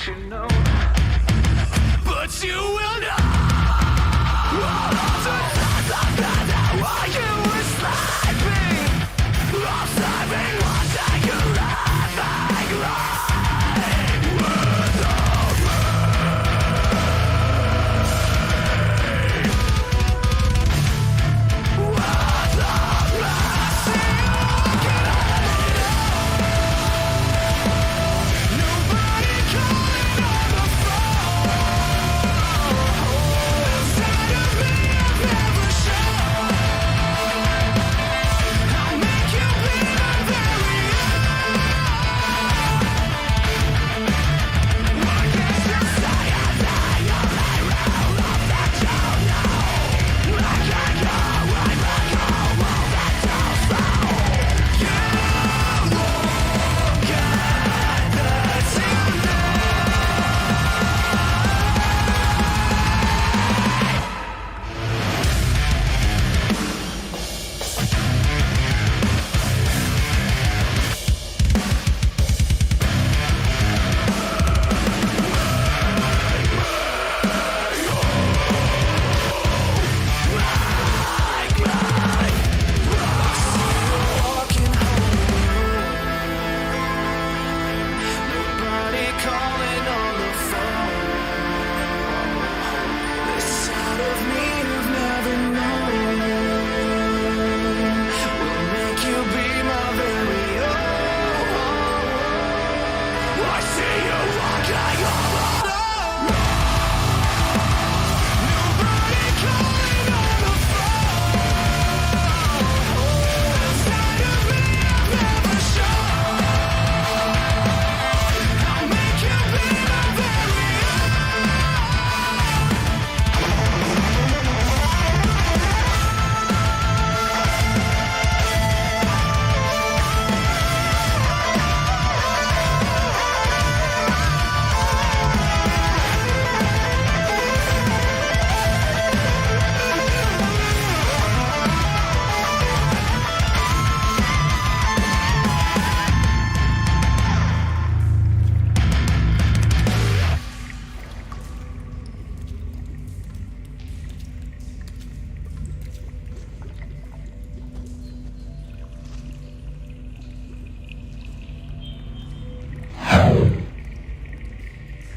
let you know. But you will know. All of the times I've been there while you were sleeping. I'm saving watching you laughing right with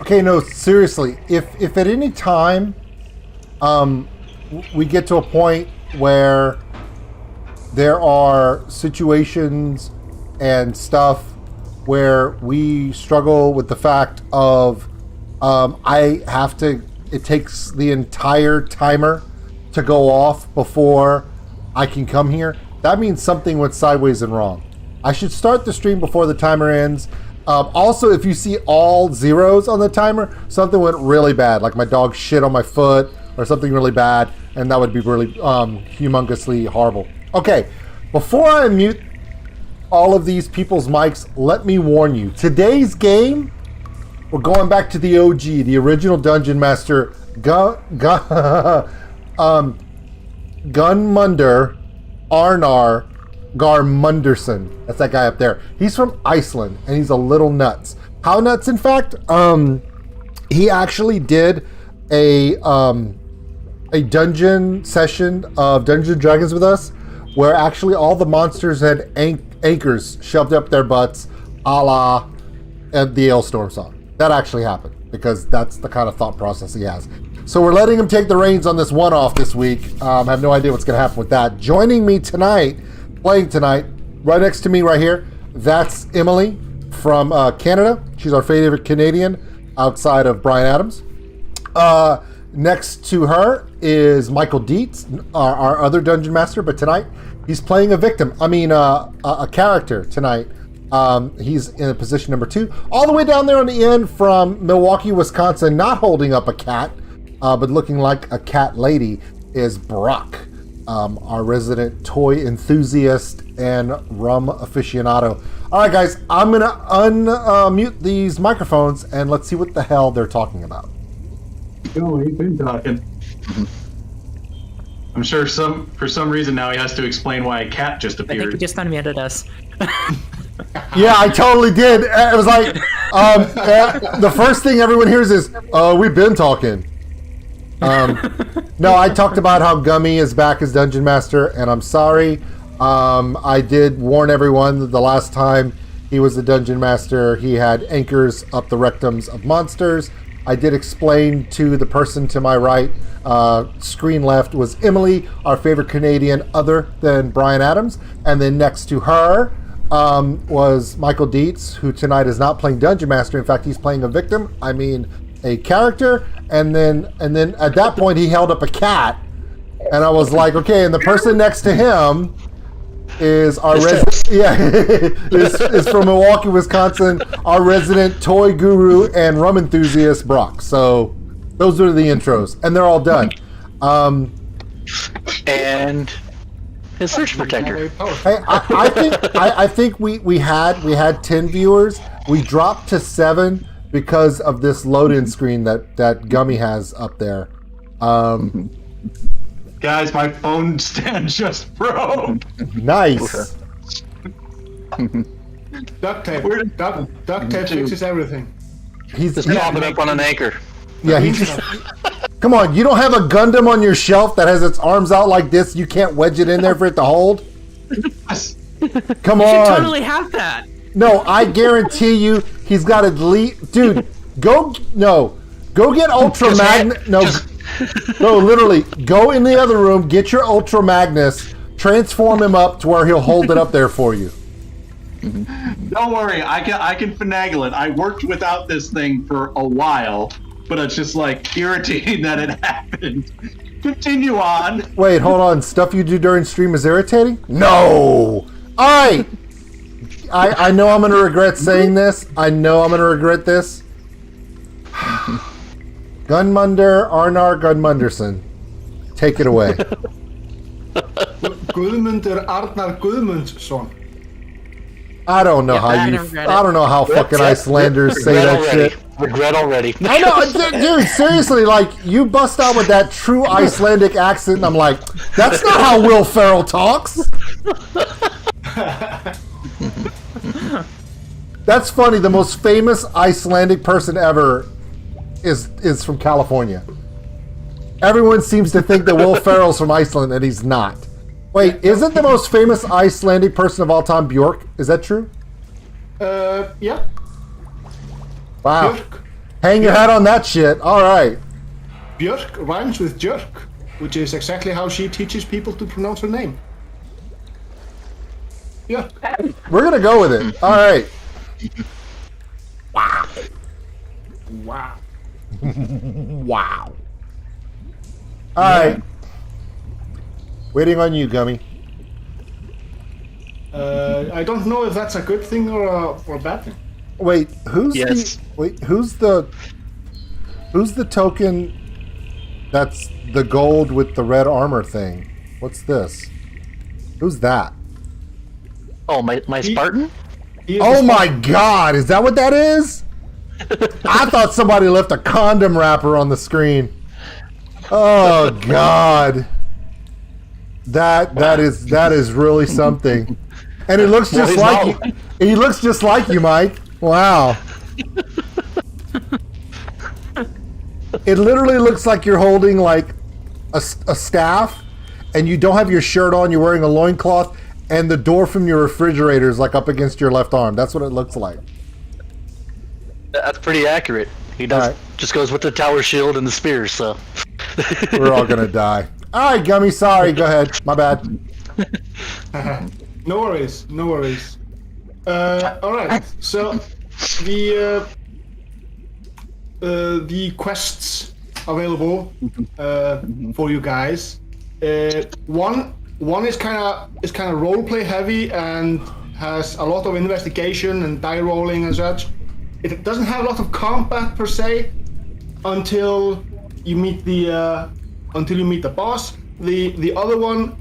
Okay, no, seriously, if at any time we get to a point where there are situations and stuff where we struggle with the fact of it takes the entire timer to go off before I can come here, that means something went sideways and wrong. I should start the stream before the timer ends. Also, if you see all zeros on the timer, something went really bad, like my dog shit on my foot or something really bad, and that would be really humongously horrible. Okay, before I mute all of these people's mics, let me warn you. Today's game, we're going back to the OG, the original Dungeon Master, Gunmunder Arnar Garmunderson. That's that guy up there. He's from Iceland, and he's a little nuts. How nuts, in fact? He actually did a dungeon session of Dungeons and Dragons with us, where actually all the monsters had anchors shoved up their butts, a la the Ailstorm song. That actually happened, because that's the kind of thought process he has. So we're letting him take the reins on this one-off this week. I have no idea what's going to happen with that. Joining me tonight, playing tonight, right next to me right here, that's Emily from Canada. She's our favorite Canadian outside of Bryan Adams. Next to her is Michael Dietz, our other Dungeon Master, but tonight he's playing a character tonight. He's in position number 2. All the way down there on the end from Milwaukee, Wisconsin, not holding up a cat, but looking like a cat lady, is Brock. Our resident toy enthusiast and rum aficionado. All right, guys, I'm going to unmute these microphones and let's see what the hell they're talking about. Oh, he's been talking. I'm sure for some reason now he has to explain why a cat just I think appeared. he just unmuted us. Yeah, I totally did. It was like, The first thing everyone hears is, we've been talking. No, I talked about how Gummy is back as Dungeon Master, and I'm sorry. I did warn everyone that the last time he was the Dungeon Master, he had anchors up the rectums of monsters. I did explain to the person to my right, screen left, was Emily, our favorite Canadian other than Brian Adams. And then next to her was Michael Dietz, who tonight is not playing Dungeon Master. In fact, he's playing a victim. I mean, a character. And then at that point, he held up a cat. And I was like, okay, and the person next to him is our is from Milwaukee, Wisconsin, our resident toy guru and rum enthusiast Brock. So those are the intros, and they're all done. And his search protector. Hey, I think we had 10 viewers. We dropped to 7 because of this load-in screen that Gummy has up there. Guys, my phone stand just broke. Nice. Duct tape. Duct tape fixes everything. He's Just prop it up on an anchor. Yeah, he's just. Come on, you don't have a Gundam on your shelf that has its arms out like this. You can't wedge it in there for it to hold. Come You on. should totally have that. No, I guarantee you, he's got a dude. Go get Ultra Magnus. No, literally, go in the other room, get your Ultra Magnus, transform him up to where he'll hold it up there for you. Don't worry, I can finagle it. I worked without this thing for a while, but it's just like irritating that it happened. Continue on. Wait, hold on. Stuff you do during stream is irritating? No. All right. I know I'm going to regret saying this. I know I'm going to regret this. Gunmunder Arnar Gunmunderson. Take it away. Guðmundur Arnar Guðmundsson. I don't know how fucking Icelanders say that already. shit. Regret already. I know, dude, seriously, like, you bust out with that true Icelandic accent, and I'm like, that's not how Will Ferrell talks. That's funny. The most famous Icelandic person ever is from California. Everyone seems to think that Will Ferrell's from Iceland, and he's not. Wait, isn't the most famous Icelandic person of all time Bjork? Is that true? Yeah. Wow. Björk. Hang your hat on that shit. All right. Björk rhymes with jerk, which is exactly how she teaches people to pronounce her name. Yeah. We're going to go with it. All right. Wow. Wow. All right. Waiting on you, Gummy. I don't know if that's a good thing or a bad thing. Wait, who's Yes. who's the token that's the gold with the red armor thing? What's this? Who's that? Oh, my Spartan? He is Oh the my god, is that what that is? I thought somebody left a condom wrapper on the screen. Oh god. That is really something. And it looks just he's like not. you. He looks just like you, Mike. Wow. It literally looks like you're holding like a staff and you don't have your shirt on, you're wearing a loincloth, and the door from your refrigerator is like up against your left arm. That's what it looks like. That's pretty accurate. He does Alright. just goes with the tower shield and the spears, so. We're all gonna die. Alright, Gummy, sorry, go ahead. My bad. No worries. All right. So the quests available for you guys. One is kind of roleplay heavy and has a lot of investigation and die rolling and such. It doesn't have a lot of combat per se until you meet the boss. The other one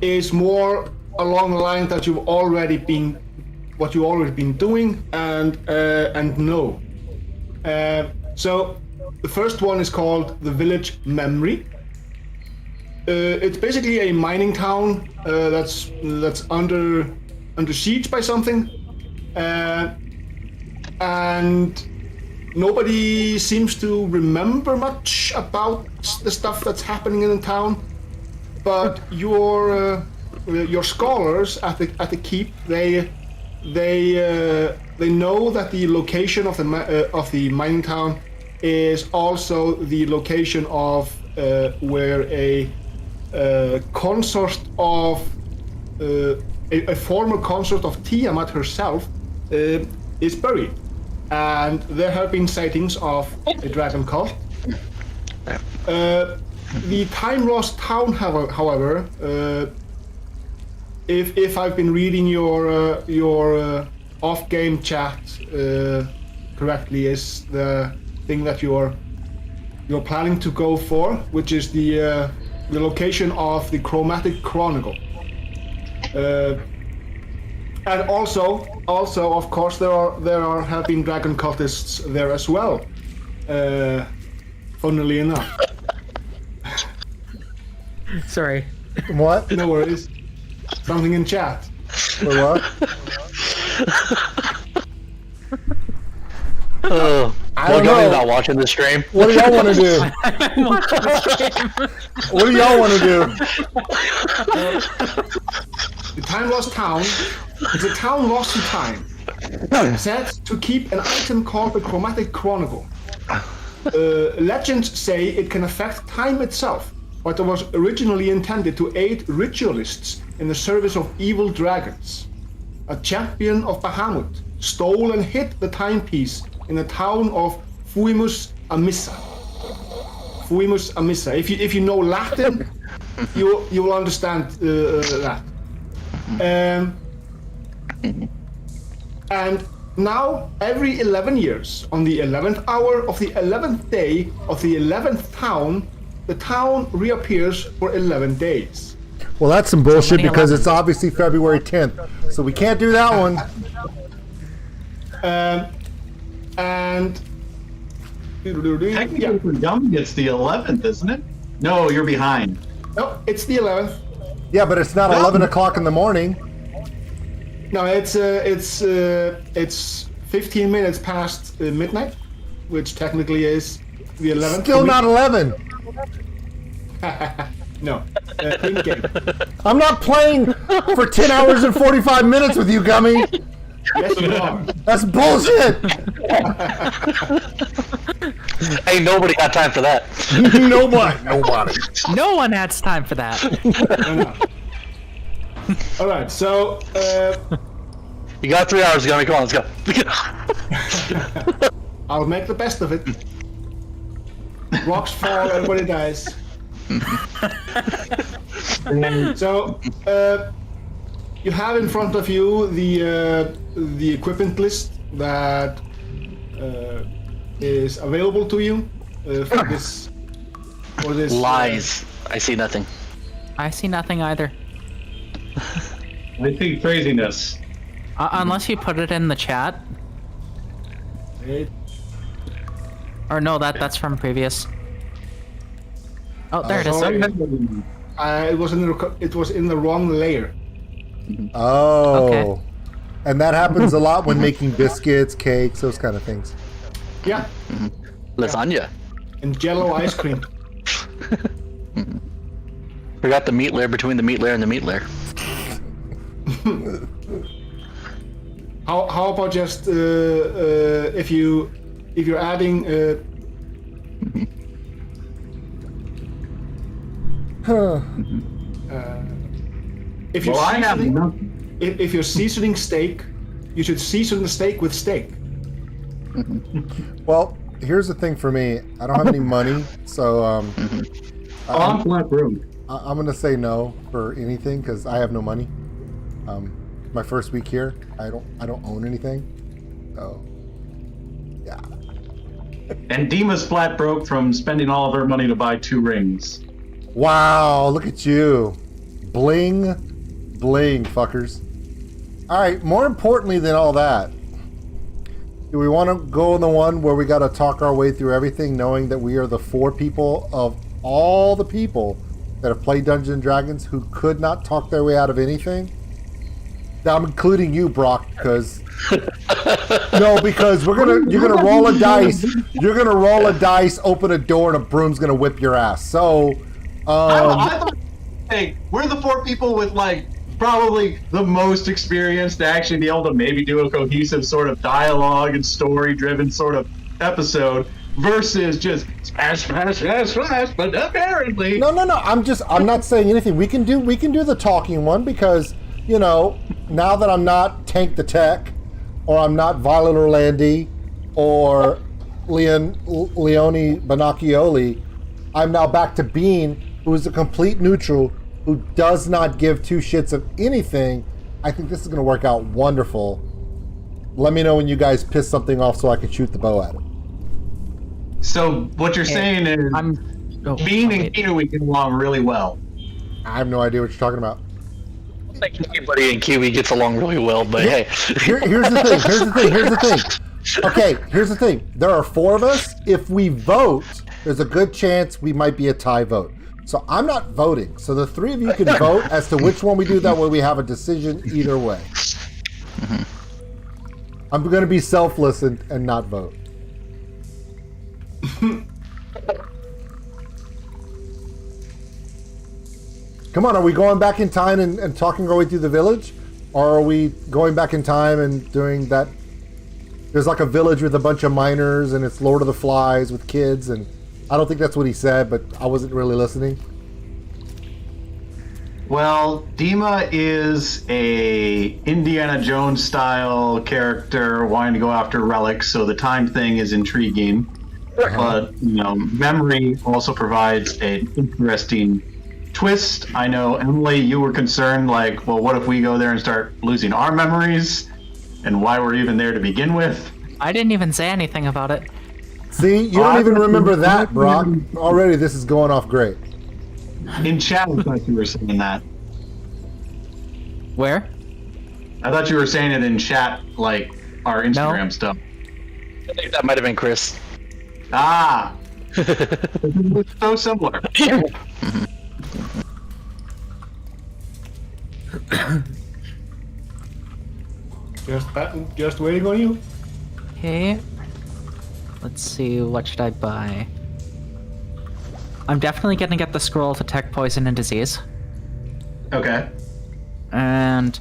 is more along the line that you've already been doing and know. So the first one is called the Village Memory. It's basically a mining town that's under siege by something, and and nobody seems to remember much about the stuff that's happening in the town. But your scholars at the keep, they know that the location of the mining town is also the location of where a consort of a former consort of Tiamat herself is buried, and there have been sightings of a dragon cult. The Time Lost Town, however, if I've been reading your off-game chat correctly, is the thing that you're planning to go for, which is the location of the Chromatic Chronicle. And also, of course, there have been dragon cultists there as well. Funnily enough. Sorry. What? No worries. Something in chat. Or what? I don't know. Not watching the stream. What do y'all want to do? What do y'all want to do? The Time Lost Town is a town lost in time, said to keep an item called the Chromatic Chronicle. Legends say it can affect time itself, but it was originally intended to aid ritualists in the service of evil dragons. A champion of Bahamut stole and hid the timepiece in the town of Fuimus Amissa. Fuimus Amissa. If you know Latin, you will understand that. And now, every 11 years, on the 11th hour of the 11th day of the 11th town, the town reappears for 11 days. Well, that's some bullshit because it's obviously February 10th, so we can't do that one. Technically, for Gummy, it's the 11th, isn't it? No, you're behind. No, it's the 11th. Yeah, but it's not 11 o'clock in the morning. No, it's 15 minutes past midnight, which technically is the 11th. Still not 11. No, in game. I'm not playing for 10 hours and 45 minutes with you, Gummy. Yes, you are. That's bullshit. Ain't nobody got time for that. Nobody. No one has time for that. All right, so You got 3 hours, Gummy. Come on, let's go. I'll make the best of it. Rocks fall, everybody dies. So you have in front of you the equipment list that is available to you for this. Lies. I see nothing. I see nothing either. I see craziness. Unless you put it in the chat. It, Or no, that's from previous. Oh, there it is. sorry. It was in the wrong layer. Oh. Okay. And that happens a lot when making biscuits, cakes, those kind of things. Yeah, Lasagna. and Jello ice cream. Forgot the meat layer between the meat layer and the meat layer. How about just if you're adding if you're Well, I have seasoning, nothing. if you're seasoning steak, you should season the steak with steak. Well, here's the thing for me. I don't have any money, so I'm flat broke. I'm gonna say no for anything because I have no money. My first week here, I don't own anything. So, yeah. And Dima's flat broke from spending all of her money to buy 2 rings. Wow, look at you. Bling, bling, fuckers. Alright, more importantly than all that, do we want to go in the one where we got to talk our way through everything knowing that we are the 4 people of all the people that have played Dungeons & Dragons who could not talk their way out of anything? I'm including you, Brock, because because you're gonna roll a dice. You're gonna roll a dice, open a door, and a broom's gonna whip your ass. So, I thought, hey, we're the 4 people with like probably the most experience to actually be able to maybe do a cohesive sort of dialogue and story-driven sort of episode versus just smash, but apparently no. I'm not saying anything. We can do the talking one because now that I'm not Tank the Tech, or I'm not Violet Orlandi, or Leone Bonacchioli, I'm now back to Bean, who is a complete neutral, who does not give 2 shits of anything. I think this is going to work out wonderful. Let me know when you guys piss something off so I can shoot the bow at it. So what you're saying is Bean and Kiwi get along really well. I have no idea what you're talking about. I think everybody in Kiwi gets along really well, but hey. Here's the thing. Okay, here's the thing. There are 4 of us. If we vote, there's a good chance we might be a tie vote. So I'm not voting. So the 3 of you can vote as to which one we do. That way we have a decision either way. Mm-hmm. I'm going to be selfless and not vote. Come on, are we going back in time and talking our way through the village? Or are we going back in time and doing that? There's like a village with a bunch of miners and it's Lord of the Flies with kids, and I don't think that's what he said, but I wasn't really listening. Well, Dima is a Indiana Jones style character wanting to go after relics, so the time thing is intriguing. But memory also provides an interesting twist. I know, Emily, you were concerned, like, well, what if we go there and start losing our memories and why we're even there to begin with? I didn't even say anything about it. See, you don't even remember that, Brock. Already this is going off great. In chat, I thought you were saying that. Where? I thought you were saying it in chat, like our Instagram stuff. I think that might have been Chris. Ah! It's so similar. Just waiting on you. Okay. Let's see, what should I buy? I'm definitely gonna get the scroll to detect poison and disease. Okay. And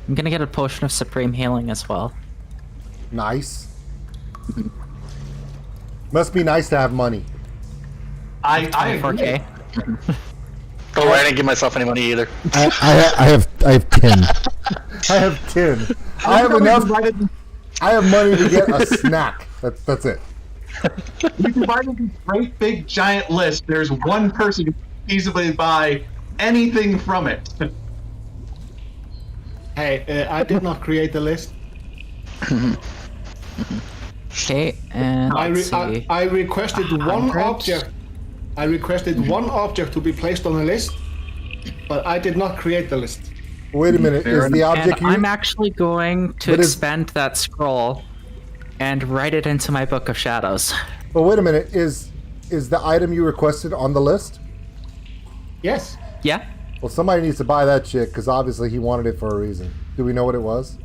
I'm gonna get a potion of supreme healing as well. Nice. Must be nice to have money. I agree. 4K. Oh, I didn't give myself any money either. I have 10. I have 10. I have enough. I have money to get a snack. That's it. You provided this great big giant list. There's one person who can easily buy anything from it. Hey, I did not create the list. Okay, and let's see. I requested one 100. object. I requested one object to be placed on the list, but I did not create the list. Wait a minute. Is the object And I'm actually going to But is- expend that scroll and write it into my Book of Shadows. But wait a minute. Is the item you requested on the list? Yes. Yeah? Well, somebody needs to buy that shit because obviously he wanted it for a reason. Do we know what it was?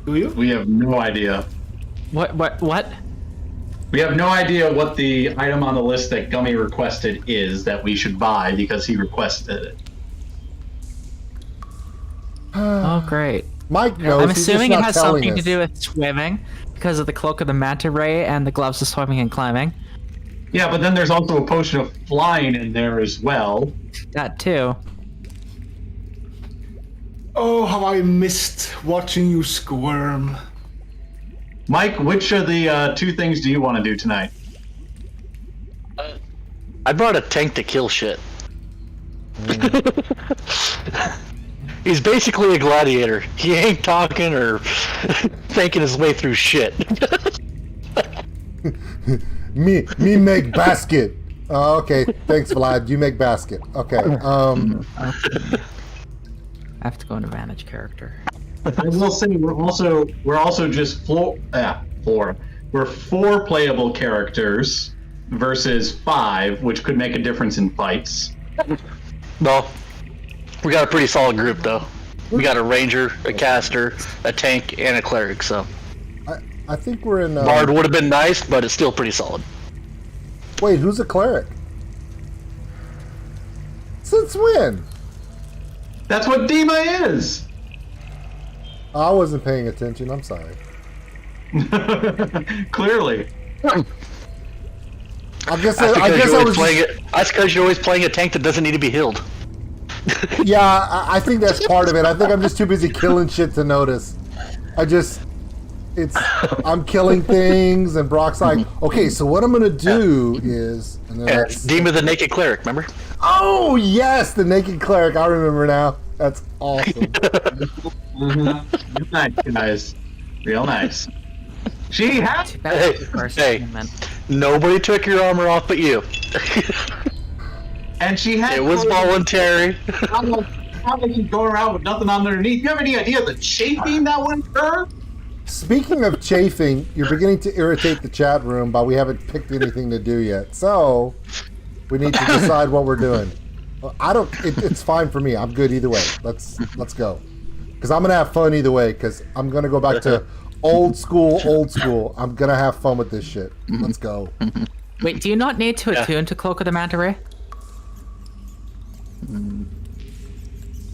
Do you? We have no idea. What? We have no idea what the item on the list that Gummy requested is that we should buy because he requested it. Oh, great. Mike knows. I'm he's just assuming it not has telling something to us. do with swimming because of the cloak of the manta ray and the gloves of swimming and climbing. Yeah, but then there's also a potion of flying in there as well. That too. Oh, how I missed watching you squirm. Mike, which of the 2 things do you want to do tonight? I brought a tank to kill shit. He's basically a gladiator. He ain't talking or thinking his way through shit. Me make basket. Oh, okay. Thanks, Vlad. You make basket. Okay. I have to go into manage character. I will say we're also just four. We're 4 playable characters versus 5, which could make a difference in fights. No. We got a pretty solid group, though. We got a ranger, a caster, a tank, and a cleric. So I think we're in. Bard would have been nice, but it's still pretty solid. Wait, who's a cleric? Since when? That's what Dima is. I wasn't paying attention. I'm sorry. Clearly. I guess That's I was playing it. That's because you're always playing a tank that doesn't need to be healed. Yeah, I think that's part of it. I think I'm just too busy killing shit to notice. I'm killing things, and Brock's like, okay, so what I'm gonna do is, and then Dima the naked cleric, remember? oh yes, the naked cleric. I remember now. That's awesome. Nice, guys. Real nice. She has. Hey, nobody took your armor off but you. And she had. It was voluntary. How did she go around with nothing underneath? You have any idea the chafing that went her? Speaking of chafing, you're beginning to irritate the chat room, but we haven't picked anything to do yet. So we need to decide what we're doing. Well, it's fine for me. I'm good either way. Let's go. Because I'm gonna have fun either way. Because I'm gonna go back to old school. I'm gonna have fun with this shit. Let's go. Wait, do you not need to attune to Cloak of the Manta Ray?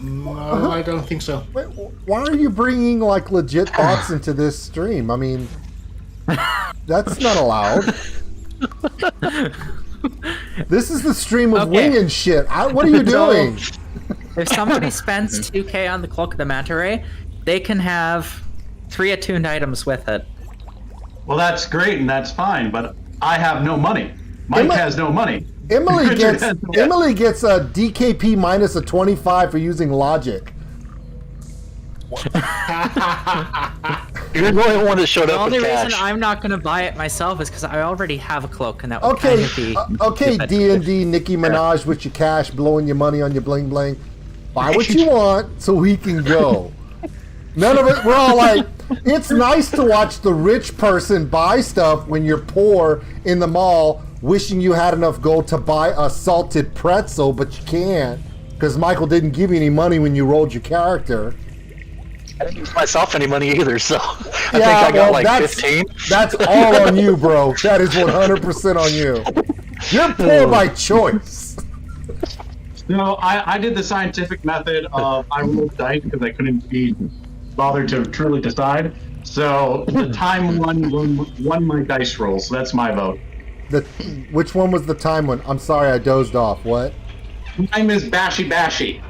No, I don't think so. Wait, why are you bringing like legit thoughts into this stream? I mean, that's not allowed. This is the stream of winging shit. What are you doing? If somebody spends 2k on the Cloak of the Manta Ray, they can have 3 attuned items with it. Well, that's great and that's fine, but I have no money. Mike has no money. Emily gets a DKP minus a 25 for using logic. You're the only one that showed The up only with reason cash. I'm not going to buy it myself is because I already have a cloak, and that would Okay, kind of be okay, stupid. D&D, Nicki Minaj with your cash, blowing your money on your bling bling. Buy what you want so we can go. None of it. We're all like, it's nice to watch the rich person buy stuff when you're poor in the mall, wishing you had enough gold to buy a salted pretzel, but you can't because Michael didn't give you any money when you rolled your character. I didn't use myself any money either, so I think I got like 15. That's all on you, bro. That is 100% on you. You're poor by choice. No, I did the scientific method of I rolled dice because I couldn't be bothered to truly decide. So the time won my dice roll, so that's my vote. Which one was the time one? I'm sorry, I dozed off. What? Time is bashy bashy.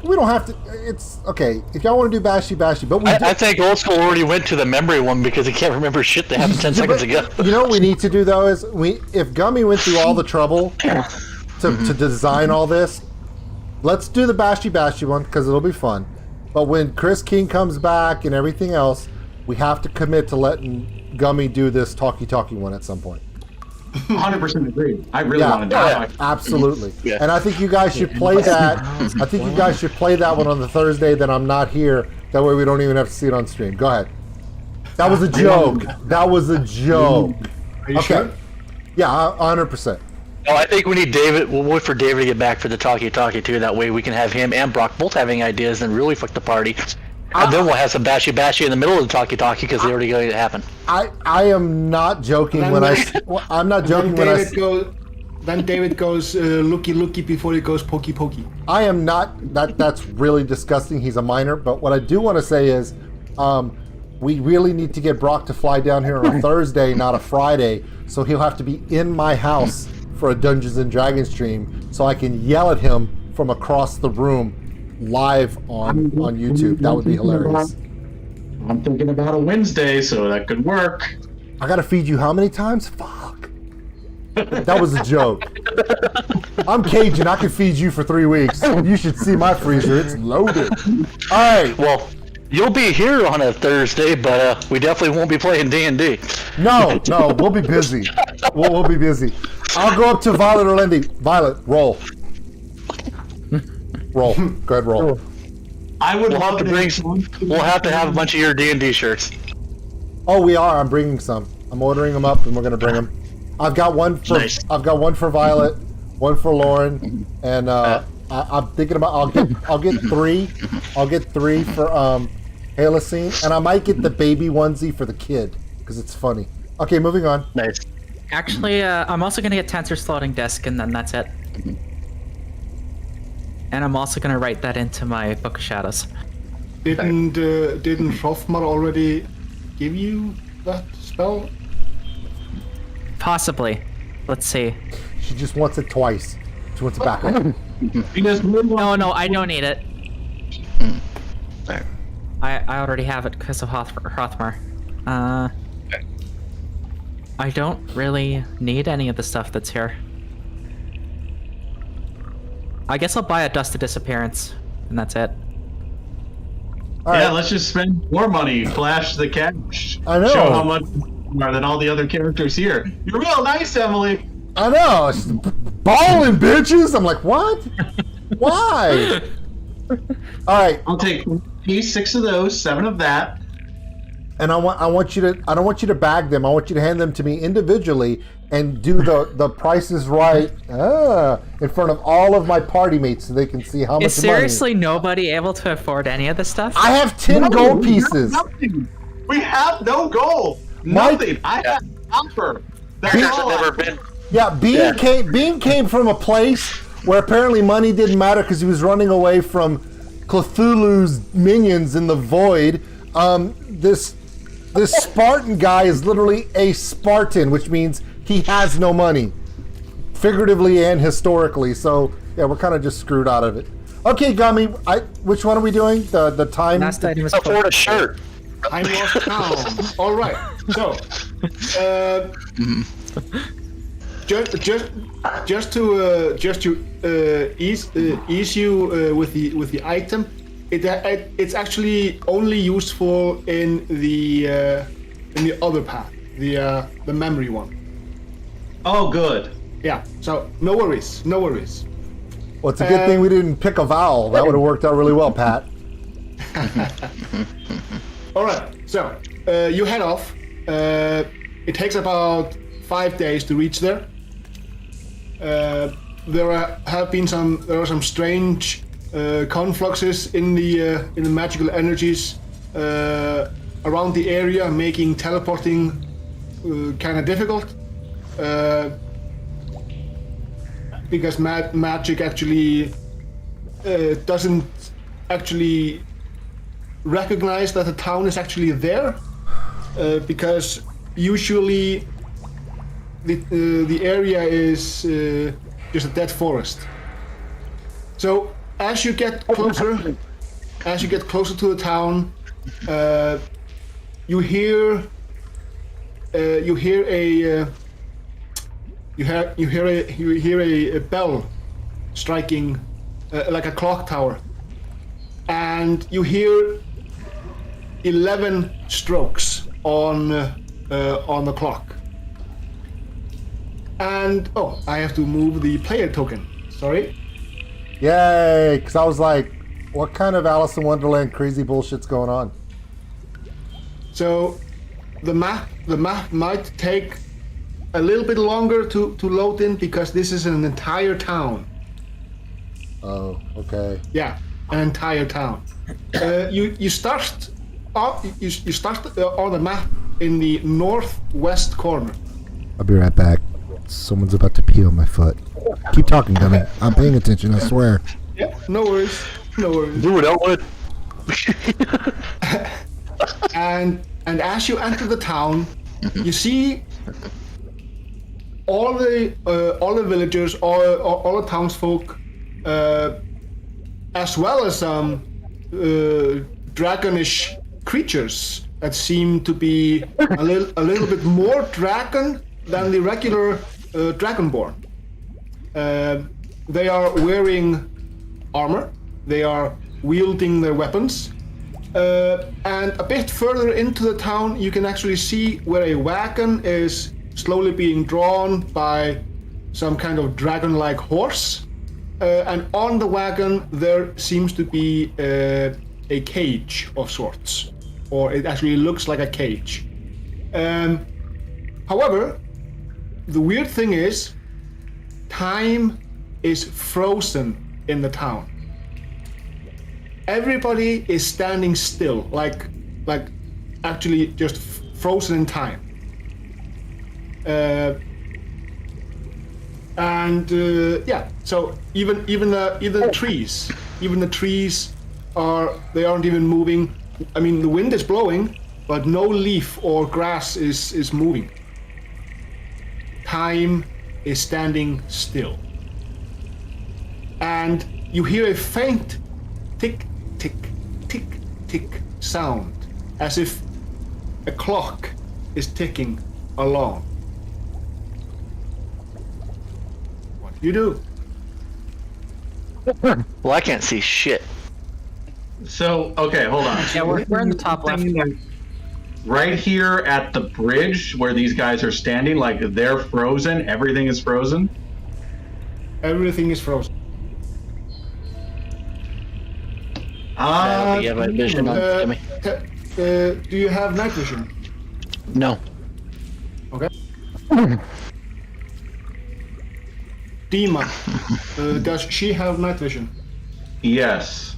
We don't have to. It's okay if y'all want to do bashy bashy, but I think old school already went to the memory one because he can't remember shit that happened 10 seconds ago. You know what we need to do though is if Gummy went through all the trouble to design all this, let's do the bashy bashy one because it'll be fun. But when Chris King comes back and everything else, we have to commit to letting Gummy do this talkie one at some point. 100% agree. I really want to do it. Absolutely. Yeah. And I think you guys should play that. I think you guys should play that one on the Thursday that I'm not here. That way we don't even have to see it on stream. Go ahead. That was a joke. That was a joke. Are you sure? Yeah, 100%. Oh, I think we need David. We'll wait for David to get back for the talkie too. That way we can have him and Brock both having ideas and really fuck the party. And then we'll have some bashy in the middle of the talkie because they already going to happen. I am not joking when I'm not joking when Then David goes looky before he goes pokey. I am not. That's really disgusting. He's a minor. But what I do want to say is, we really need to get Brock to fly down here on a Thursday, not a Friday. So he'll have to be in my house for a Dungeons and Dragons stream, so I can yell at him from across the room, live on YouTube. That would be hilarious. I'm thinking about a Wednesday, so that could work. I gotta feed you how many times? Fuck. That was a joke. I'm Cajun. I can feed you for 3 weeks. You should see my freezer. It's loaded. All right. Well, you'll be here on a Thursday, but we definitely won't be playing D&D. No, we'll be busy. We'll be busy. I'll go up to Violet or Lindy. Violet, roll. Roll. Go ahead, roll. I would We'll love have to bring. We'll have to have a bunch of your D&D shirts. Oh, we are. I'm bringing some. I'm ordering them up, and we're gonna bring them. I've got one for. Nice. I've got one for Violet, one for Lauren, and I'm thinking about. I'll get 3. I'll get 3 for Halicine, and I might get the baby onesie for the kid because it's funny. Okay, moving on. Nice. Actually, I'm also gonna get Tensor's floating disk, and then that's it. And I'm also gonna write that into my Book of Shadows. Didn't Hrothmar already give you that spell? Possibly. Let's see. She just wants it twice. She wants it back. No, I don't need it. There. I already have it because of Hrothmar. I don't really need any of the stuff that's here. I guess I'll buy a Dust of Disappearance, and that's it. All Yeah, right. let's just spend more money. Flash the cash. I know. Show how much more than all the other characters here. You're real nice, Emily. I know. It's balling, bitches. I'm like, what? Why? All right. I'll take 6 of those, 7 of that. And I want you to. I don't want you to bag them. I want you to hand them to me individually and do the Price is Right in front of all of my party mates so they can see how much Is seriously nobody able to afford any of this stuff? I have 10 gold pieces. Nothing. We have no gold. Mike- Nothing. I have copper. That's There's all I never have. been. Yeah, Bean came from a place where apparently money didn't matter because he was running away from Cthulhu's minions in the void. This Spartan guy is literally a Spartan, which means he has no money, figuratively and historically. So yeah, we're kind of just screwed out of it. Okay, Gummy, which one are we doing? The time. Last item is Afford a shirt. I'm lost town. All right. So, just to ease you with the item, it's actually only useful in the other path, the memory one. Oh, good. Yeah. So no worries. No worries. Well, it's a good thing we didn't pick a vowel. That would have worked out really well, Pat. All right. So you head off. It takes about 5 days to reach there. There are some strange confluxes in the magical energies around the area, making teleporting kind of difficult. Because magic actually doesn't actually recognize that the town is actually there, because usually the area is just a dead forest. So as you get closer to the town, you hear a bell striking like a clock tower, and you hear 11 strokes on the clock. And I have to move the player token. Sorry. Yay! Because I was like, what kind of Alice in Wonderland crazy bullshit's going on? So the map might take a little bit longer to load in because this is an entire town. Oh, okay. Yeah, an entire town. You start on the map in the northwest corner. I'll be right back. Someone's about to pee on my foot. Keep talking, dummy. I'm paying attention, I swear. Yeah, no worries. Do it, Elwood. And as you enter the town, you see all the villagers, all the townsfolk, as well as some dragonish creatures that seem to be a little bit more dragon than the regular dragonborn. They are wearing armor. They are wielding their weapons. And a bit further into the town, you can actually see where a wagon is slowly being drawn by some kind of dragon-like horse. And on the wagon, there seems to be a cage of sorts, or it actually looks like a cage. However, the weird thing is, time is frozen in the town. Everybody is standing still, like actually just frozen in time. So even the trees aren't even moving. I mean, the wind is blowing, but no leaf or grass is moving. Time is standing still. And you hear a faint tick, tick, tick, tick sound, as if a clock is ticking along. What do you do? Well, I can't see shit. So, okay, hold on. Yeah, we're in the top left. Right here at the bridge where these guys are standing, like they're frozen, everything is frozen. Everything is frozen. You have a vision on Jimmy? Do you have night vision? No. Okay. Dima, does she have night vision? Yes.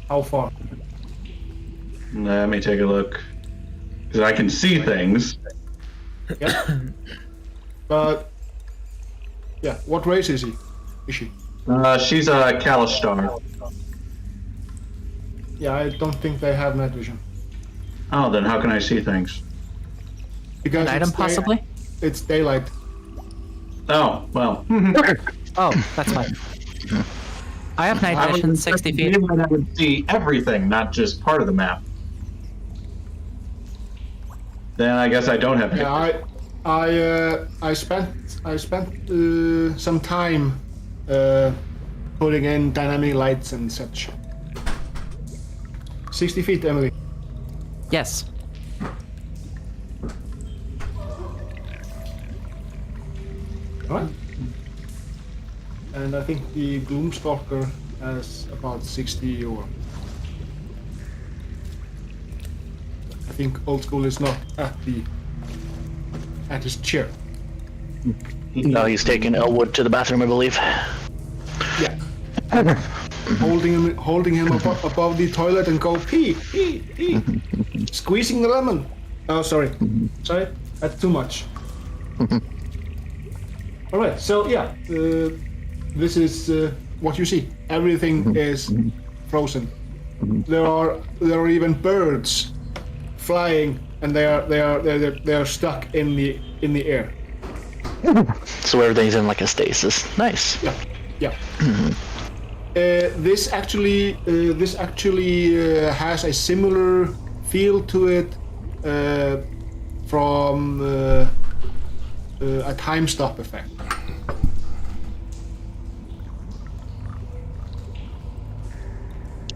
How far? Let me take a look. Because I can see things. Yeah. But yeah, what race is he? Is she? She's a Kalistar. Yeah, I don't think they have night vision. Oh, then how can I see things? Because An item, possibly? It's daylight. Oh, well. Oh, that's fine. I have night vision, 60 feet. I would see everything, not just part of the map. Then I guess I don't have. Yeah, I spent some time putting in dynamic lights and such. 60 feet, Emily. Yes. Alright. And I think the Gloomstalker has about 60 or... I think Old School is not at his chair. No, he's taking Elwood to the bathroom, I believe. Yeah. holding him above the toilet and go pee, pee, pee. Squeezing the lemon. Oh, sorry. Sorry, that's too much. All right, so yeah, this is what you see. Everything is frozen. There are even birds flying, and they are stuck in the air. So everything's in like a stasis. Nice. Yeah, yeah. This actually has a similar feel to it from a time stop effect.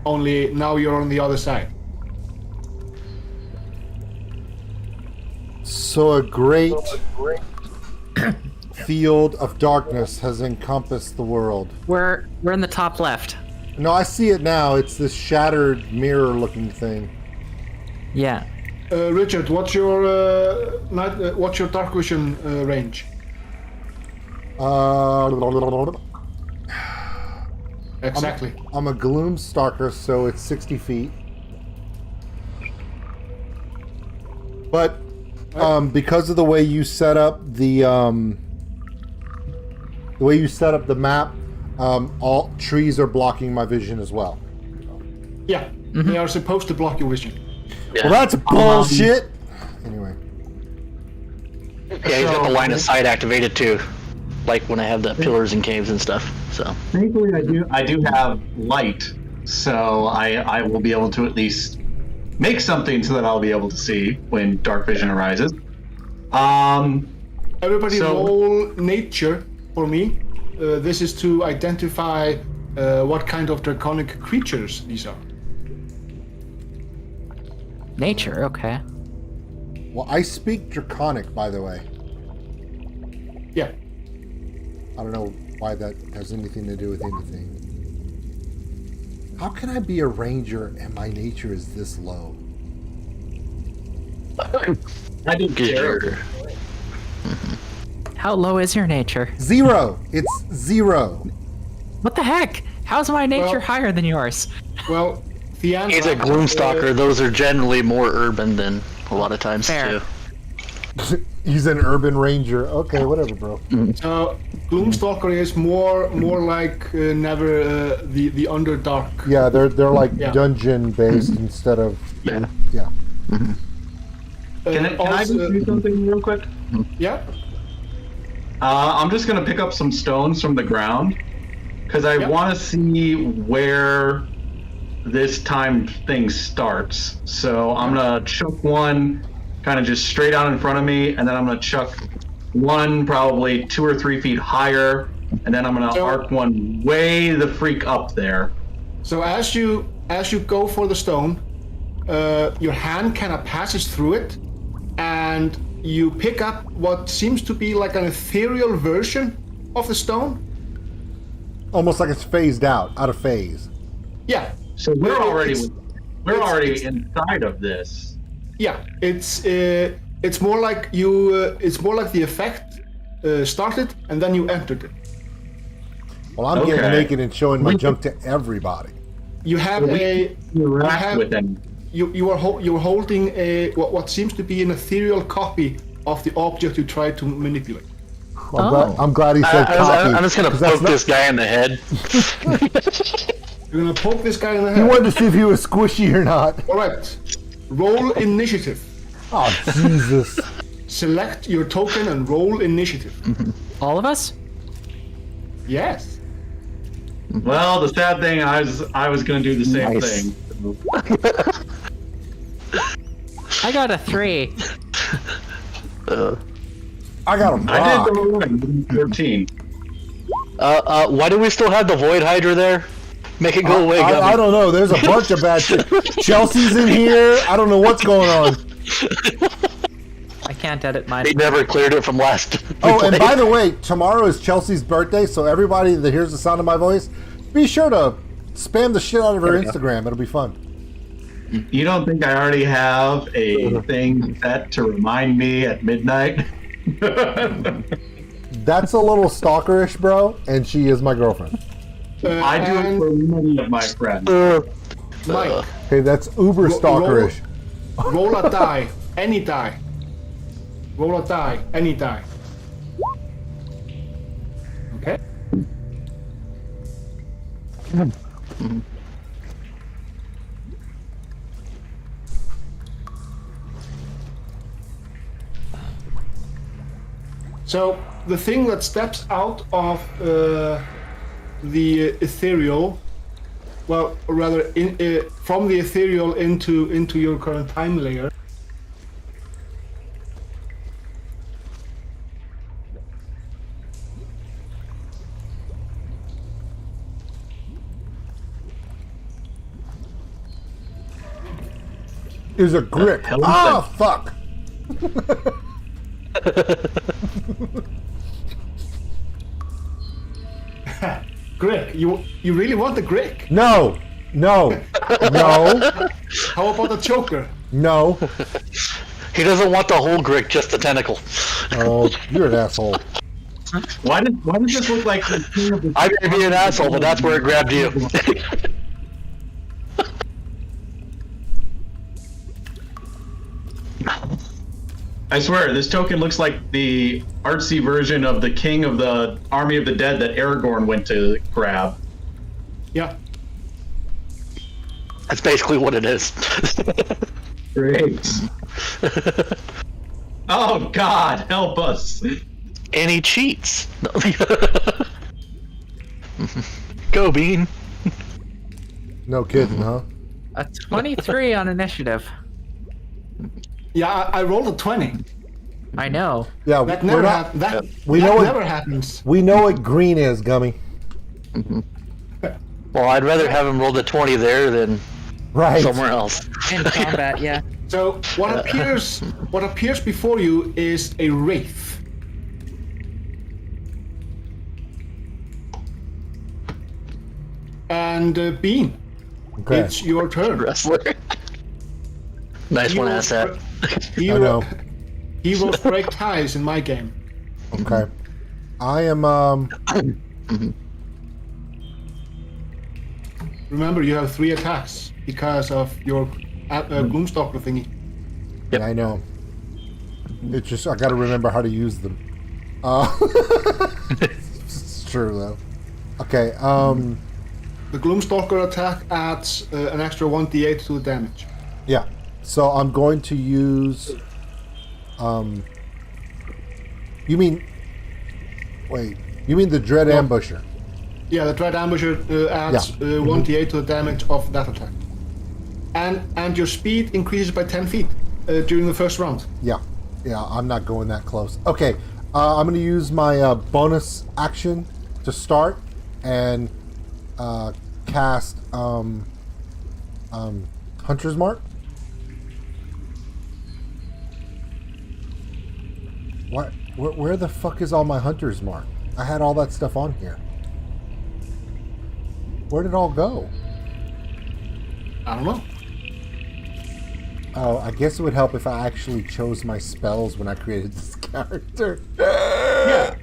Only now you're on the other side. So a great field of darkness has encompassed the world. We're in the top left. No, I see it now. It's this shattered mirror-looking thing. Yeah. Richard, what's your dark vision range? Exactly. I'm a gloom stalker, so it's 60 feet. But because of the way you set up the map, all trees are blocking my vision as well. Yeah, they are supposed to block your vision. Yeah. Well, that's bullshit. Anyway, Yeah, he's got the line of sight activated too, like when I have the pillars and caves and stuff. So Thankfully, I do have light, so I will be able to at least make something so that I'll be able to see when dark vision arises. Everybody roll nature for me. This is to identify what kind of draconic creatures these are. Nature, okay. well, I speak Draconic, by the way. Yeah. I don't know why that has anything to do with anything. How can I be a ranger and my nature is this low? I didn't care. How low is your nature? 0. It's 0. What the heck? How's my nature Well- higher than yours? Well, the answer. He's a Gloomstalker. Those are generally more urban than a lot of times Fair. too. He's an urban ranger. Okay, whatever, bro. So Gloomstalker is more like never the Underdark. Yeah, they're like Yeah. dungeon based instead of Yeah. yeah. Can I just do something real quick? Yeah. I'm just gonna pick up some stones from the ground because I Yep. want to see where this time thing starts. So I'm gonna chuck one kind of just straight out in front of me, and then I'm gonna chuck one probably 2 or 3 feet higher, and then I'm gonna So- arc one way the freak up there. So as you go for the stone, your hand kind of passes through it, and you pick up what seems to be like an ethereal version of the stone. Almost like it's phased out of phase. Yeah. So we're It's- already it's- inside of this. Yeah. It's more like you. It's more like the effect started and then you entered it. Well, I'm getting Okay. naked and showing my junk to everybody. You have a. Interact have- with them. You are holding a what seems to be an ethereal copy of the object you tried to manipulate. I'm glad he said copy. I'm just gonna 'cause that's poke not- this guy in the head. You're gonna poke this guy in the He head. wanted to see if he was squishy or not. All right. Roll initiative. Oh Jesus! Select your token and roll initiative. All of us? Yes. Well, the sad thing, I was gonna do the same Nice. thing. I got a 3. I got him. I did the one, 13. Why do we still have the Void Hydra there? Make it go away, I Gummy. don't know. There's a bunch of bad shit. Chelsea's in here. I don't know what's going on. I can't edit mine. They never cleared it from last. Oh, and by the way, tomorrow is Chelsea's birthday, so everybody that hears the sound of my voice, be sure to spam the shit out of her Instagram. It'll be fun. You don't think I already have a thing set to remind me at midnight? That's a little stalkerish, bro, and she is my girlfriend. I do it And for many of my friends. Mike, Okay, that's uber stalkerish. roll a die. Any die. Roll a die. Any die. Okay. So the thing that steps out of the ethereal, well, or rather, from the ethereal into your current time layer. Is a Grick. hell is Ah, that? fuck. Grick, you really want the Grick? No, no, no, How about the choker? no. He doesn't want the whole Grick, just the tentacle. Oh, you're an asshole. Why does this look like the king of the I may be an asshole, but that's where it grabbed you. I swear, this token looks like the artsy version of the king of the army of the dead that Aragorn went to grab. Yeah. That's basically what it is. Great. Oh God, help us! And he cheats. Go, Bean. No kidding, huh? A 23 on initiative. Yeah, I rolled a 20. I know. Yeah, That we're never not. We that know never what happens. we know what green is, Gummy. Well, I'd rather have him roll the 20 there than Right. somewhere else. In combat, yeah. So what appears before you is a wraith. And Bean, Okay. it's your turn. Wrestler. Nice one, Heroes asset. Hero- I know. Heroes break ties in my game. Okay. I am remember you have 3 attacks because of your Gloomstalker thingy. Yeah, I know. It's just I got to remember how to use them. It's true though. Okay. The Gloomstalker attack adds an extra 1d8 to the damage. Yeah. So I'm going to use. You mean? Wait. You mean the Dread Ambusher? Yeah, the Dread Ambusher adds 1d8 to the damage of that attack. And your speed increases by 10 feet during the first round. Yeah. Yeah, I'm not going that close. Okay. I'm going to use my bonus action to start and cast Hunter's Mark. What? Where the fuck is all my Hunter's Mark? I had all that stuff on here. Where did it all go? I don't know. Oh, I guess it would help if I actually chose my spells when I created this character. Yeah.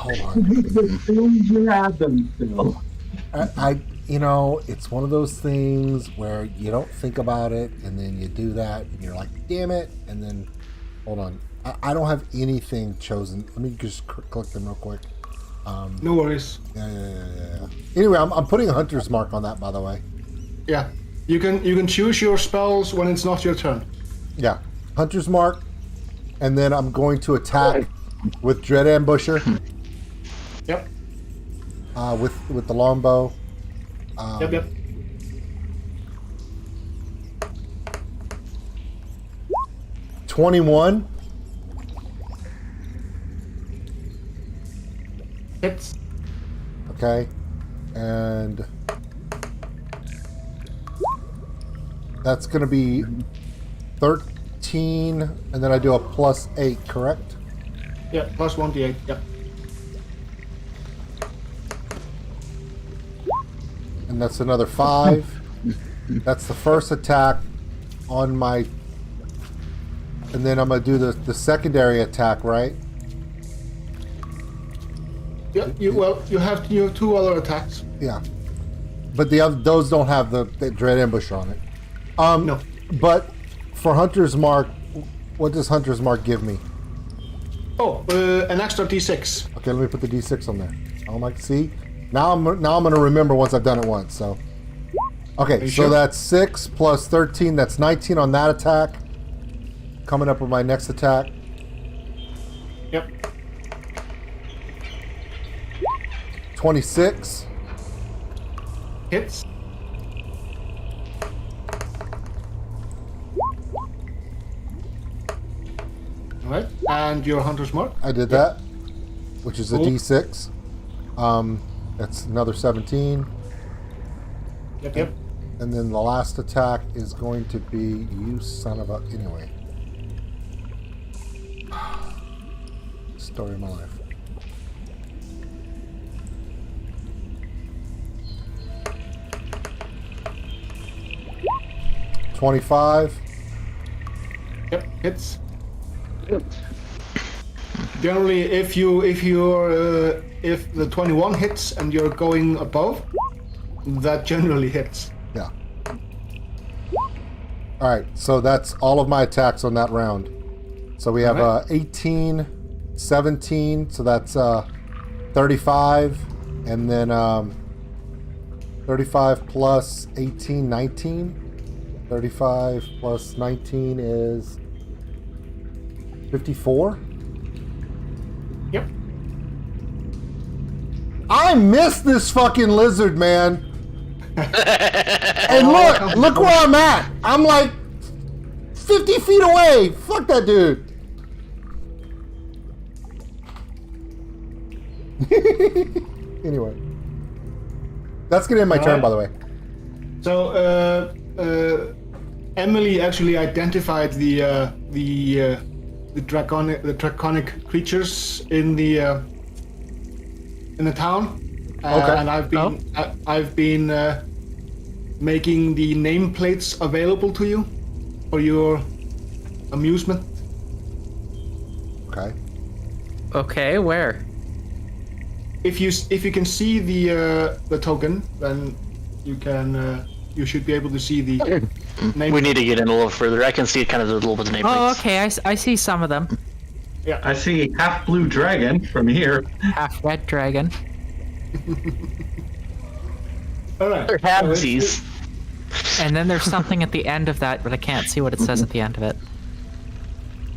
Hold on. You have them still. I you know, it's one of those things where you don't think about it, and then you do that, and you're like, damn it, and then, hold on. I don't have anything chosen. Let me just click them real quick. No worries. Yeah. Anyway, I'm putting a Hunter's Mark on that, by the way. Yeah. You can choose your spells when it's not your turn. Yeah. Hunter's Mark, and then I'm going to attack with Dread Ambusher. Yep. With the longbow. Yep. 21. Hits. Okay. And that's going to be 13, and then I do a +8, correct? Yeah, plus 1d8. Yep. And that's another 5. That's the first attack on my... And then I'm going to do the secondary attack, right? Yeah. You have 2 other attacks. Yeah. But those don't have the Dread Ambusher on it. No. But for Hunter's Mark, what does Hunter's Mark give me? Oh, an extra d6. Okay, let me put the d6 on there. Oh my, see? Now I'm going to remember once I've done it once, so. Okay, so sure? that's 6 plus 13, that's 19 on that attack. Coming up with my next attack. Yep. 26. Hits. Alright, and your Hunter's Mark. I did that, which is a Cool. d6. That's another 17. Yep. And then the last attack is going to be, you son of a... Anyway. Story of my life. $25. Yep, hits. Generally, if the 21 hits and you're going above, that generally hits. Yeah. Alright, so that's all of my attacks on that round. So we have Alright. 18, 17, so that's 35, and then 35 plus 18, 19. 35 plus 19 is 54. Yep. I missed this fucking lizard, man. And look where I'm at. I'm like 50 feet away. Fuck that dude. Anyway, that's gonna end my turn, by the way. So, Emily actually identified the draconic creatures in the town, Okay. and I've been making the nameplates available to you for your amusement. Okay. Okay, where? if you can see the token, then you should be able to see the name. We need to get in a little further. I can see kind of the little bit of nameplates. Oh, okay. I see some of them. I see half blue dragon from here. Half red dragon. All right. They're halvesies. And then there's something at the end of that, but I can't see what it says at the end of it.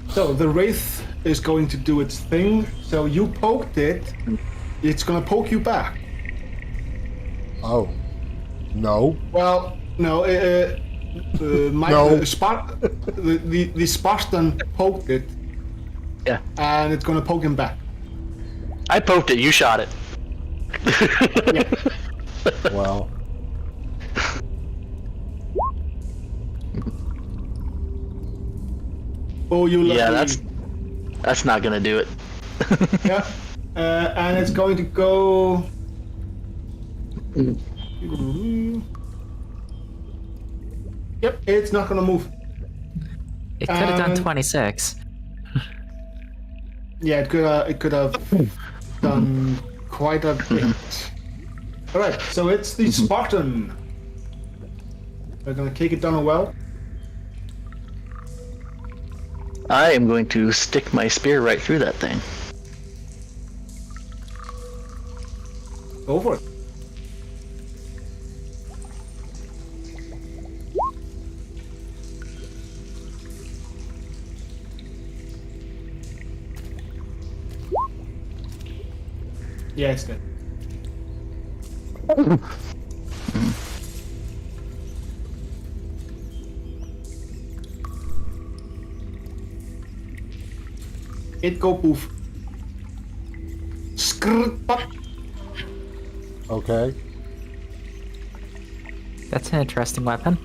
So the wraith is going to do its thing. So you poked it. It's gonna poke you back. Oh. No. Well, no. No. The Spartan poked it, Yeah. and it's gonna poke him back. I poked it. You shot it. Well. Oh, you lucky. Yeah, that's not gonna do it. Yeah. And it's going to go. Yep, it's not gonna move. It could have done And- 26. Yeah, it could have done quite a bit. All right, so it's the Spartan. We're gonna kick it down a well. I am going to stick my spear right through that thing. Go for it. Yeah, it's dead. It go poof. Skrrt pop. Okay. That's an interesting weapon.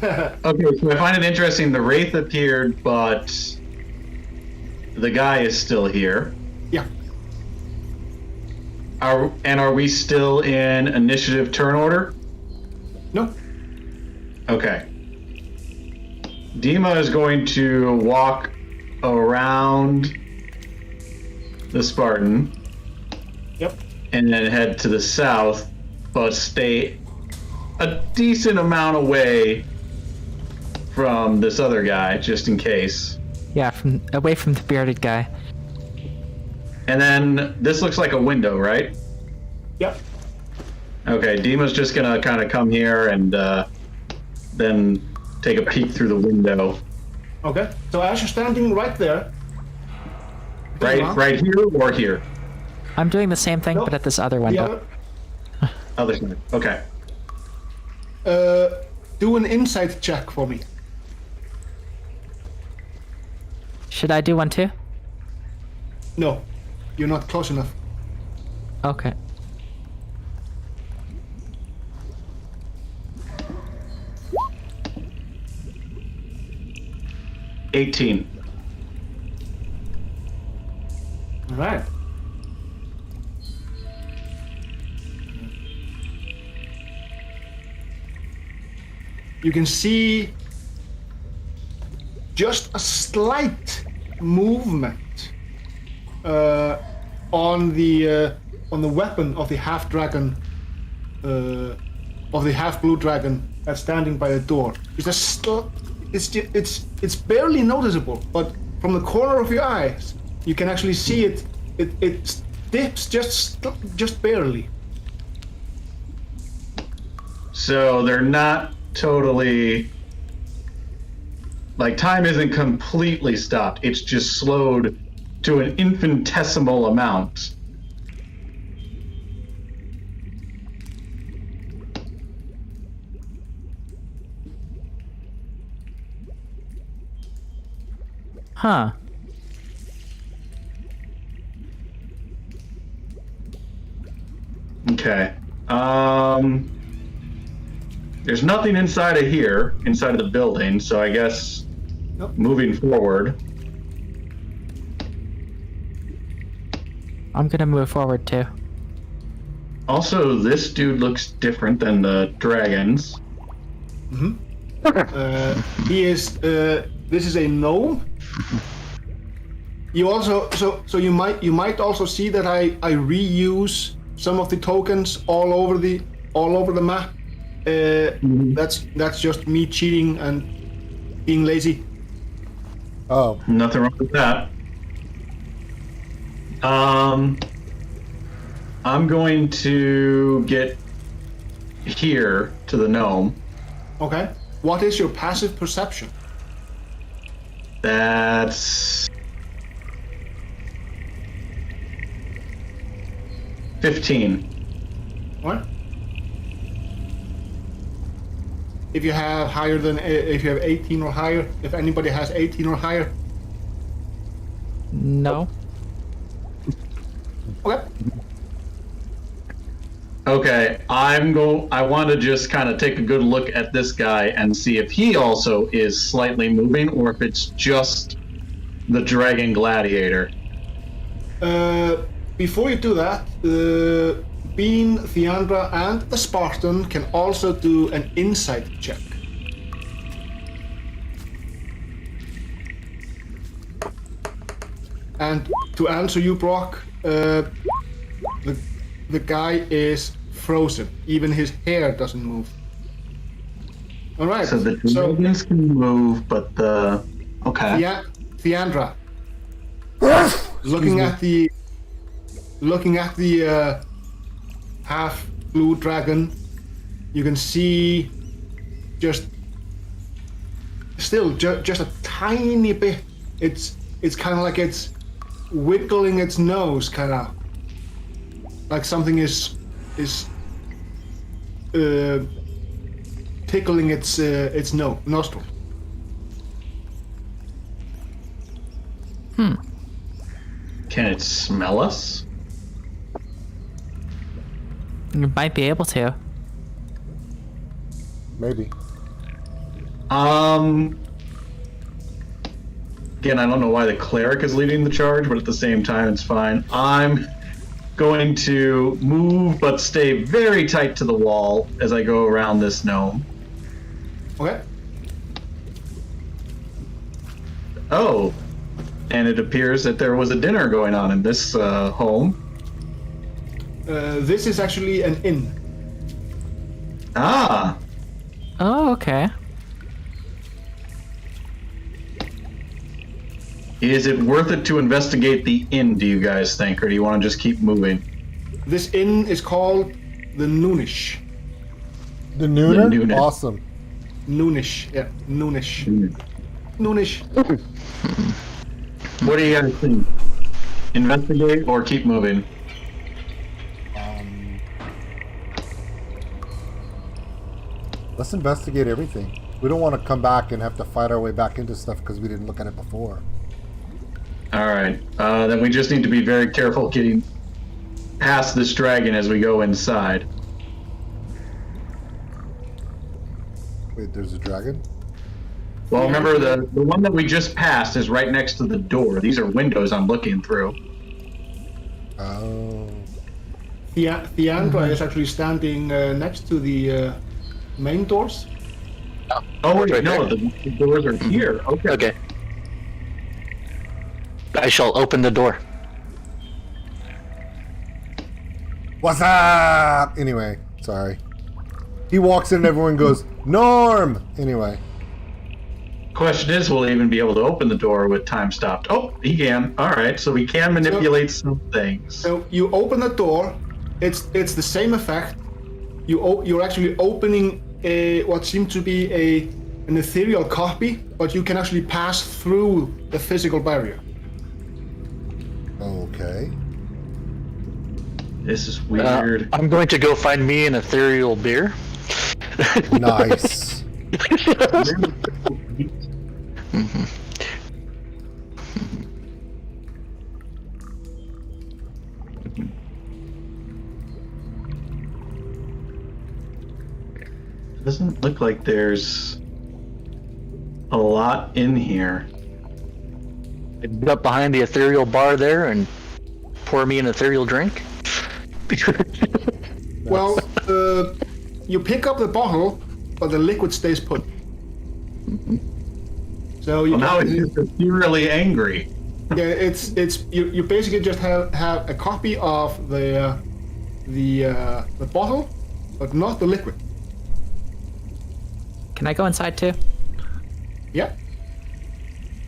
Okay, so I find it interesting. The wraith appeared, but the guy is still here. Yeah. Are we still in initiative turn order? No. Okay. Dima is going to walk around the Spartan. Yep. And then head to the south, but stay a decent amount away from this other guy, just in case. Yeah, away from the bearded guy. And then this looks like a window, right? Yep. Okay, Dima's just gonna kind of come here and then take a peek through the window. Okay. So as you're standing right there. Right here or here? I'm doing the same thing, Nope. but at this other The window. Other side. Okay. Do an insight check for me. Should I do one too? No, you're not close enough. Okay. $18. All right. You can see just a slight movement on the weapon of the half dragon, of the half blue dragon that's standing by the door. It's barely noticeable, but from the corner of your eyes, you can actually see it. It dips just barely. So they're not totally, like, time isn't completely stopped. It's just slowed to an infinitesimal amount. Huh. Okay. There's nothing inside of here, inside of the building, so I guess Nope. moving forward. I'm gonna move forward too. Also, this dude looks different than the dragons. He is. This is a gnome. You also so you might also see that I reuse some of the tokens all over the map. That's just me cheating and being lazy. Oh, Nothing wrong with that. I'm going to get here to the gnome. Okay. What is your passive perception? That's 15. What? If you have 18 or higher, if anybody has 18 or higher. No. Okay. Okay, I want to just kind of take a good look at this guy and see if he also is slightly moving or if it's just the dragon gladiator. Before you do that, Bean, Theandra, and the Spartan can also do an insight check. And to answer you, Brock, the guy is frozen. Even his hair doesn't move. All right. So the dragons can move, but the okay. Theandra, looking at the half blue dragon, you can see just a tiny bit. It's kind of like it's wiggling its nose, kind of like something is tickling its nostril. Can it smell us? You might be able to. maybe. Again, I don't know why the cleric is leading the charge, but at the same time, it's fine. I'm going to move, but stay very tight to the wall as I go around this gnome. Okay. Oh, and it appears that there was a dinner going on in this home. This is actually an inn. Ah, Oh, okay. is it worth it to investigate the inn, do you guys think, or do you want to just keep moving? This inn is called the Noonish. The Nooner? The Nooner. Awesome. Noonish, yeah, Noonish. Noonish. What do you guys think? Investigate or keep moving? Let's investigate everything. We don't want to come back and have to fight our way back into stuff because we didn't look at it before. All right, then we just need to be very careful getting past this dragon as we go inside. Wait, there's a dragon? Well, remember the one that we just passed is right next to the door. These are windows I'm looking through. Oh. Theandra is actually standing next to the main doors. Oh wait, Right no, there. the doors are here. Okay. Okay. I shall open the door. What's up? Anyway, sorry. He walks in and everyone goes, Norm! Anyway. Question is, will he even be able to open the door with time stopped? Oh, he can. All right, so we can manipulate some things. So you open the door. It's the same effect. You're actually opening what seems to be an ethereal copy, but you can actually pass through the physical barrier. Okay. This is weird. I'm going to go find me an ethereal beer. Nice. Doesn't look like there's a lot in here. I get up behind the ethereal bar there and pour me an ethereal drink. Well, you pick up the bottle, but the liquid stays put. So you Well, now he's just really angry. Yeah, it's you basically just have a copy of the bottle, but not the liquid. Can I go inside too? Yeah.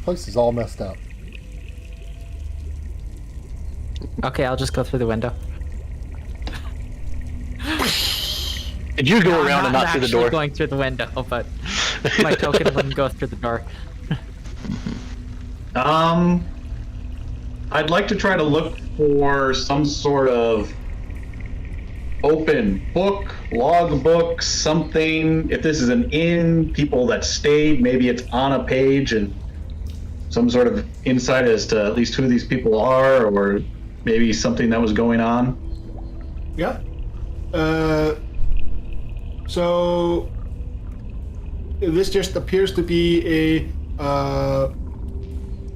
Place is all messed up. Okay, I'll just go through the window. And you go I'm around and not through the actually door. going through the window, but my token wouldn't go through the door. I'd like to try to look for some sort of open book, logbook, something. If this is an inn, people that stayed, maybe it's on a page and some sort of insight as to at least who these people are, or maybe something that was going on. Yeah. So this just appears to be a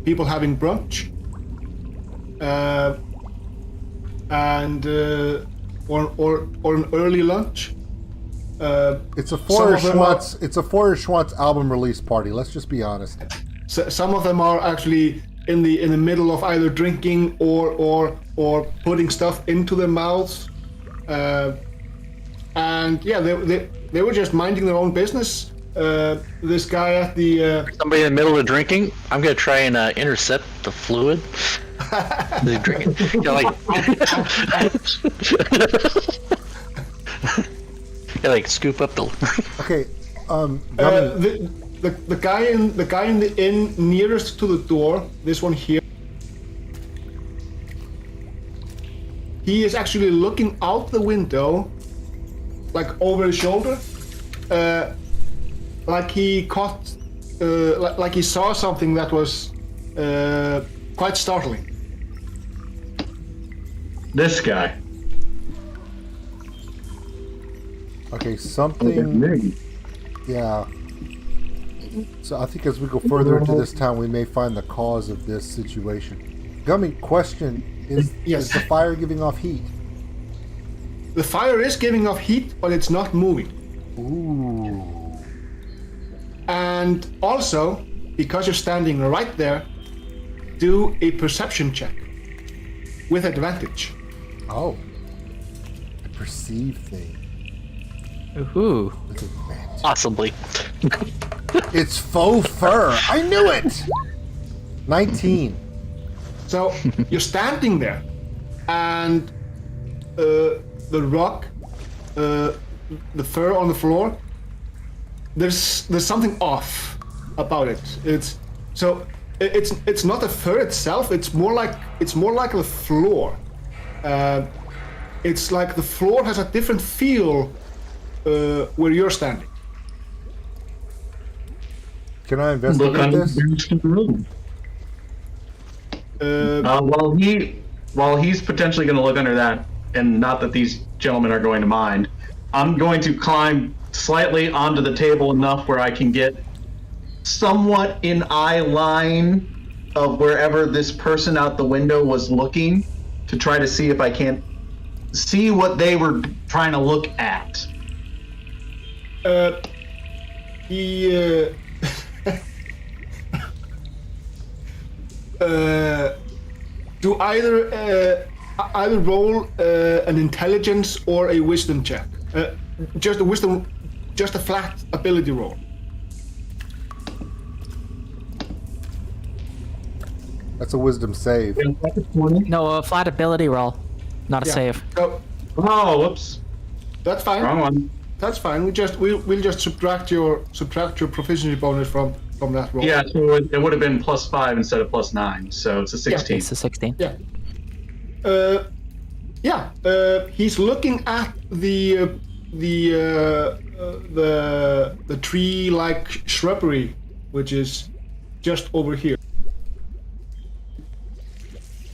people having brunch, and or an early lunch. It's a Some of them are- Forrest Schwartz album release party. Let's just be honest. So some of them are actually in the middle of either drinking or putting stuff into their mouths, and yeah, they were just minding their own business. This guy at the Somebody in the middle of drinking, I'm gonna try and intercept the fluid. They're drinking. Yeah, like scoop up the. Okay, Gummy, the guy in the inn nearest to the door, this one here, he is actually looking out the window, like over his shoulder, like he caught, like he saw something that was quite startling. This guy. okay, something. Yeah. So I think as we go further into this town, we may find the cause of this situation. Gummy, question: Yes. Is the fire giving off heat? The fire is giving off heat, but it's not moving. Ooh. And also, because you're standing right there, do a perception check with advantage. Oh. A perceived thing Ooh. with advantage. Possibly. It's faux fur. I knew it. 19. So you're standing there, and the rug, the fur on the floor, there's something off about it. It's not the fur itself. It's more like the floor. It's like the floor has a different feel where you're standing. Can I Look investigate under this? the room. While he's potentially going to look under that, and not that these gentlemen are going to mind, I'm going to climb slightly onto the table enough where I can get somewhat in eye line of wherever this person out the window was looking, to try to see if I can't see what they were trying to look at. He do either roll an intelligence or a wisdom check. Just a wisdom, just a flat ability roll. That's a wisdom save. No, a flat ability roll, not a save. So Oh, whoops. that's fine. Wrong one. That's fine. We'll just subtract your proficiency bonus from that roll. Yeah, so it would have been +5 instead of +9, so it's a 16. It's a 16. Yeah. He's looking at the tree-like shrubbery, which is just over here.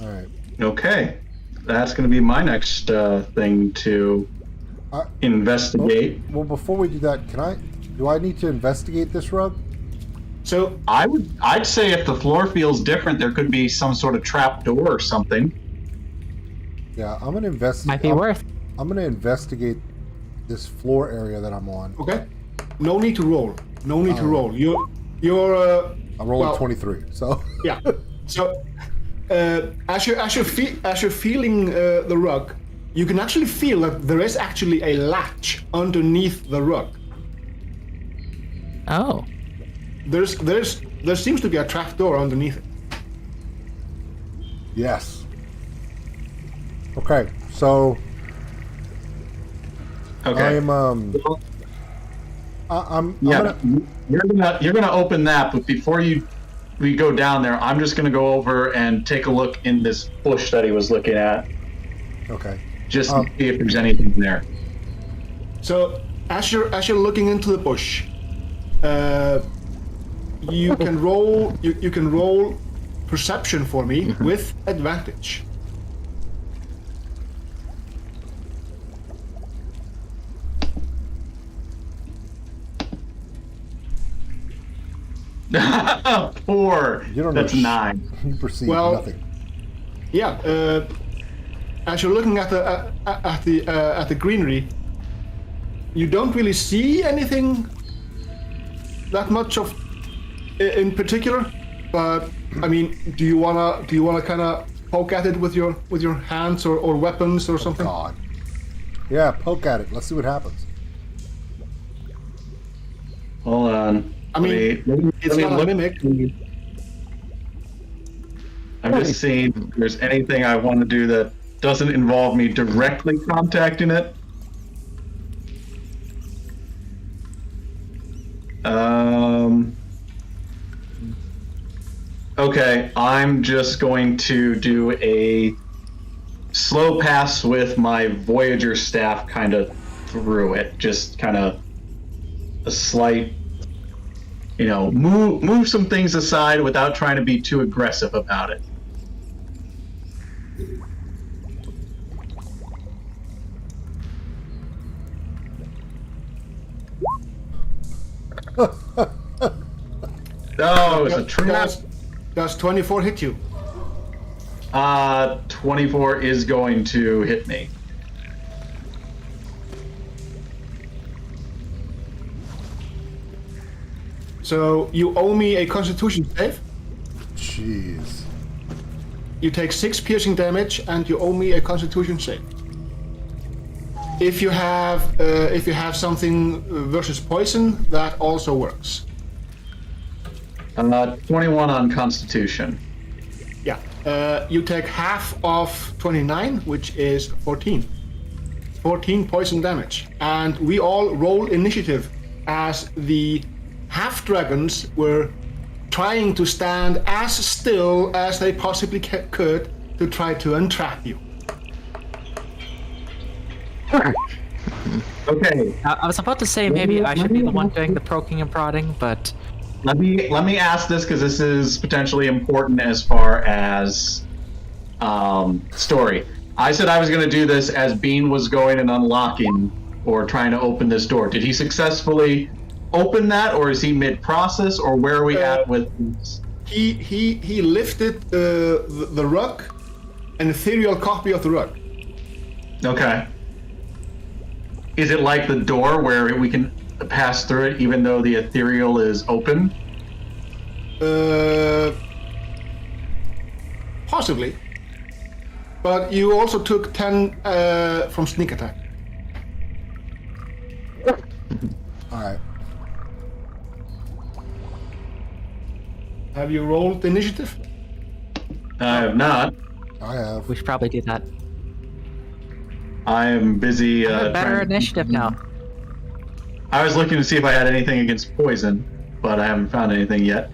All right. Okay, that's going to be my next thing to investigate. Well, before we do that, do I need to investigate this rug? So I'd say if the floor feels different, there could be some sort of trap door or something. Yeah, I'm gonna investigate. Might be worth. I'm gonna investigate this floor area that I'm on. okay, no need to roll. No need to roll. You're I'm rolling well, 23. So yeah. So as you're feeling the rug, you can actually feel that there is actually a latch underneath the rug. Oh. There seems to be a trapdoor underneath it. Yes. Okay, so Okay. I'm Yeah, you're gonna open that, but before we go down there, I'm just gonna go over and take a look in this bush that he was looking at, okay. just to see if there's anything there. So as you're looking into the bush, you can roll perception for me with advantage. Four. You don't know That's 9. You perceive Well- nothing. Yeah. As you're looking at the greenery, you don't really see anything that much of in particular. But I mean, do you wanna kind of poke at it with your hands or weapons or something? God. Yeah, poke at it. Let's see what happens. Hold on. I mean, it's not a look. mimic. I'm just seeing if there's anything I want to do that doesn't involve me directly contacting it. Okay, I'm just going to do a slow pass with my Voyager staff kind of through it. Just kind of a slight, move some things aside without trying to be too aggressive about it. Oh, it's a trap. Does 24 hit you? 24 is going to hit me. So you owe me a Constitution save. Jeez. You take 6 piercing damage, and you owe me a Constitution save. If you have something versus poison, that also works. 21 on Constitution. Yeah. You take half of 29, which is 14. 14 poison damage. And we all roll initiative as the half-dragons were trying to stand as still as they possibly could to try to entrap you. Okay, I was about to say maybe I should be the one doing the poking and prodding, but let me ask this because this is potentially important as far as story. I said I was going to do this as Bean was going and unlocking or trying to open this door. Did he successfully open that, or is he mid-process, or where are we at with this? He lifted the rug, an ethereal copy of the rug. Okay. Is it like the door where we can pass through it even though the ethereal is open? Possibly. But you also took 10 from sneak attack. Alright. Have you rolled initiative? I have not. I have. we should probably do that. I am busy. I have a better trying to- initiative now. I was looking to see if I had anything against poison, but I haven't found anything yet.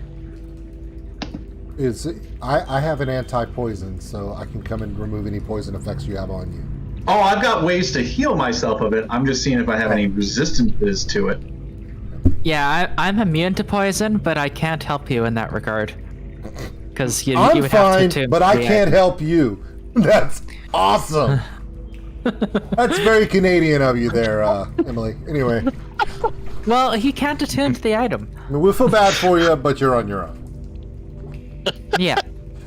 I have an anti-poison, so I can come and remove any poison effects you have on you. Oh, I've got ways to heal myself of it. I'm just seeing if I have any resistances to it. Yeah, I'm immune to poison, but I can't help you in that regard. Because you I'm would fine, have to but I react. can't help you. That's awesome. That's very Canadian of you there, Emily. Anyway, Well, he can't attune to the item. we feel bad for you, but you're on your own. Yeah.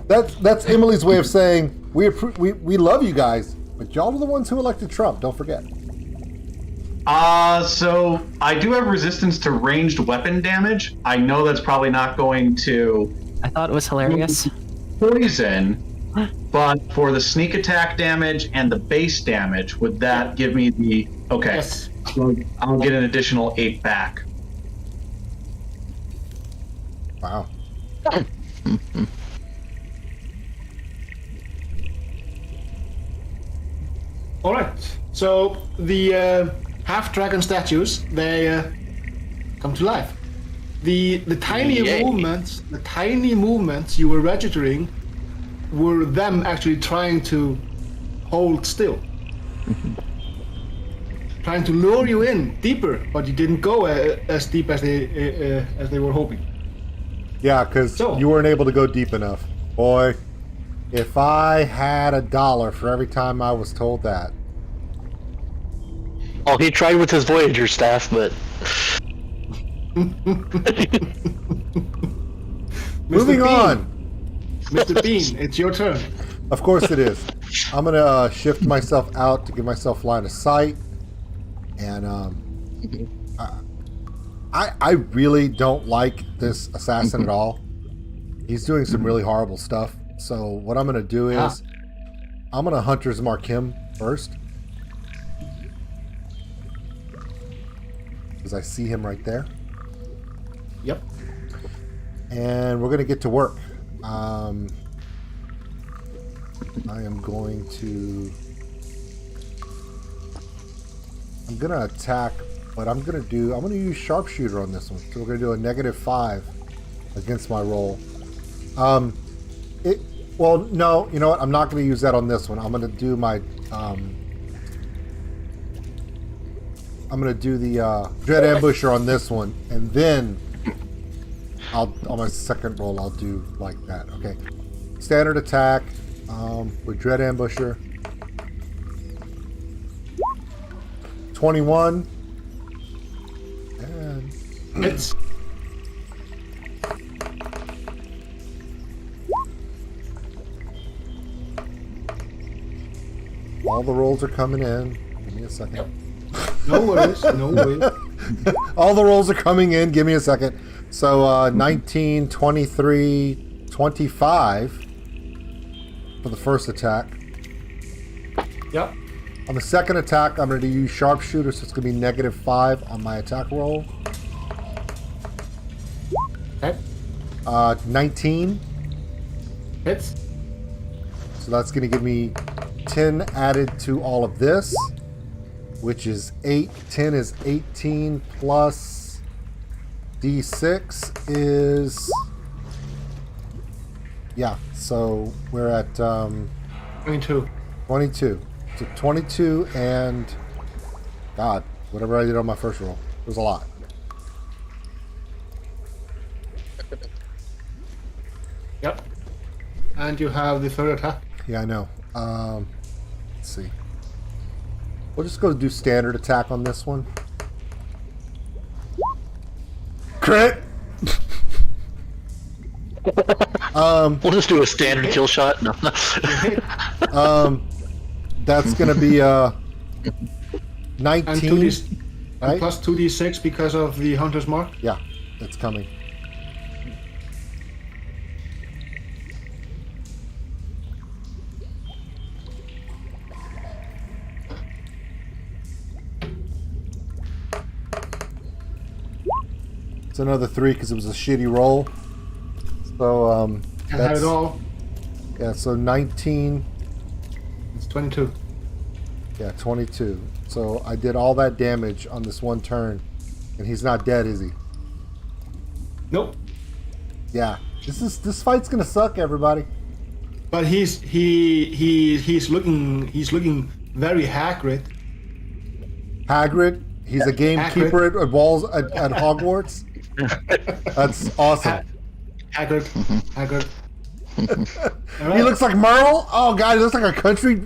That's Emily's way of saying we love you guys, but y'all are the ones who elected Trump. Don't forget. So I do have resistance to ranged weapon damage. I know that's probably not going to I thought it was hilarious. poison, But for the sneak attack damage and the base damage, would that give me the... Okay. Yes. So I'll get an additional 8 back. Wow. All right. So the half dragon statues, they come to life. The tiny Yay. movements you were registering were them actually trying to hold still. Trying to lure you in deeper, but you didn't go as deep as they were hoping. Yeah, because So- you weren't able to go deep enough. Boy, if I had $1 for every time I was told that. Oh, he tried with his Voyager staff, but Moving Bean. on. Mr. Bean, it's your turn. Of course it is. I'm going to shift myself out to give myself line of sight. And I really don't like this assassin at all. He's doing some really horrible stuff. So what I'm going to do is I'm going to Hunter's Mark him first. Because I see him right there. Yep. And we're going to get to work. I am going to... I'm going to attack, but I'm going to use Sharpshooter on this one. So we're going to do a -5 against my roll. Well, no, you know what? I'm not going to use that on this one. I'm going to do my... I'm going to do the Dread Ambusher on this one, and then on my second roll, I'll do like that. Okay. Standard attack with Dread Ambusher. 21. And Hits. all the rolls are coming in. Give me a second. No worries. No worries. All the rolls are coming in. Give me a second. So 19, 23, 25 for the first attack. Yep. On the second attack, I'm going to use Sharpshooter, so it's going to be -5 on my attack roll. Okay. 19. Hits. So that's going to give me 10 added to all of this, which is 8. 10 is 18 plus D6 is... Yeah, so we're at 22. 22. So 22 and... God, whatever I did on my first roll. It was a lot. Yep. And you have the third attack. Yeah, I know. Let's see. We'll just go do standard attack on this one. Crit! we'll just do a standard kill shot. No. That's gonna be 19. And 2d, right? plus 2d6 because of the Hunter's Mark. Yeah, it's coming. It's another 3 because it was a shitty roll. So Can't have it all. Yeah, so 19. It's 22. Yeah, 22. So I did all that damage on this one turn, and he's not dead, is he? Nope. Yeah. This fight's gonna suck, everybody. But he's looking very Hagrid. Hagrid. He's a gamekeeper at walls at Hogwarts. That's awesome. Hagrid. Hagrid. He looks like Merle. Oh god, he looks like a country.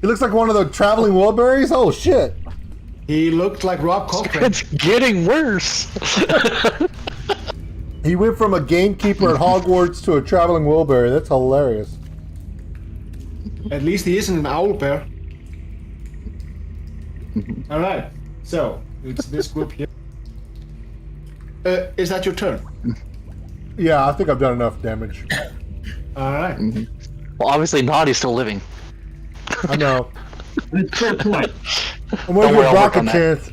He looks like one of the traveling Wilburys. Oh shit. He looked like Rob Coltrane. It's getting worse. He went from a gamekeeper at Hogwarts to a traveling Wilbury. That's hilarious. At least he isn't an owl bear. All right. So it's this group here. Is that your turn? Yeah, I think I've done enough damage. All right. Well, obviously not. He's still living. I know. It's fair point. I'm gonna Don't give worry, I'll Brock work a on that. chance.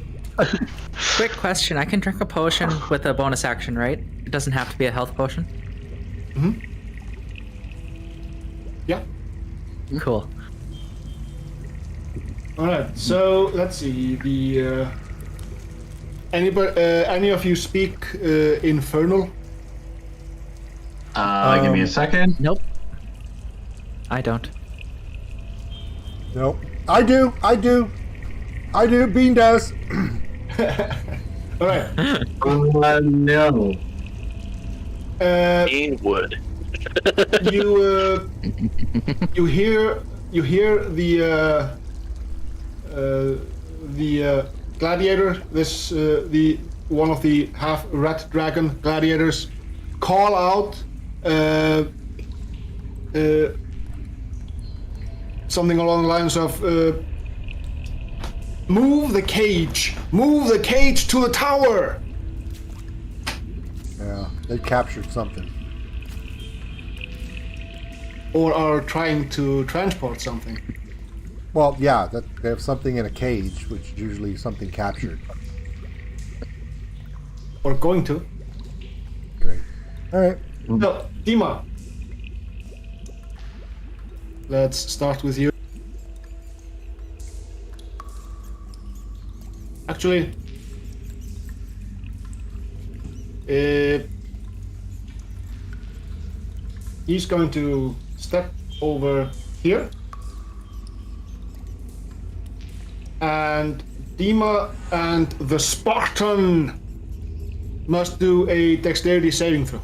Quick question: I can drink a potion with a bonus action, right? It doesn't have to be a health potion. Yeah. Cool. All right. So let's see. Any of you speak Infernal? Give me a second. Nope. I don't. Nope. I do. Bean does. All right. No. He would. You hear the gladiator, this the one of the half red dragon gladiators, call out something along the lines of move the cage to the tower. Yeah, they captured something. Or are trying to transport something. Well, yeah, that they have something in a cage, which is usually something captured. Or going to. Great. All right. No, Dima. Let's start with you. Actually, he's going to step over here. And Dima and the Spartan must do a dexterity saving throw.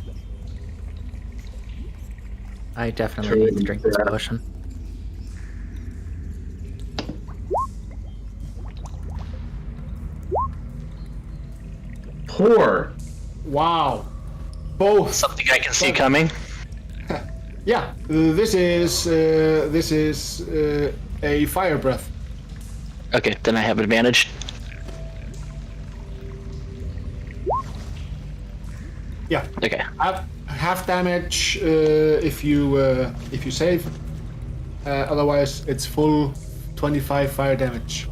I definitely need to drink this potion. Poor. Wow. Both. Something I can see coming. Yeah, this is a fire breath. Okay, then I have advantage. Yeah. Okay. Half damage if you save. Otherwise, it's full 25 fire damage.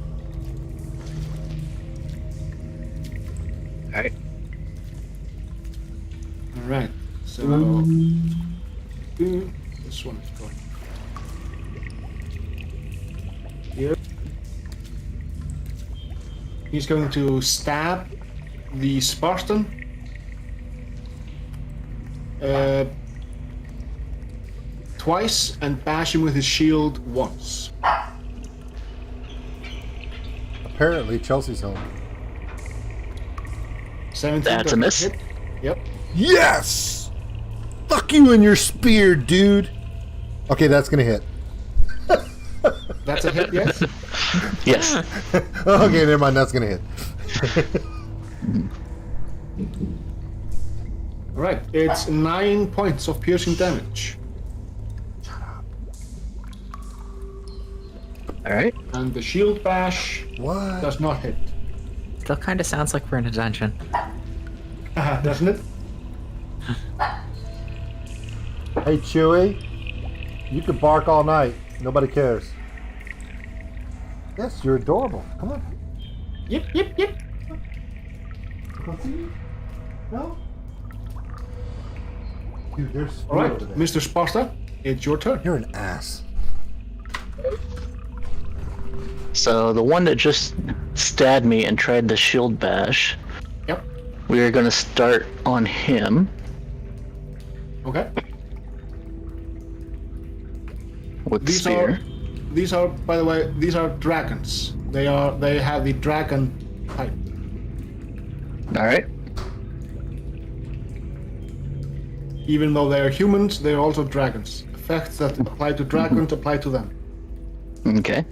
Alright. All right. So this one is going here. He's going to stab the Spartan. Twice and bash him with his shield once. Apparently, Chelsea's home. 17. That's a miss. Hit. Yep. Yes! Fuck you and your spear, dude! Okay, that's gonna hit. That's a hit, yes? Yes. Okay, never mind, that's gonna hit. Alright, it's 9 points of piercing damage. Alright. And the shield bash What? does not hit. Still kind of sounds like we're in a dungeon. Doesn't it? Hey, Chewie, you can bark all night. Nobody cares. Yes, you're adorable. Come on. Yep. Come see me? No? Dude, there's Alright, over there. Mr. Sparta, it's your turn. You're an ass. So the one that just stabbed me and tried the shield bash, Yep. we are going to start on him Okay. with the These spear. are, by the way, these are dragons. They have the dragon type. Alright. Even though they are humans, they are also dragons. Effects that apply to dragons apply to them. Okay.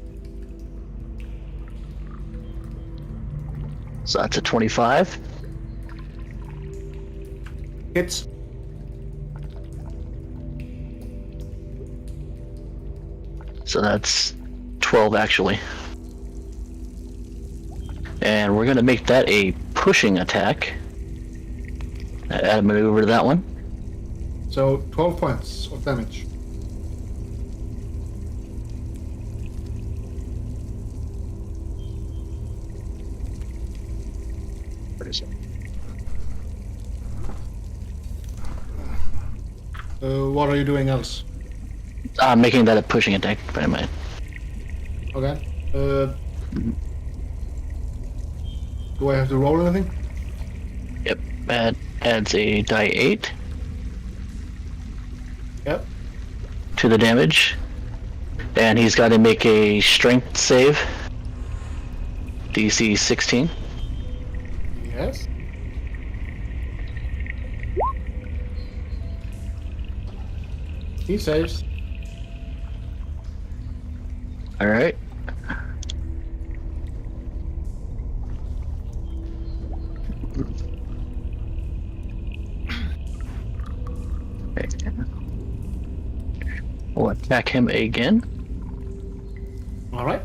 So that's a 25. Hits. So that's 12 actually. And we're going to make that a pushing attack. Add a maneuver to that one. So 12 points of damage. What are you doing else? Making that a pushing attack, pretty much. Okay. Do I have to roll anything? Yep, that adds a die 8 Yep. to the damage. And he's got to make a strength save. DC 16. Yes. He saves. Alright. We'll attack him again. All right.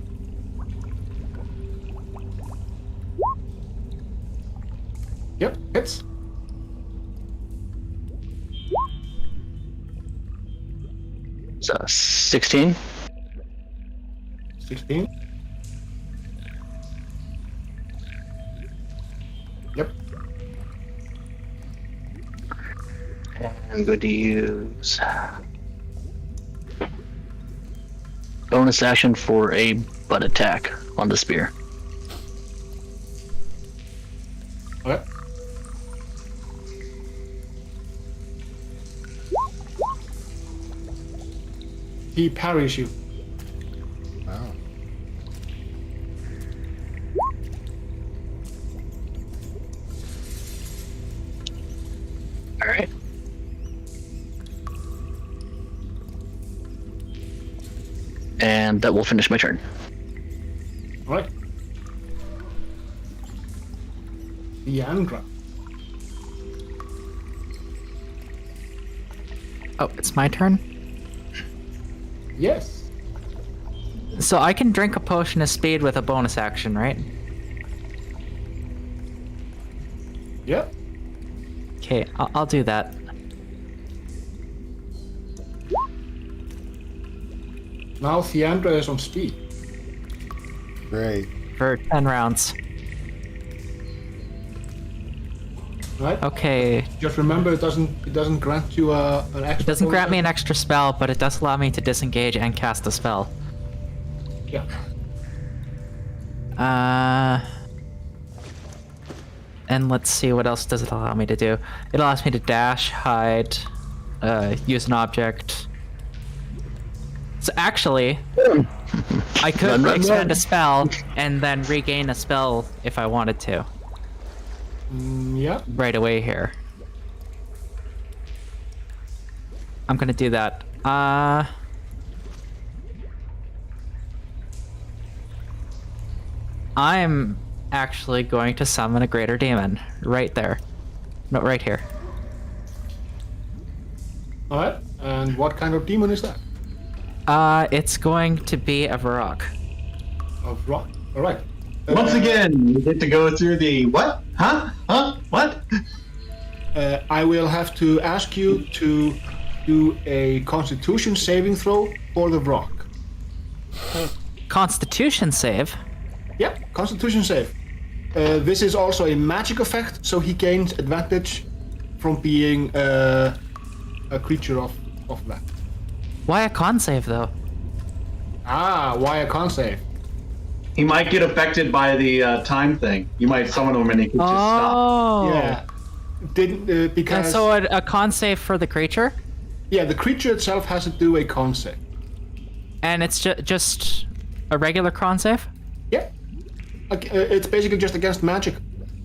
Yep, hits. So 16. 16. Yep. I'm going to use bonus action for a butt attack on the spear. Okay. He parries you. Wow. All right. And that will finish my turn. All right. Leandra. Oh, it's my turn? Yes. So I can drink a potion of speed with a bonus action, right? Yep. Okay, I'll do that. Now Leandra is on speed. Great. For 10 rounds. Right. Okay, Just remember, it doesn't grant you an extra. it doesn't grant me an extra spell, but it does allow me to disengage and cast a spell. Yeah. And let's see, what else does it allow me to do? It allows me to dash, hide, use an object. So actually, I could expend a spell and then regain a spell if I wanted to. Yeah. Right away here. I'm gonna do that. I'm actually going to summon a greater demon right there. No, right here. All right. And what kind of demon is that? It's going to be a Varrock. Of rock. All right. Once again, you get to go through the what? Huh? Huh? What? I will have to ask you to do a Constitution saving throw for the rock. Constitution save. Yep, Constitution save. This is also a magic effect, so he gains advantage from being a creature of that. Why a con save though? Ah, why a con save? He might get affected by the time thing. You might summon him and he could just stop. Oh. Yeah. Didn't And because so a con save for the creature, yeah, the creature itself has to do a con save. and it's just a regular con save. Yeah. It's basically just against magic.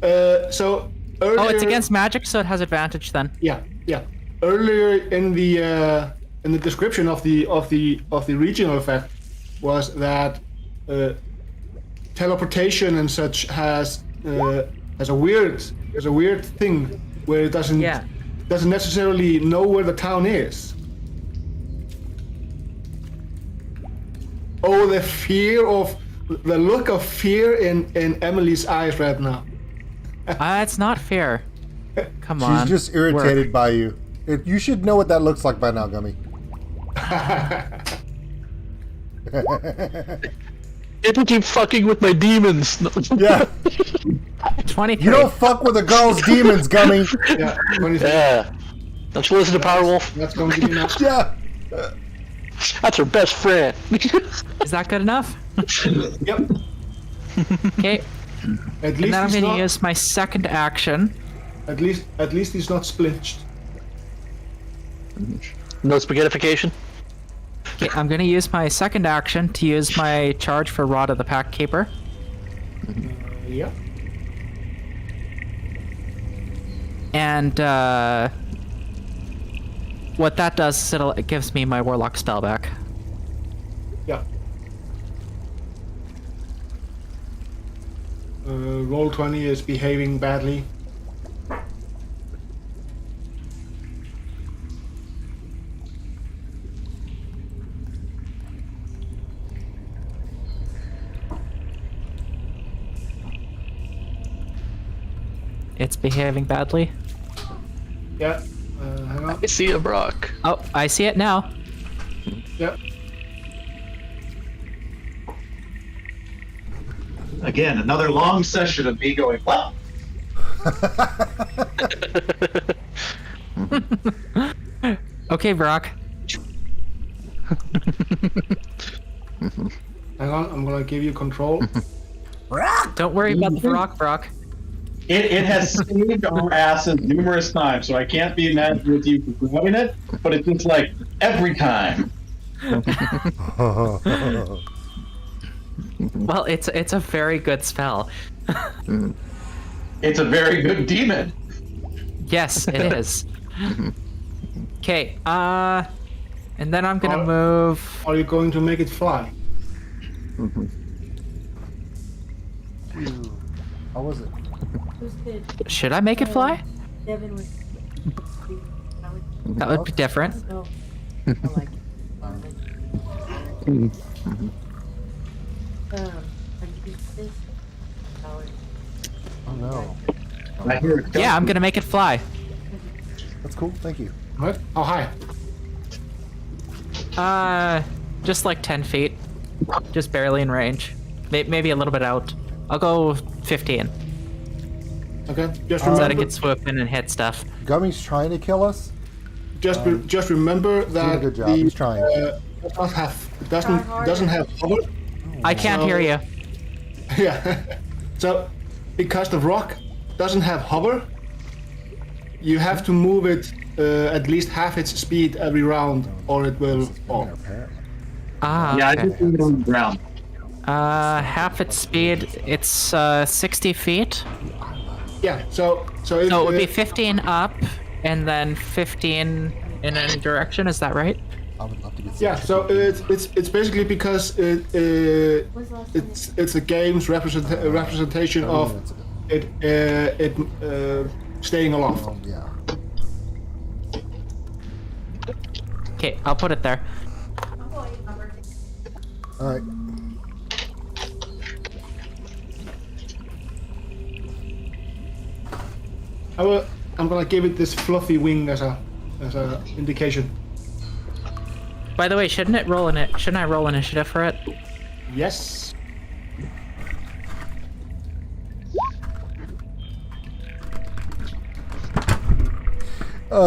So earlier. Oh, it's against magic, so it has advantage then. Yeah, yeah. Earlier in the description of the regional effect was that teleportation and such has a weird thing where it doesn't necessarily know where the town is. Oh, the look of fear in Emily's eyes right now. It's not fair. Come on. She's just irritated by you. You should know what that looks like by now, Gummy. It will keep fucking with my demons. Yeah. 23. You don't fuck with a girl's demons, Gummy. Yeah, 23. Yeah. Don't you listen to Powerwolf? That's going to be enough. Yeah. That's her best friend. Is that good enough? Yep. Okay. At And least then I'm he's gonna not. use my second action. At least he's not splinched. No spaghettification? Okay, I'm gonna use my second action to use my charge for Rod of the Pack Keeper. Yeah. And what that does is it gives me my Warlock spell back. Yeah. Roll 20 is behaving badly. It's behaving badly. Yeah. Hang on. I see a Brock. Oh, I see it now. Yep. Again, another long session of me going, what? Okay, Brock. Hang on. I'm gonna give you control. Don't worry about the Brock. It has saved our asses numerous times, so I can't be mad with you for grabbing it, but it's just like every time. Well, it's a very good spell. It's a very good demon. Yes, it is. Okay, and then I'm gonna Oh. move. Are you going to make it fly? How was it? Who's good? Should I make it fly? Devin was. That would be different. Oh, I like it. Are you this? Oh no. I hear it. Yeah, I'm gonna make it fly. That's cool. Thank you. What? How high? Just like 10 feet. Just barely in range. Maybe a little bit out. I'll go 15. Okay. Just So that it remember. can swoop in and hit stuff. Gummy's trying to kill us. Just remember that a good job. the He's trying. doesn't have hover. I can't hear you. Yeah. So because the rock doesn't have hover, you have to move it at least half its speed every round, or it will fall. Apparently. Ah, Yeah, I okay. just leave it on the ground. Half its speed. It's 60 feet. Yeah. So if, So it would be 15 up, and then 15 in any direction. Is that right? I would love to get. yeah. So it's basically because it's a game's representation of it staying aloft. Yeah. Okay, I'll put it there. All right. I'm gonna give it this fluffy wing as a indication. By the way, shouldn't I roll initiative for it? Yes.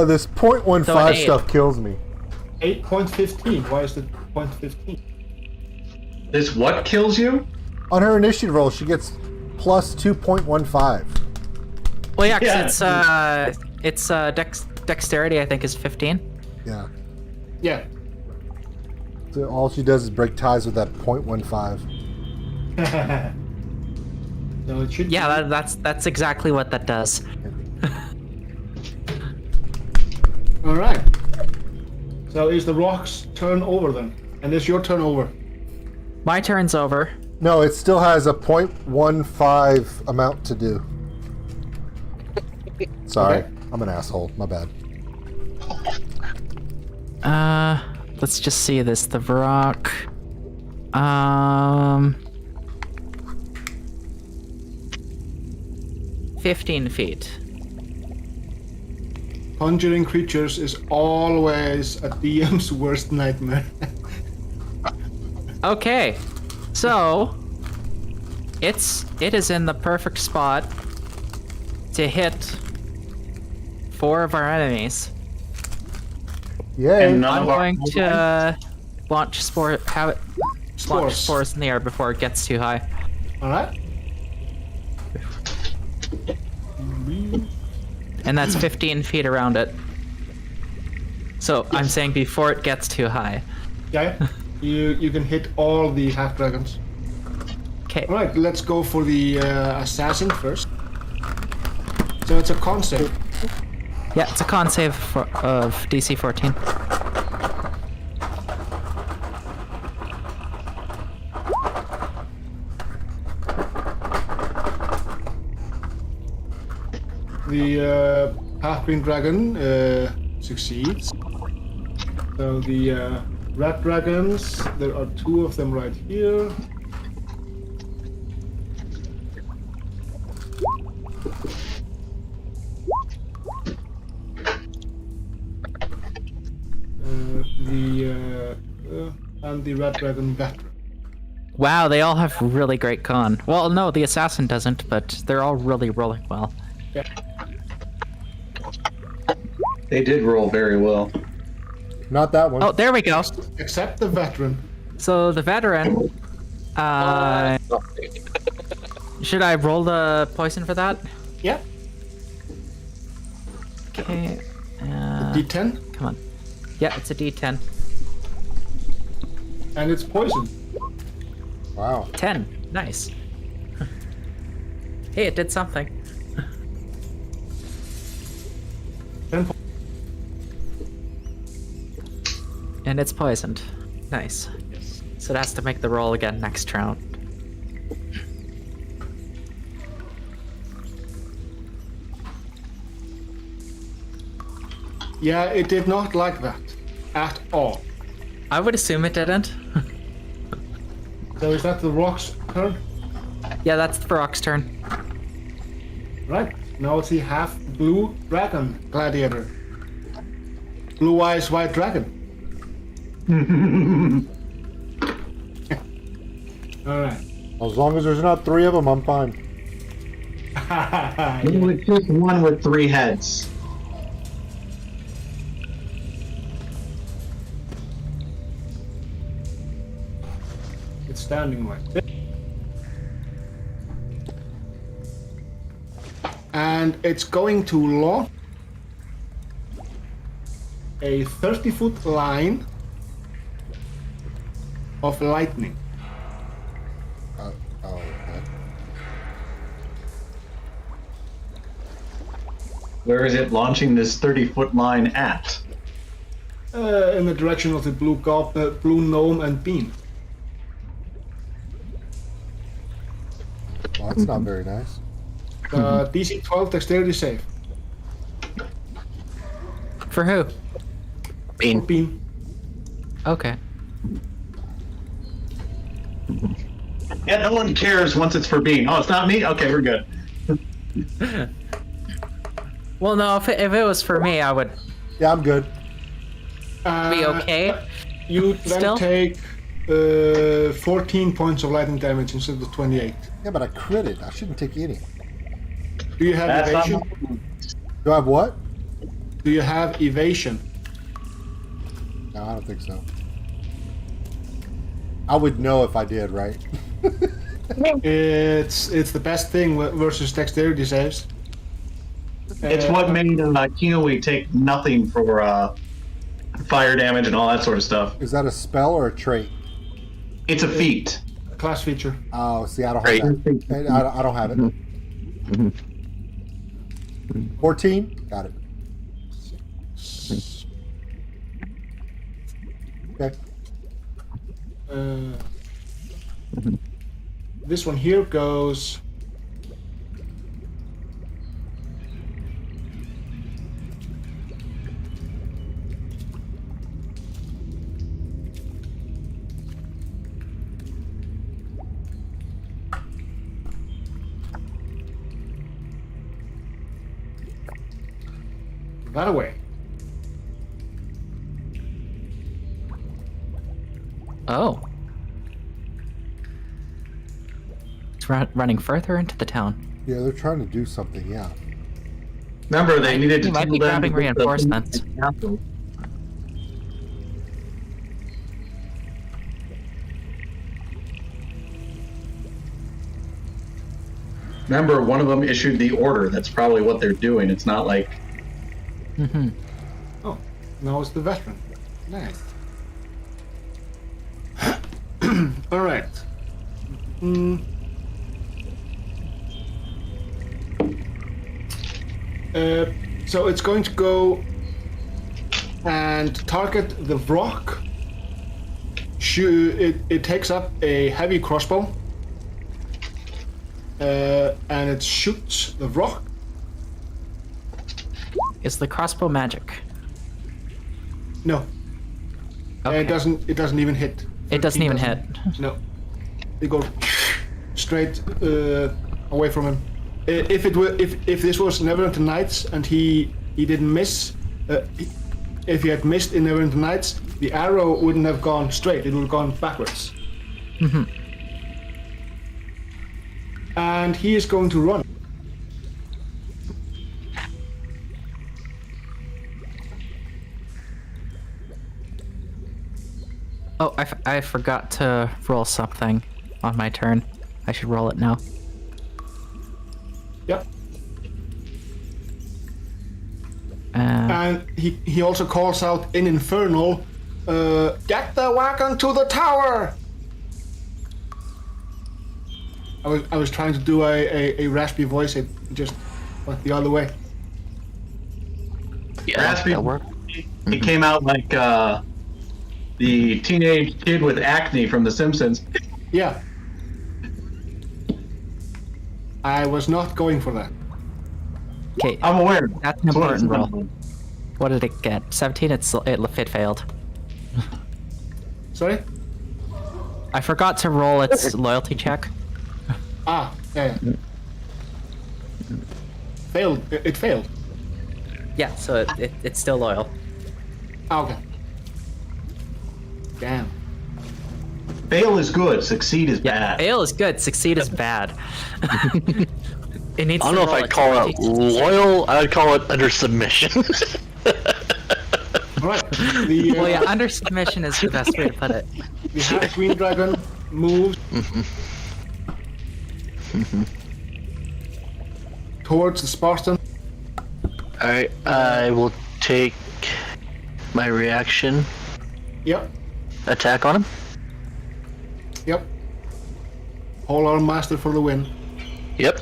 This .15 So an 8. stuff kills me. 8.15. Why is it 0.15? This what kills you? On her initiative roll, she gets plus 2.15. Well, yeah, 'cause Yeah. it's dexterity. I think is 15. Yeah. Yeah. So all she does is break ties with that .15. So it should. Yeah, that's exactly what that does. All right. So is the rock's turn over then? And it's your turn over. My turn's over. No, it still has a .15 amount to do. Sorry, Okay. I'm an asshole. My bad. Let's just see this. The rock. 15 feet. Conjuring creatures is always a DM's worst nightmare. Okay, so it is in the perfect spot to hit 4 of our enemies. Yay! And none I'm of our going to launch spore. Have it launch Spores. spores in the air before it gets too high. All right. And that's 15 feet around it. So I'm saying before it gets too high. Yeah. You can hit all the half dragons. Okay. All right. Let's go for the assassin first. So it's a concept. Yeah, it's a con save of DC 14. The half-green dragon succeeds. So the red dragons, there are 2 of them right here. And the red dragon veteran. Wow, they all have really great con. Well, no, the assassin doesn't, but they're all really rolling well. Yeah. They did roll very well. Not that one. Oh, there we go. Except the veteran. So the veteran. Should I roll the poison for that? Yeah. Okay. D10, Come on. Yeah, it's a D10. and it's poison. Wow. 10. Nice. Hey, it did something. 10 po- And it's poisoned. Nice. So it has to make the roll again next round. Yeah, it did not like that at all. I would assume it didn't. So is that the rock's turn? Yeah, that's the Rock's turn. Right. Now it's the half blue dragon gladiator. Blue eyes white dragon. Alright. As long as there's not 3 of them, I'm fine. It's just one with 3 heads. It's standing right there. And it's going to launch a 30-foot line of lightning. Okay. Where is it launching this 30-foot line at? In the direction of the blue blue gnome and beam. Well, that's not very nice. DC 12 dexterity save. For who? Beam. Okay. Yeah, no one cares once it's for Bean. Oh, it's not me? Okay, we're good. Well, no, if it was for me, I would Yeah, I'm good. be okay. You then Still? take 14 points of lightning damage instead of 28. Yeah, but I critted. I shouldn't take any. Do you have That's not evasion? Do I have what? Do you have evasion? No, I don't think so. I would know if I did, right? It's the best thing versus dexterity saves. It's what made Kiwi take nothing for fire damage and all that sort of stuff. Is that a spell or a trait? It's a feat. Class feature. Oh, see, I don't have that. I don't have it. 14? Got it. Okay. This one here goes. That away. Oh. It's running further into the town. Yeah, they're trying to do something, yeah. Remember, they needed to He might be tell them grabbing to get the- reinforcements. Remember, one of them issued the order. That's probably what they're doing. It's not like Oh, now it's the veteran. Nice. All right. So it's going to go and target the rock. It takes up a heavy crossbow. And it shoots the rock. Is the crossbow magic? No. Okay. It doesn't even hit. It doesn't even hit. No. It goes straight away from him. If this was Neverwinter Nights and he didn't miss, if he had missed in Neverwinter Nights, the arrow wouldn't have gone straight. It would have gone backwards. And he is going to run. Oh, I forgot to roll something on my turn. I should roll it now. Yep. And And he also calls out in Infernal, get the wagon to the tower! I was trying to do a raspy voice, it just went the other way. Yeah, Raspy. that worked. He came out like the teenage kid with acne from The Simpsons. Yeah. I was not going for that. okay, I'm aware. that's an important roll. What did it get? 17. It failed. Sorry? I forgot to roll its loyalty check. Ah, yeah. Failed. It failed. Yeah, so it's still loyal. Ah, okay. Damn. Fail is good. Succeed is Yeah, bad. fail is good. Succeed is bad. It needs. I don't to know if roll I'd its call loyalty it check. loyal. I'd call it under submission. All right. The, Well, yeah, under submission is the best way to put it. the half green dragon moves towards the Spartan. Alright, I will take my reaction Yep. attack on him. Yep. Whole arm master for the win. Yep.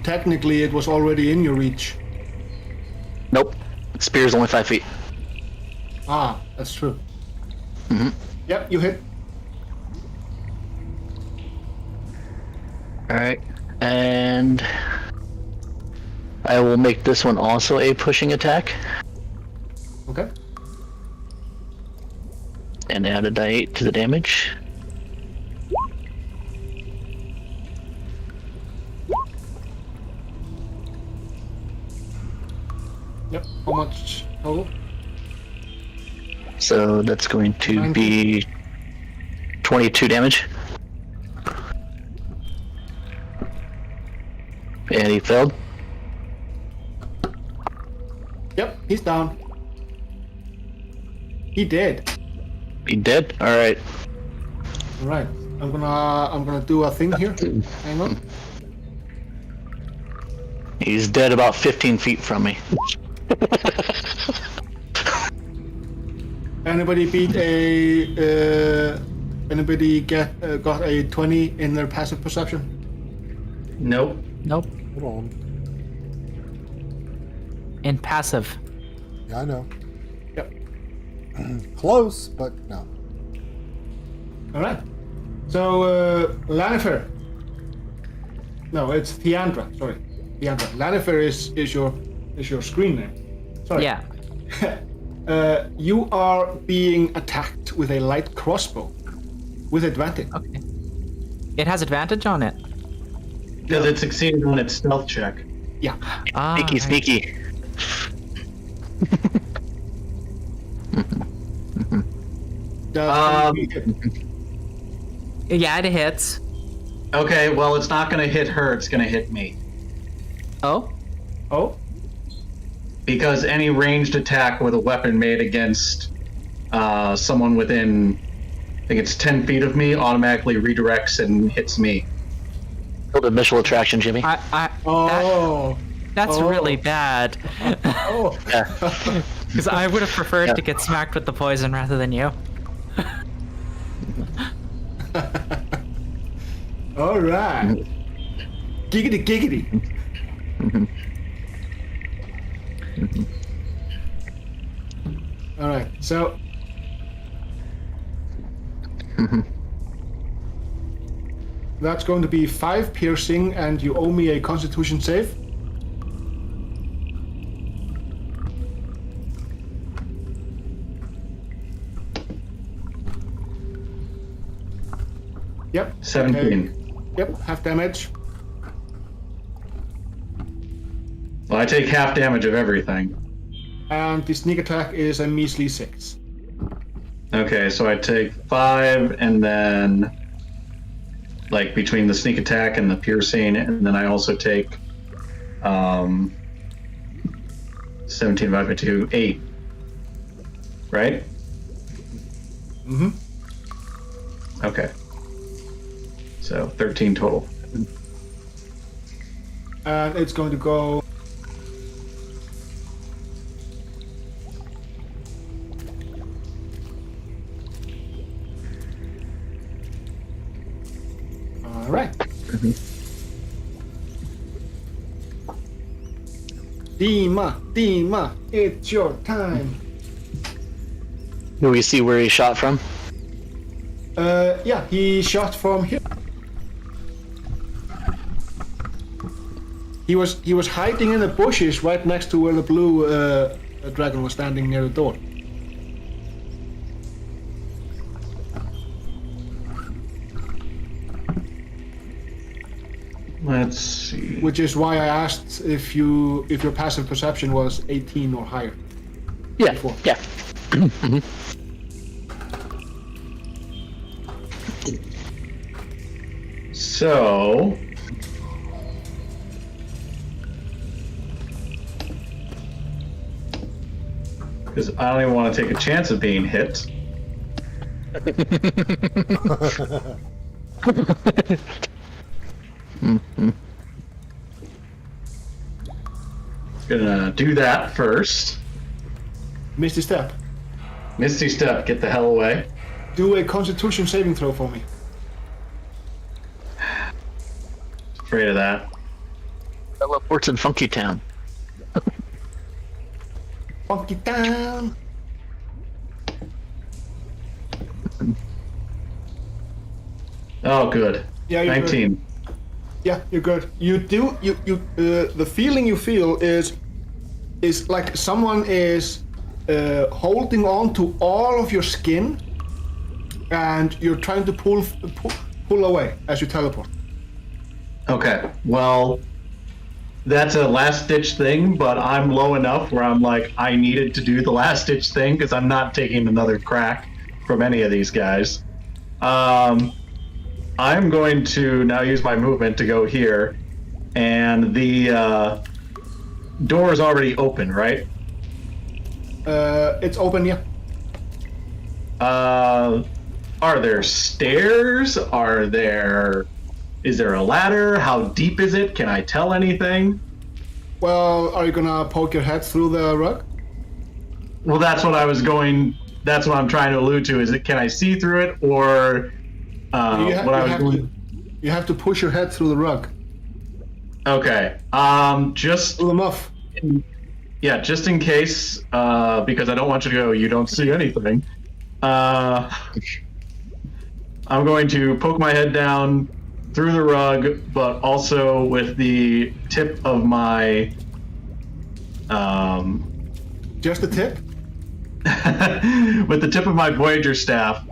Technically, it was already in your reach. Nope. Spear's only 5 feet. Ah, that's true. Mhm. Yep, you hit. Alright, and I will make this one also a pushing attack Okay. and add a die 8 to the damage. Yep. How much total? So that's going to 19. be 22 damage. And he failed. Yep, he's down. He did. He dead? Alright. All right. I'm gonna do a thing here. Hang on. He's dead about 15 feet from me. Anybody beat a? Anybody got a 20 in their passive perception? Nope. Nope. Hold on. In passive. Yeah, I know. Yep. Close, but no. All right. So Lanifer. No, it's Theandra. Sorry, Theandra. Lanifer is your screen name. Sorry. Yeah. You are being attacked with a light crossbow, with advantage. Okay. It has advantage on it. Because it succeeded on its stealth check. Yeah. Ah, Sneaky, right. sneaky. Yeah, it hits. Okay, well, it's not going to hit her. It's going to hit me. Oh. Oh. Because any ranged attack with a weapon made against someone within think it's 10 feet of me, automatically redirects and hits me. Build a missile attraction, Jimmy. Oh. That's Oh. really bad. Oh. Yeah. Because I would have preferred to get smacked with the poison rather than you. All right. Giggity, giggity. All right. So. That's going to be 5 piercing, and you owe me a Constitution save. Yep. 17. Okay. Yep, half damage. Well, I take half damage of everything. And the sneak attack is a measly 6. Okay, so I take 5, and then like between the sneak attack and the piercing, and then I also take 17 divided by 2, 8. Right? Mm-hmm. Okay. So 13 total. And it's going to go. All right. Dima, it's your time. Do we see where he shot from? Yeah, he shot from here. He was hiding in the bushes right next to where the blue dragon was standing near the door. Let's see. Which is why I asked if your passive perception was 18 or higher. Yeah. Before. Yeah. So because I don't even want to take a chance of being hit. Gonna do that first. Misty step. Misty step, get the hell away. Do a Constitution saving throw for me. Afraid of that. Teleports in Funky Town. Funky down. Oh, good. Yeah, you're 19. Good. Yeah, you're good. You do the feeling you feel is like someone is holding on to all of your skin, and you're trying to pull away as you teleport. Okay, well, that's a last-ditch thing, but I'm low enough where I'm like, I needed to do the last-ditch thing because I'm not taking another crack from any of these guys. I'm going to now use my movement to go here, and the door is already open, right? It's open, yeah. Are there stairs? Is there a ladder? How deep is it? Can I tell anything? Well, are you gonna poke your head through the rug? Well, that's what I'm trying to allude to. Is it, can I see through it, or You have to push your head through the rug. Okay. Just Pull them off. yeah, just in case, because I don't want you to go. You don't see anything. I'm going to poke my head down through the rug, but also with the tip of my Just the tip? with the tip of my Voyager staff.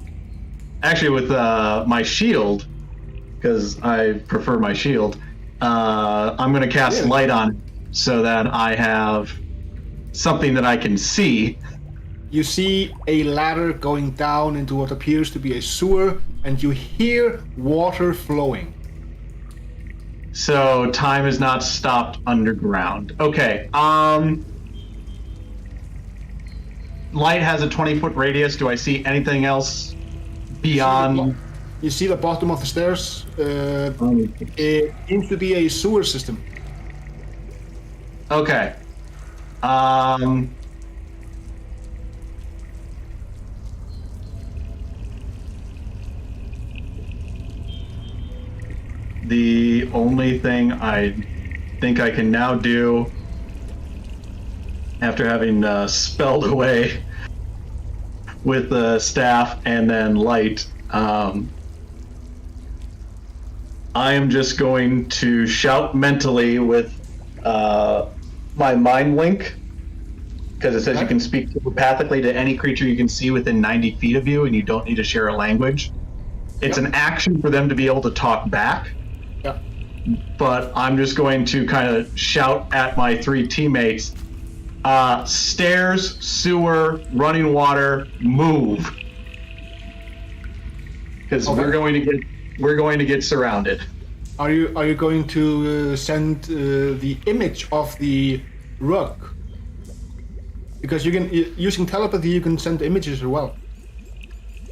Actually, with my shield, because I prefer my shield. I'm going to cast light on it so that I have something that I can see. You see a ladder going down into what appears to be a sewer, and you hear water flowing. So time is not stopped underground. Okay. Light has a 20-foot radius. Do I see anything else beyond. You see the bottom of the stairs. It seems to be a sewer system. Okay. The only thing I think I can now do, after having spelled away with the staff and then light, I am just going to shout mentally with my mind link, because it says you can speak telepathically to any creature you can see within 90 feet of you, and you don't need to share a language. It's an action for them to be able to talk back. Yeah. But I'm just going to kind of shout at my 3 teammates, stairs, sewer, running water, move. Because we're going to get surrounded. Are you going to send the image of the rug? Because you can, using telepathy, you can send images as well.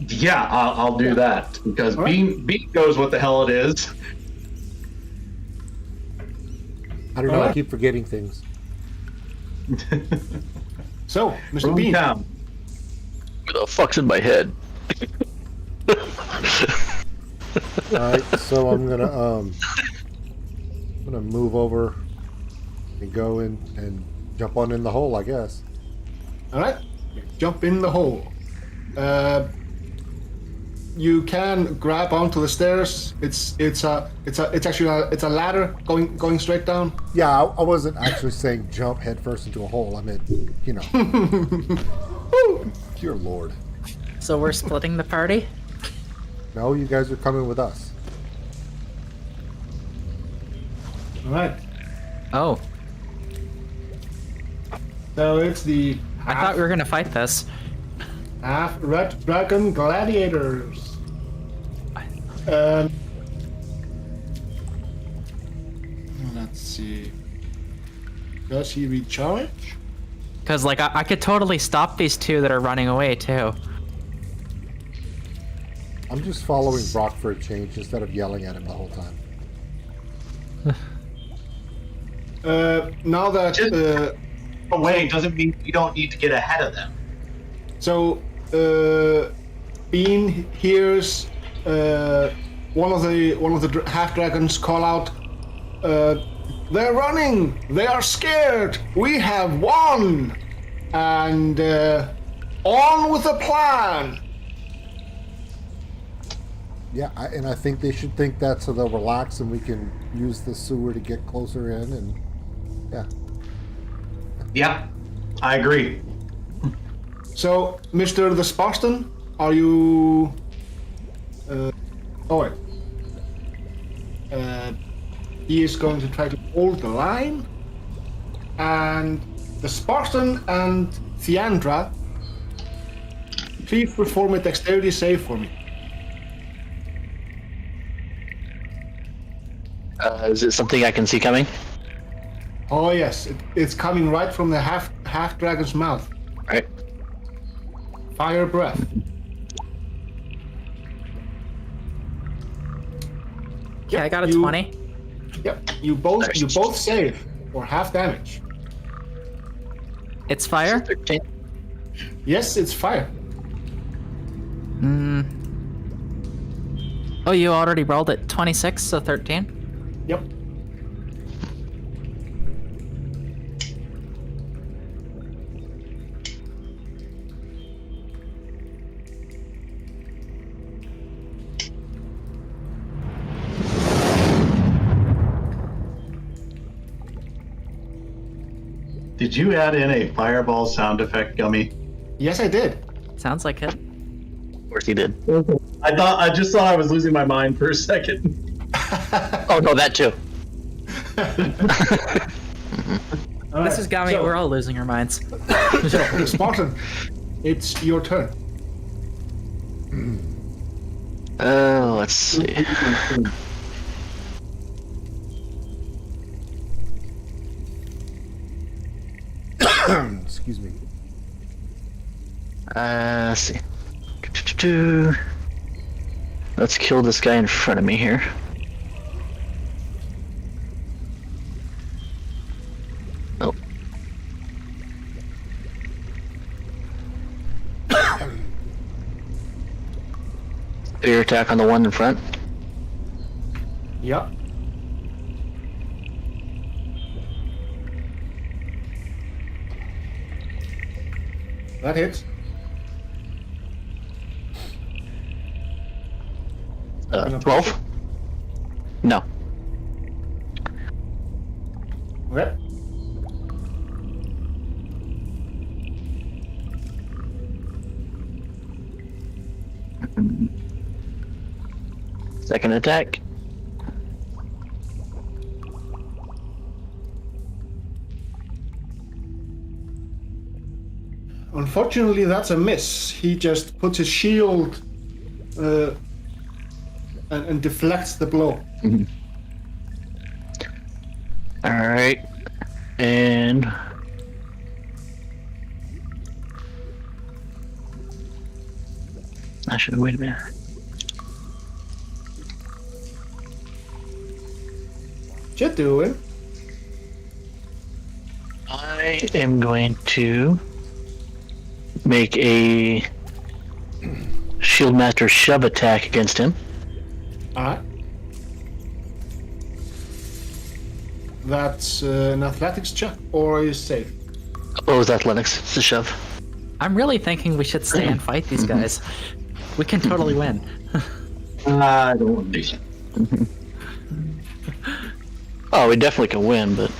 Yeah, I'll do that, because Bean knows what the hell it is. I don't know. I keep forgetting things. So, Mr. Bean. Hometown. Who the fuck's in my head? All right, so I'm gonna move over and go in and jump on in the hole, I guess. All right, jump in the hole. You can grab onto the stairs. It's actually a ladder going straight down. Yeah, I wasn't actually saying jump head first into a hole. I meant, you know. Dear Lord. So we're splitting the party? No, you guys are coming with us. All right. Oh, So it's the I thought we were gonna fight this. half red dragon gladiators. Let's see. Does he recharge? Because, like, I could totally stop these 2 that are running away, too. I'm just following Brock for a change instead of yelling at him the whole time. Now that Away doesn't mean you don't need to get ahead of them. so Bean hears one of the half dragons call out, "They're running! They are scared! We have won! And on with the plan!" Yeah, and I think they should think that so they'll relax and we can use the sewer to get closer in and yeah. Yeah, I agree. So, Mr. the Spartan, are you? Oh wait. He is going to try to hold the line, and the Spartan and Theandra, please perform a dexterity save for me. Is it something I can see coming? Oh yes, it's coming right from the half dragon's mouth. Right. Fire breath. Yeah, I got a you- 20. Yep, you both save for half damage. It's fire? 13. Yes, it's fire. Oh, you already rolled it. 26, so 13. Yep. Did you add in a fireball sound effect, Gummy? Yes, I did. Sounds like it. Of course he did. I just thought I was losing my mind for a second. Oh no, that too. This is Gami. We're all losing our minds. So, Spartan, it's your turn. Let's see. Excuse me. Let's see. Let's kill this guy in front of me here. Oh. Spear attack on the one in front. Yeah. That hits. 12? No. Okay. Second attack. Unfortunately, that's a miss. He just puts his shield and deflects the blow. Alright. And... Actually, wait a minute. What you doing? I am going to make a Shield Master shove attack against him. Alright. That's an athletics check, or is safe? Oh, it's athletics. It's a shove. I'm really thinking we should stay and fight these guys. We can totally win. I don't want to be. Oh, we definitely can win, but...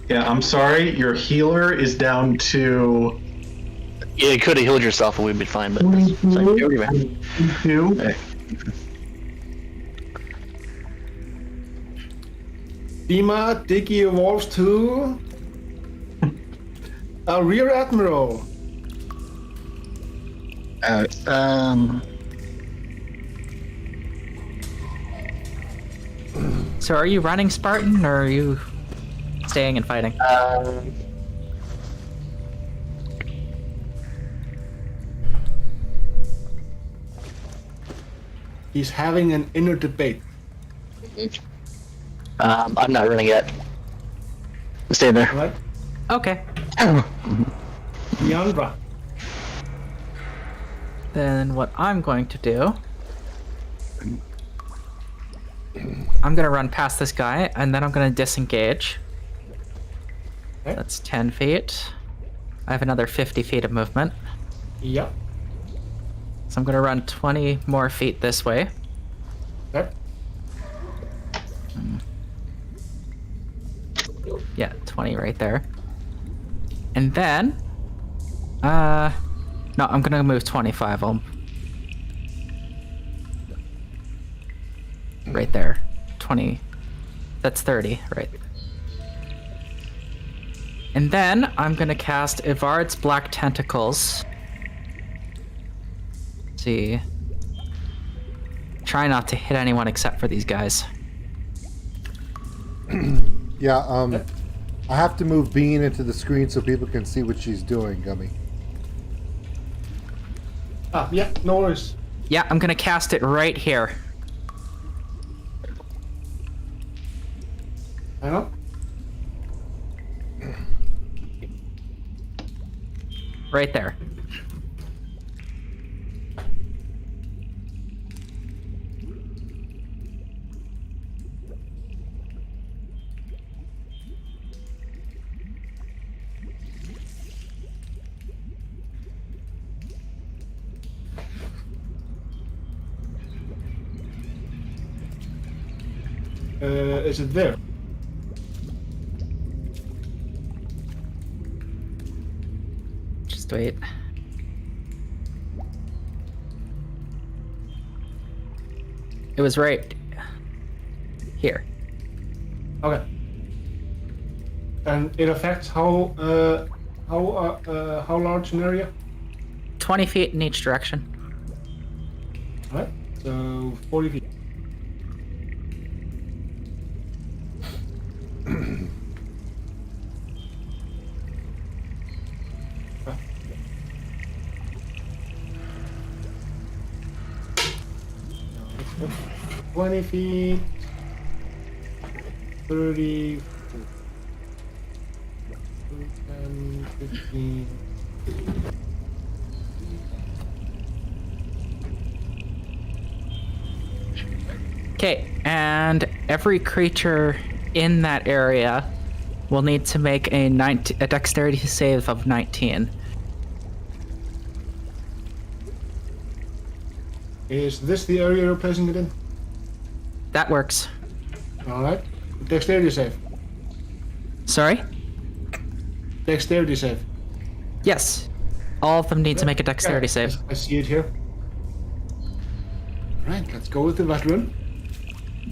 Yeah, I'm sorry. Your healer is down to Yeah, you could have healed yourself and we'd be fine, but... Sorry, anyway. 2. Hey. Dima Dicky evolves to a Rear Admiral. So are you running, Spartan, or are you staying and fighting? He's having an inner debate. I'm not running yet. Stay there. Right? Okay. Yandra. Then what I'm going to do... I'm gonna run past this guy, and then I'm gonna disengage. Okay. That's 10 feet. I have another 50 feet of movement. Yep. So I'm gonna run 20 more feet this way. Okay. Yeah, 20 right there. And then... no, I'm gonna move 25 of them. Right there. 20. That's 30, right. And then I'm gonna cast Ivard's Black Tentacles. Let's see. Try not to hit anyone except for these guys. Yeah, I have to move Bean into the screen so people can see what she's doing, Gummy. Ah, yeah, no worries. Yeah, I'm gonna cast it right here. Hang on. Right there. Is it there? Just wait. It was right here. Okay. And it affects how large an area? 20 feet in each direction. Alright, so 40 feet. 20 feet. 30. 10, 15. Okay, and every creature in that area will need to make a dexterity save of 19. Is this the area you're placing it in? That works. Alright. Dexterity save. Sorry? Dexterity save. Yes. All of them need to make a dexterity Yeah, save. I see it here. Right, let's go with the veteran.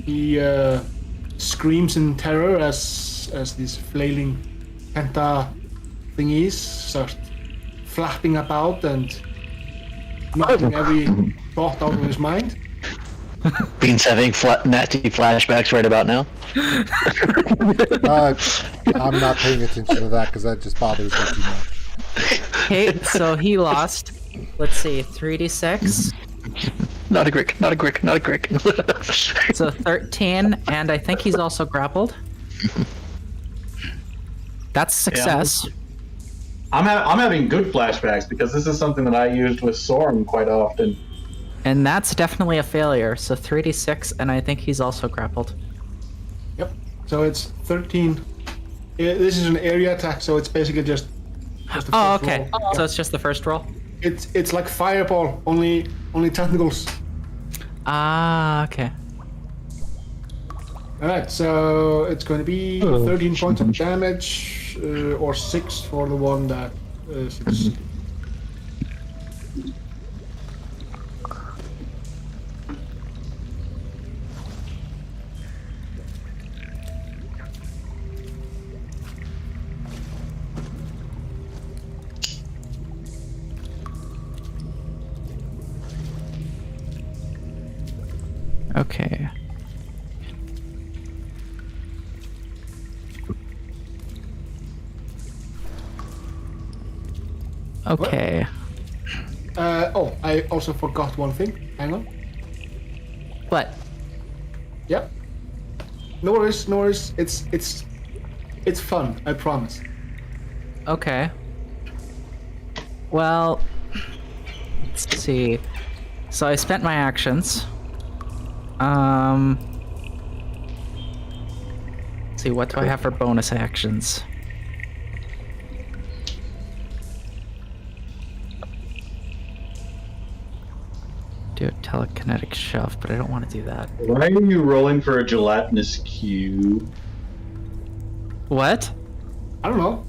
He screams in terror as these flailing penta thingies start flapping about and knocking every thought out of his mind. Bean's having nasty flashbacks right about now. I'm not paying attention to that because that just bothers me too much. Okay, so he lost, let's see, 3d6. Not a grick, not a grick, not a grick. So 13, and I think he's also grappled. That's success. I'm having good flashbacks because this is something that I used with Soren quite often. And that's definitely a failure. So 3d6, and I think he's also grappled. Yep. So it's 13. This is an area attack, so it's basically just the Oh, first okay. roll. So it's just the first roll? It's like fireball, only tentacles. Ah, okay. Alright, so it's going to be 13 points of damage, or 6 for the one that succeeds. Okay. Okay. Oh, I also forgot one thing. Hang on. What? Yep. No worries, no worries. It's fun, I promise. Okay. Well, let's see. So I spent my actions. Let's see, what do I have for bonus actions? Do a telekinetic shove, but I don't want to do that. Why are you rolling for a gelatinous cube? What? I don't know.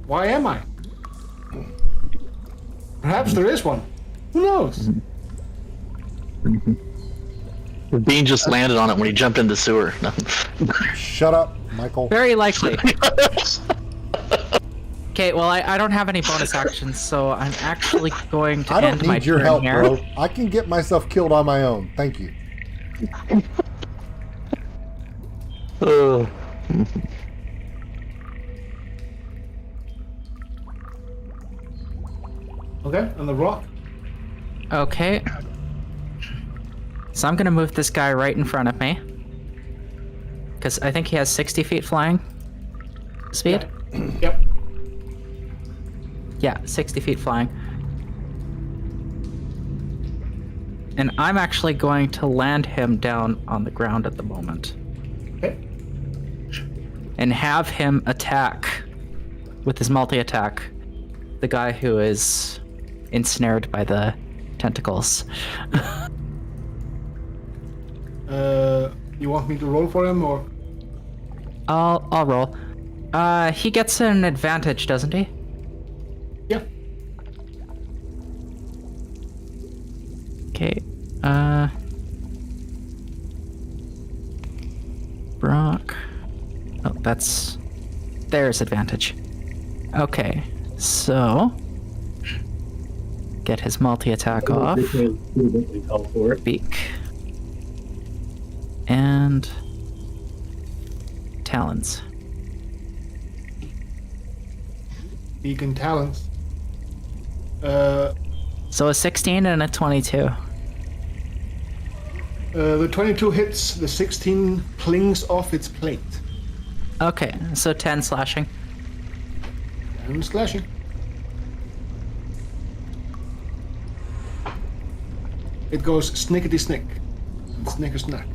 Why am I? Perhaps there is one. Who knows? Bean just landed on it when he jumped in the sewer. Shut up, Michael. Very likely. Okay, well, I don't have any bonus actions, so I'm actually going to I don't end my need your turn help, here. bro. I can get myself killed on my own. Thank you. Oh. Okay, and the rock. Okay. So I'm gonna move this guy right in front of me. Because I think he has 60 feet flying speed? Yep. Yeah, 60 feet flying. And I'm actually going to land him down on the ground at the moment. Okay. And have him attack with his multi-attack the guy who is ensnared by the tentacles. You want me to roll for him or? I'll roll. He gets an advantage, doesn't he? Yeah. Okay. Brock. Oh, there's advantage. Okay, so get his multi-attack off. Beak. And talons. Beacon talents. So a 16 and a 22. The 22 hits, the 16 clings off its plate. Okay, so 10 slashing. And slashing. It goes snickety snick. And snicker snack.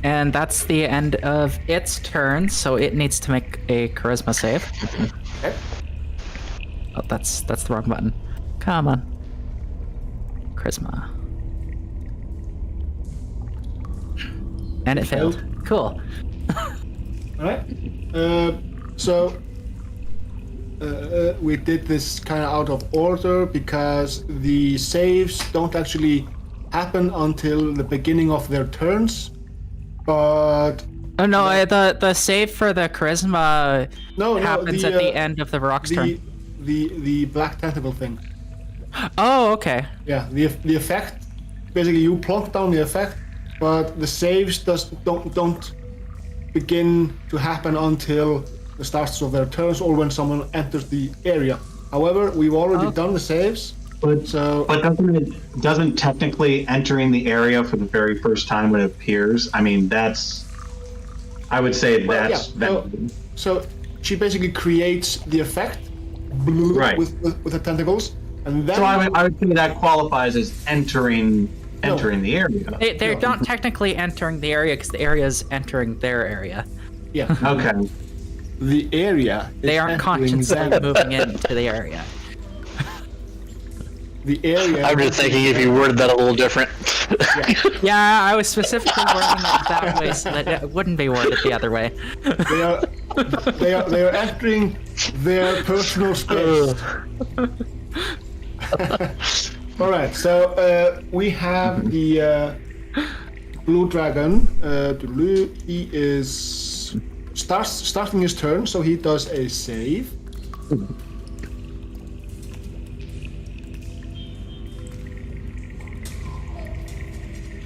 And that's the end of its turn, so it needs to make a charisma save. Okay. Oh, that's the wrong button. Come on. Charisma. And it failed. Cool. Alright. So we did this kind of out of order because the saves don't actually happen until the beginning of their turns. But Oh no, the save for the charisma happens at the end of the rock's turn. the black tentacle thing. Oh, okay. Yeah, the effect. Basically, you plunk down the effect, but the saves don't begin to happen until the starts of their turns or when someone enters the area. However, we've already done the saves. But So doesn't technically entering the area for the very first time when it appears? I mean, I would say that's so she basically creates the effect Right. with the tentacles, and then So I would say that qualifies as entering the area. They're not technically entering the area because the area is entering their area. yeah, Okay. the area. They is aren't entering consciously them. moving into the area. The area. I'm just thinking if you worded that a little different. Yeah, I was specifically wording it that way so that it wouldn't be worded the other way. They are entering their personal space. All right, so we have the blue dragon. He is starting his turn, so he does a save.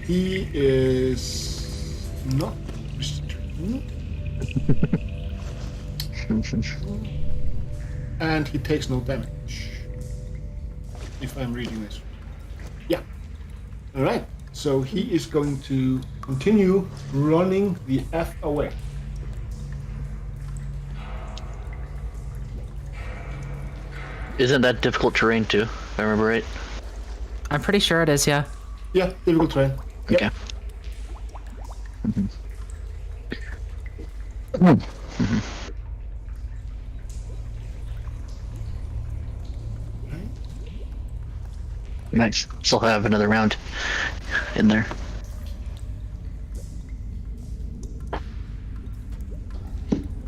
He is not restrained. And he takes no damage. If I'm reading this. Yeah. Alright. So he is going to continue running the F away. Isn't that difficult terrain too, if I remember right? I'm pretty sure it is, yeah. Yeah, difficult terrain. Yep. Okay. Nice. Still have another round in there.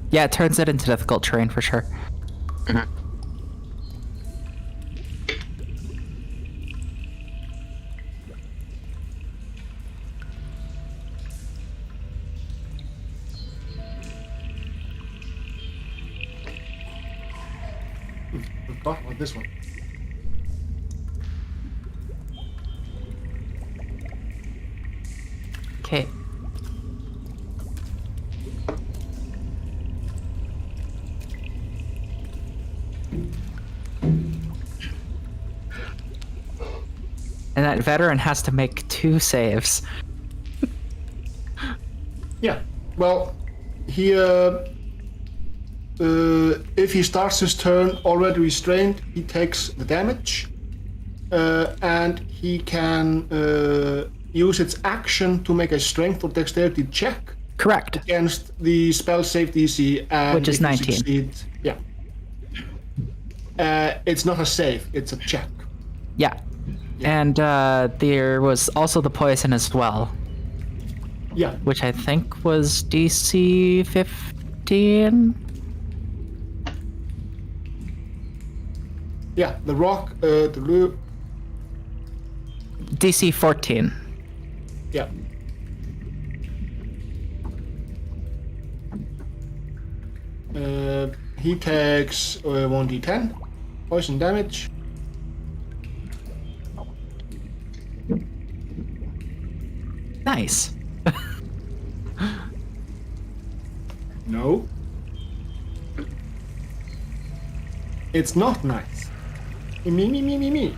Yeah, it turns it into difficult terrain for sure. Forgot about this one. Okay. And that veteran has to make 2 saves. Yeah. Well, he if he starts his turn already restrained, he takes the damage, and he can use its action to make a strength or dexterity check Correct. against the spell save DC, and Which is if he 19. succeeds- yeah. It's not a save; it's a check. Yeah. And there was also the poison as well, Yeah. which I think was DC 15. Yeah. The rock. DC 14. Yeah. He takes 1d10 poison damage. Nice. No. It's not nice. Me.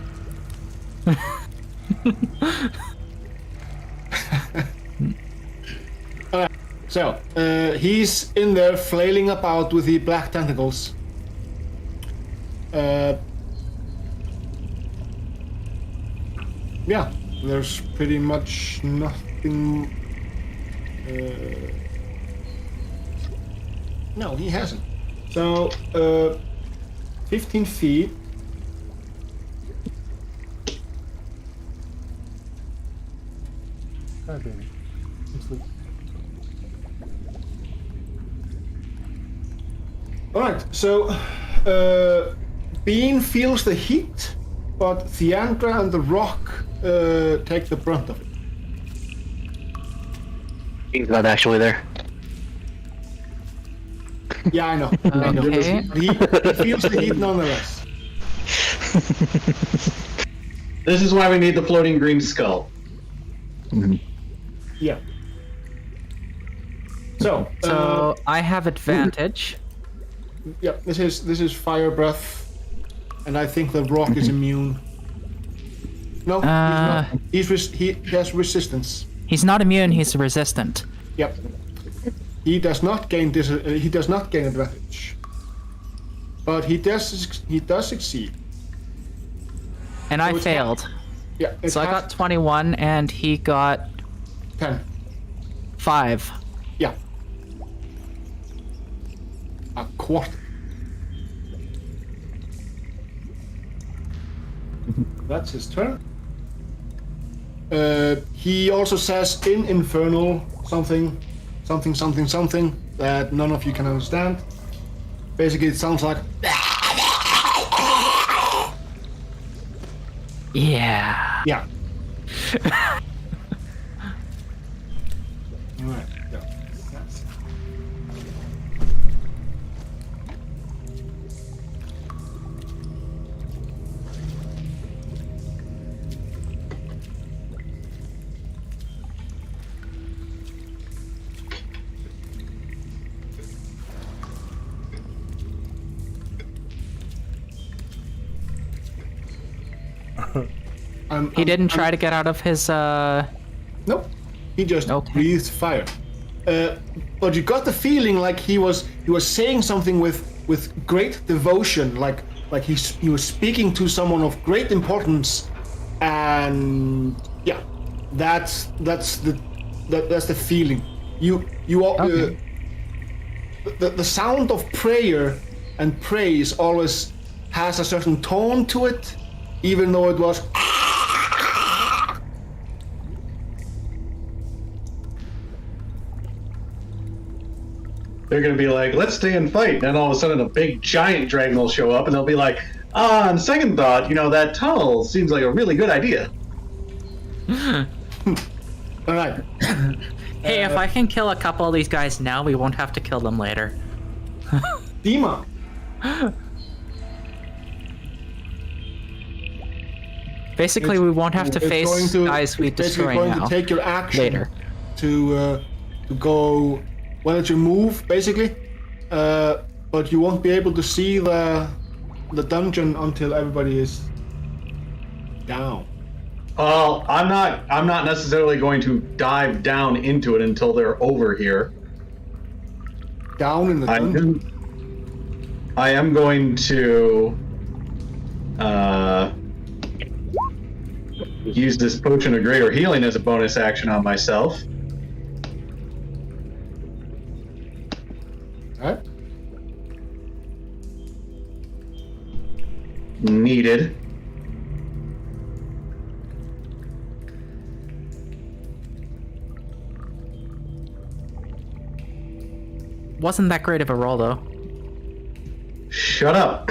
Alright, so he's in there flailing about with the black tentacles. Yeah, there's pretty much nothing. No, he hasn't. So, 15 feet. Hi, baby. I'm asleep. Alright, so Bean feels the heat, but Theandra and the rock take the brunt of it. He's not actually there. Yeah, I know. I know. Okay. He feels the heat nonetheless. This is why we need the floating green skull. Yeah. So, So I have advantage. yeah, this is fire breath, and I think the rock is immune. No, he's not. He has resistance. He's not immune. He's resistant. Yep. He does not gain advantage, but he does succeed. And I it's failed. Yeah. It's So I got 21, and he got 10. 5. Yeah. A quarter. That's his turn. He also says in Infernal something that none of you can understand. Basically, it sounds like. Yeah. Yeah. Alright, yeah. That's... He didn't try to get out of his. Nope. He just Okay. breathed fire. But you got the feeling like he was saying something with great devotion, like he was speaking to someone of great importance, and yeah, that's the feeling. Okay. The sound of prayer and praise always has a certain tone to it, even though it was. They're gonna be like, let's stay and fight. And then all of a sudden a big giant dragon will show up and they'll be like, on second thought, that tunnel seems like a really good idea. Alright. Hey, if I can kill a couple of these guys now, we won't have to kill them later. Dima. Basically, we won't have to It's face going to- guys we it's basically destroy going now. to take your action Later. to go. Why don't you move, basically? But you won't be able to see the dungeon until everybody is down. Well, I'm not necessarily going to dive down into it until they're over here. Down in the dungeon. I am going to use this potion of greater healing as a bonus action on myself. Alright. Needed. Wasn't that great of a roll, though. Shut up.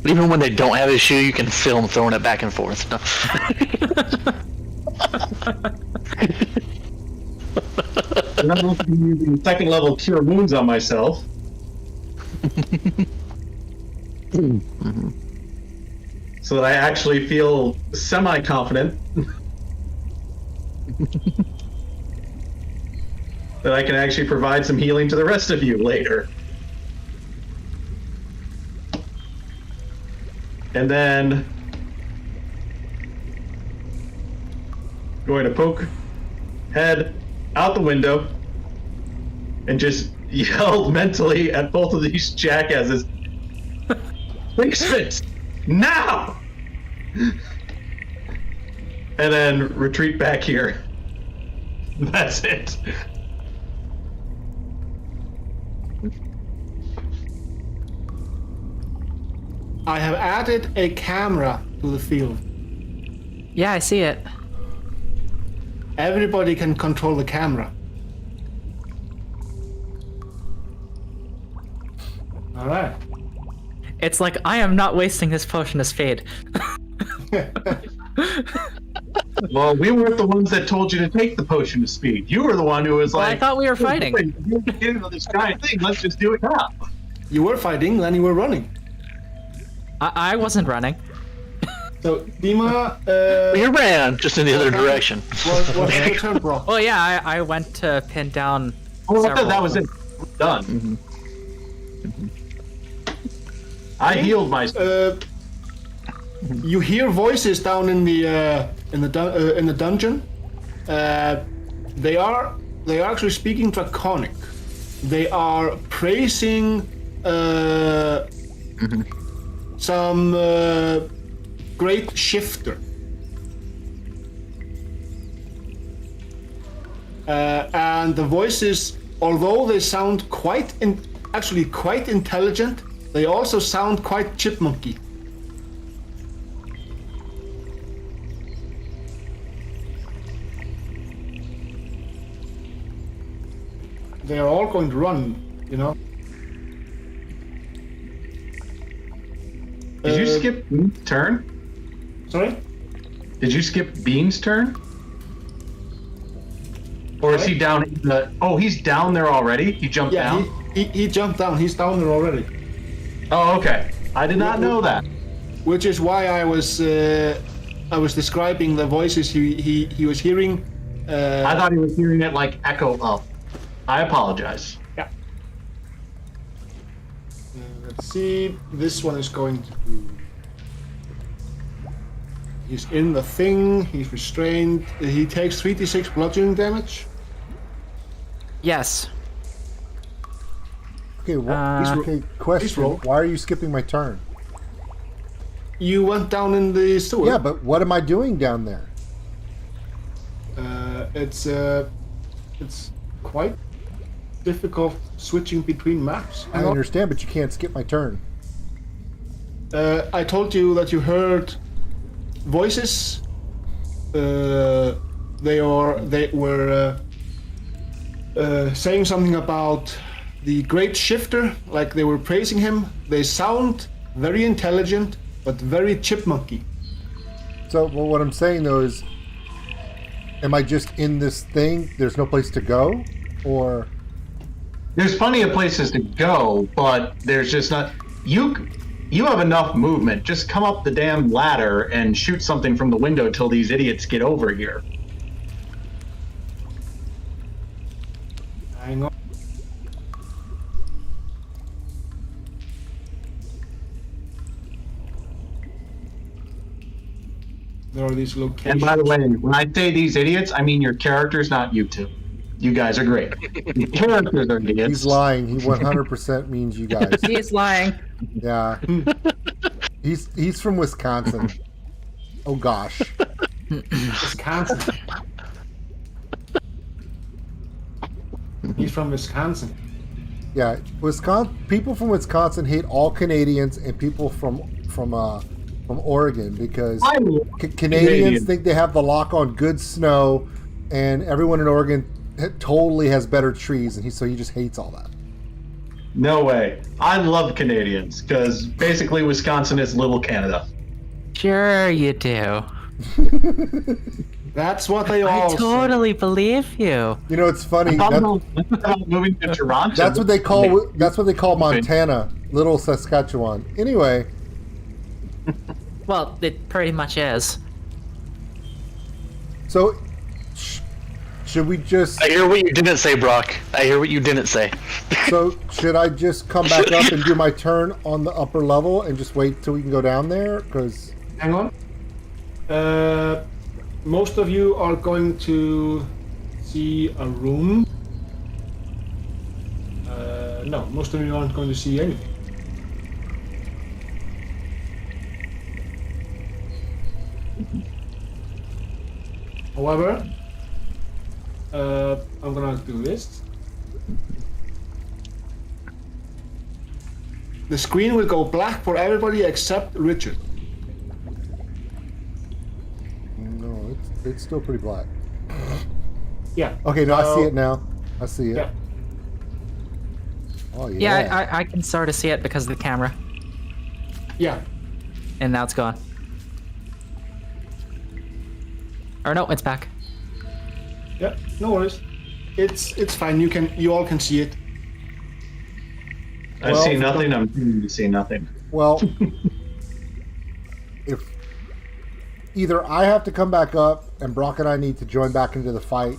Even when they don't have a shoe, you can feel them throwing it back and forth. No. I'm not going to be using second level cure wounds on myself. So that I actually feel semi-confident. that I can actually provide some healing to the rest of you later. And then going to poke head out the window and just yell mentally at both of these jackasses. Fix it now! And then retreat back here. That's it. I have added a camera to the field. Yeah, I see it. Everybody can control the camera. All right. It's like, I am not wasting this potion of speed. Well, we weren't the ones that told you to take the potion of speed. You were the one who was Well, like, I thought we were fighting. You're getting into this giant thing. Let's just do it now. You were fighting, then you were running. I wasn't running. So, Dima, You ran just in the other direction. what's your turn, bro? Oh yeah, I went to pin down Oh, I several. thought that was it. Done. I healed myself. You hear voices down in the dungeon. They are actually speaking Draconic. They are praising some great shifter. And the voices, although they sound quite intelligent, they also sound quite chipmunky. They are all going to run, you know. Did you skip Bean's turn? Sorry? Did you skip Bean's turn? Or is he down in the... Oh, he's down there already? He jumped Yeah, down? he jumped down. He's down there already. Oh, okay. I did not know that. Which is why I was describing the voices he was hearing. I thought he was hearing it like echo up. I apologize. Yeah. Let's see. This one is going to. He's in the thing. He's restrained. He takes 3d6 bludgeoning damage. Yes. Okay, okay. please Question: roll. Why are you skipping my turn? You went down in the sewer. Yeah, but what am I doing down there? It's quite difficult switching between maps. I understand, but you can't skip my turn. I told you that you heard voices. They were saying something about the great shifter, like they were praising him. They sound very intelligent, but very chipmunky. So, well, what I'm saying though is, am I just in this thing? There's no place to go, or There's plenty of places to go, but there's just not... You have enough movement. Just come up the damn ladder and shoot something from the window till these idiots get over here. Hang on. There are these locations. And by the way, when I say these idiots, I mean your characters, not you two. You guys are great. Your characters are idiots. he's lying. He 100% means you guys. He's lying. Yeah. He's from Wisconsin. Oh gosh. Wisconsin. He's from Wisconsin. Yeah, Wisconsin. People from Wisconsin hate all Canadians and people from Oregon because I love Canadians Canadians. think they have the lock on good snow, and everyone in Oregon totally has better trees, and so he just hates all that. No way. I love Canadians, because basically Wisconsin is little Canada. Sure you do. That's what they all I say. totally believe you. You know, it's funny. About moving to Toronto. That's what they call. That's what they call Montana, Little Saskatchewan. Anyway, Well, it pretty much is. so should we just? I hear what you didn't say, Brock. I hear what you didn't say. So should I just come back up and do my turn on the upper level and just wait till we can go down there? Because Hang on. Most of you are going to see a room. No, most of you aren't going to see anything. However, I'm gonna do this. The screen will go black for everybody except Richard. no, it's still pretty black. Yeah. Okay, no, I see So- it now. I see it. Yeah. Oh yeah. Yeah, I can sort of see it because of the camera, Yeah. and now it's gone. Or no, it's back. Yeah. No worries. It's fine. You all can see it. I see nothing. I'm trying to see nothing. Well, if either I have to come back up and Brock and I need to join back into the fight,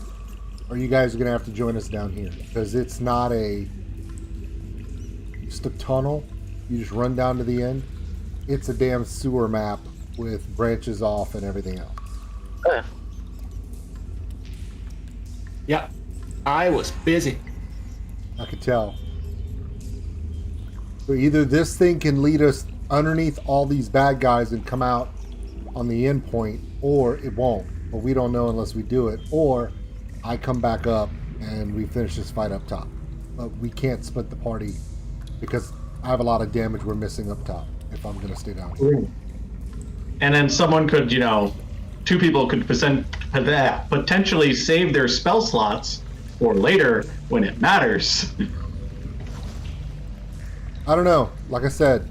or you guys are gonna have to join us down here because it's not just a tunnel. You just run down to the end. It's a damn sewer map with branches off and everything else. Yeah. I was busy. I could tell. So either this thing can lead us underneath all these bad guys and come out on the end point, or it won't. But we don't know unless we do it. Or I come back up and we finish this fight up top. But we can't split the party because I have a lot of damage we're missing up top if I'm going to stay down here. And then someone could, two people could potentially save their spell slots for later when it matters. I don't know. Like I said,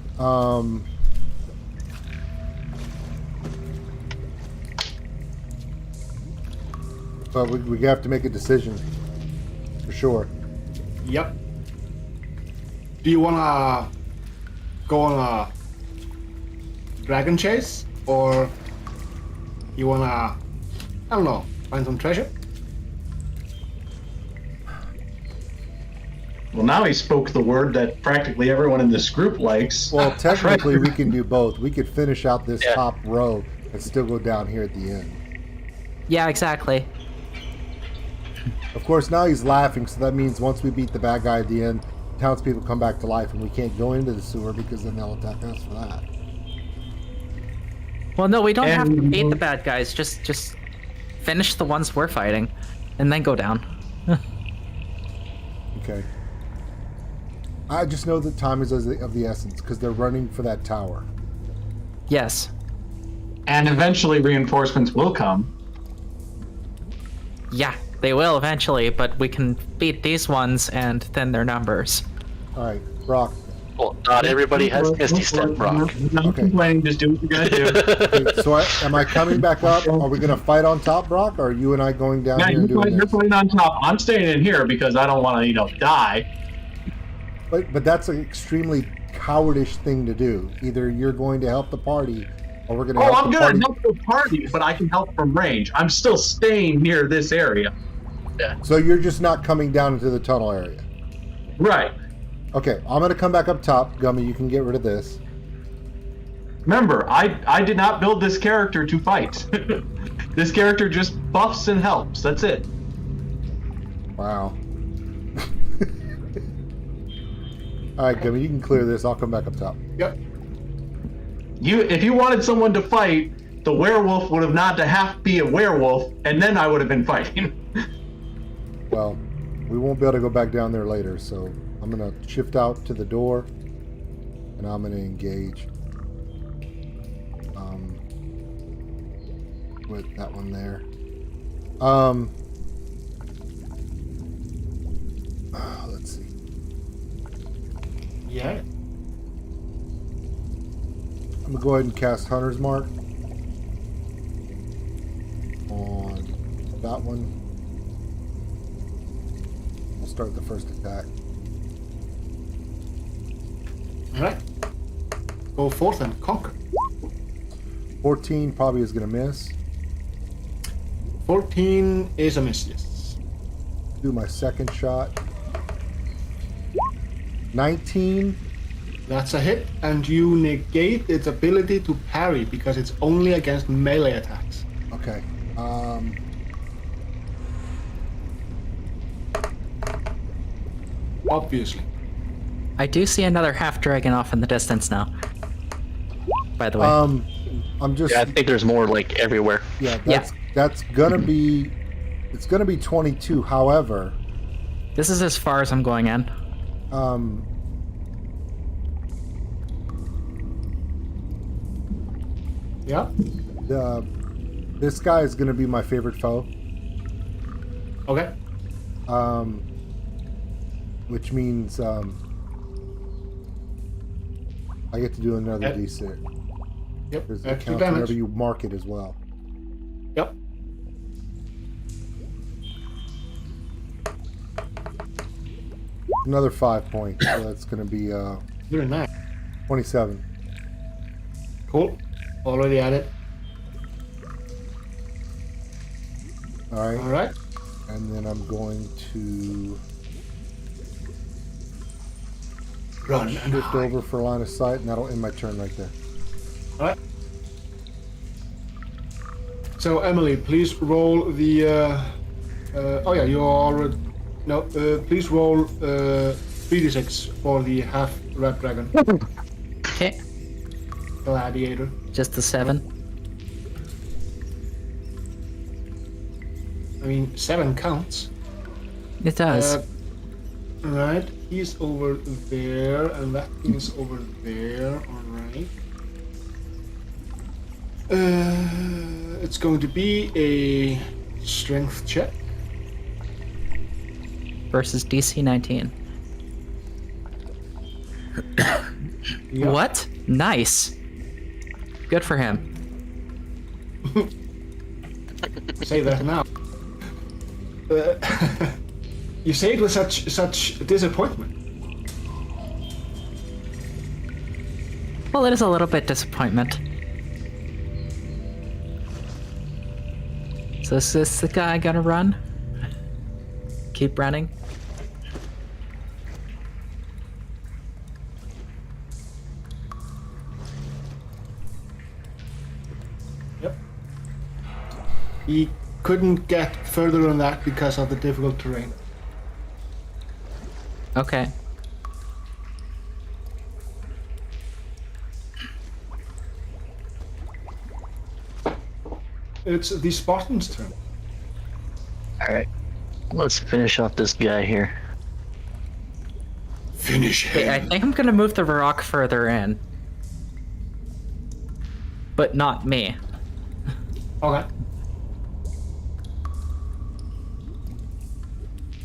but we have to make a decision for sure. Yep. Do you wanna go on a dragon chase, or you wanna, I don't know, find some treasure? Well, now he spoke the word that practically everyone in this group likes. Well, technically, we can do both. We could finish out this Yeah. top row and still go down here at the end. Yeah, exactly. Of course, now he's laughing, so that means once we beat the bad guy at the end, townspeople come back to life, and we can't go into the sewer because then they'll attack us for that. Well, no, we don't have to And- beat the bad guys. Just finish the ones we're fighting, and then go down. Okay. I just know that time is of the essence because they're running for that tower. Yes. And eventually reinforcements will come. Yeah, they will eventually, but we can beat these ones and thin their numbers. All right, Brock. Well, not everybody has Misty Step, Brock. Not Okay. complaining, just do what you gotta do. Okay, so am I coming back up? Are we going to fight on top, Brock? Or are you and I going down Now here and doing you're this? playing on top. I'm staying in here because I don't want to, die. But that's an extremely cowardish thing to do. Either you're going to help the party, or we're going to Oh, help I'm the gonna party. help the party, but I can help from range. I'm still staying near this area. So you're just not coming down into the tunnel area. Right. Okay, I'm going to come back up top. Gummy, you can get rid of this. Remember, I did not build this character to fight. This character just buffs and helps. That's it. Wow. All right, Gummy, you can clear this. I'll come back up top. Yep. If you wanted someone to fight, the werewolf would have not to have to be a werewolf, and then I would have been fighting. Well, we won't be able to go back down there later, so I'm going to shift out to the door, and I'm going to engage with that one there. Let's see. Yeah. I'm going to go ahead and cast Hunter's Mark on that one. We'll start the first attack. Alright. Go forth and conquer. 14 probably is going to miss. 14 is a miss, yes. do my second shot. 19. That's a hit, and you negate its ability to parry because it's only against melee attacks. Okay. Obviously. I do see another half dragon off in the distance now. By the way. I'm just. Yeah, I think there's more like everywhere. Yeah, that's gonna be. It's gonna be 22. However, This is as far as I'm going in. Yeah. This guy is gonna be my favorite foe. Okay. Which means I get to do another Yep. D6. Yep. Because it Extra counts damage. whenever you mark it as well. Yep. Another 5 points. So that's gonna be Very nice. 27. Cool. Already at it. All right. All right. And then I'm going to Run and shift hide. over for line of sight, and that'll end my turn right there. All right. So Emily, please roll the. Oh yeah, you already. No, please roll 3d6 for the half red dragon Okay. gladiator. Just the 7. I mean, 7 counts. It does. Right, he's over there, and that thing is over there. All right. It's going to be a strength check. Versus DC 19. Yeah. What? Nice. Good for him. Say that now. You say it with such disappointment. Well, it is a little bit disappointment. So is this the guy gonna run? Keep running? Yep. He couldn't get further than that because of the difficult terrain. Okay. It's the Spartan's turn. Alright. Let's finish off this guy here. Finish Hey, I think I'm gonna move the rock further in. But not me. Okay.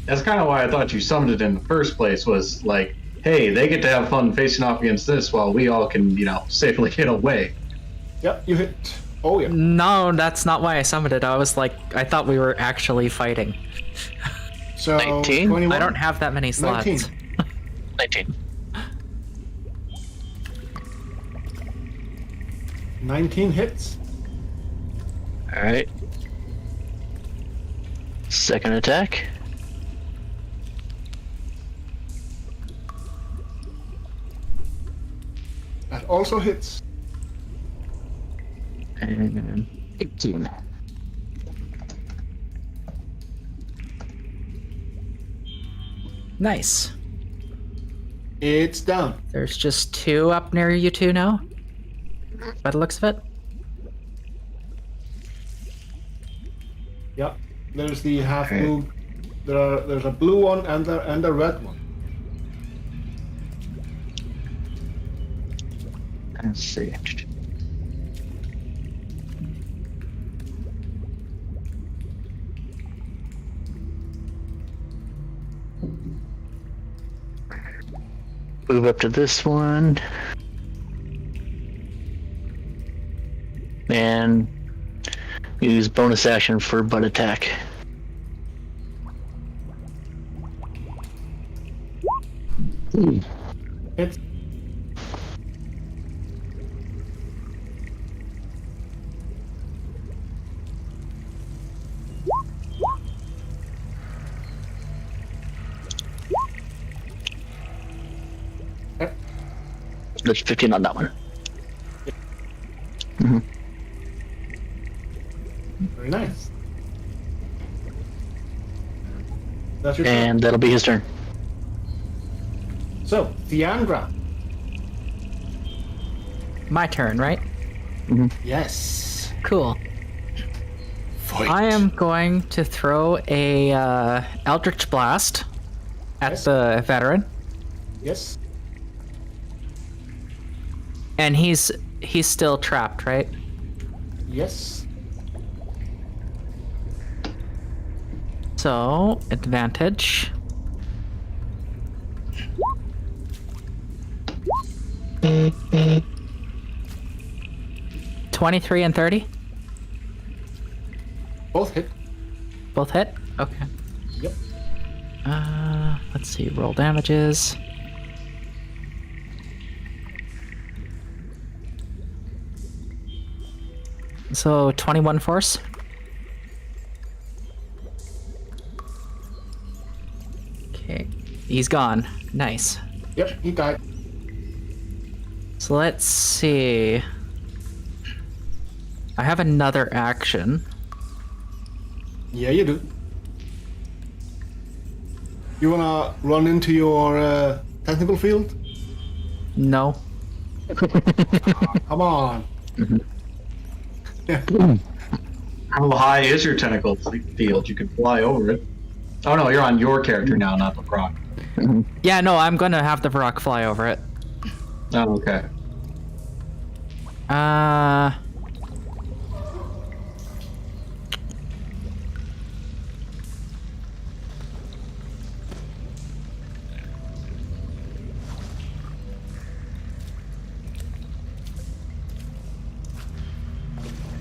That's kind of why I thought you summoned it in the first place, was like, hey, they get to have fun facing off against this while we all can, safely get away. Yep, you hit. Oh yeah. No, that's not why I summoned it. I was like, I thought we were actually fighting. So 19? 21. I don't have that many slots. 19. 19. 19 hits. Alright. Second attack. That also hits. And 18. Nice. It's down. There's just 2 up near you two now. By the looks of it. Yep. There's the half Okay. blue. There's a blue one and a red one. Let's see. Move up to this one. And use bonus action for butt attack. Hits. Okay. There's 15 on that one. Very nice. That's your turn. And that'll be his turn. So, Deandra. My turn, right? Yes. Cool. Fight. I am going to throw a Eldritch Blast at Yes. the veteran, Yes. and he's still trapped, right? Yes. So advantage. Mm-hmm. 23 and 30, Both hit. both hit. Okay. Yep. Let's see. Roll damages. So 21 force. Okay, he's gone. Nice. Yep, he died. So let's see. I have another action. Yeah, you do. You wanna run into your tentacle field? No. Come on. How high is your tentacle field? You can fly over it. Oh no, you're on your character now, not the Brock. Yeah, no, I'm gonna have the rock fly over it. Oh, okay.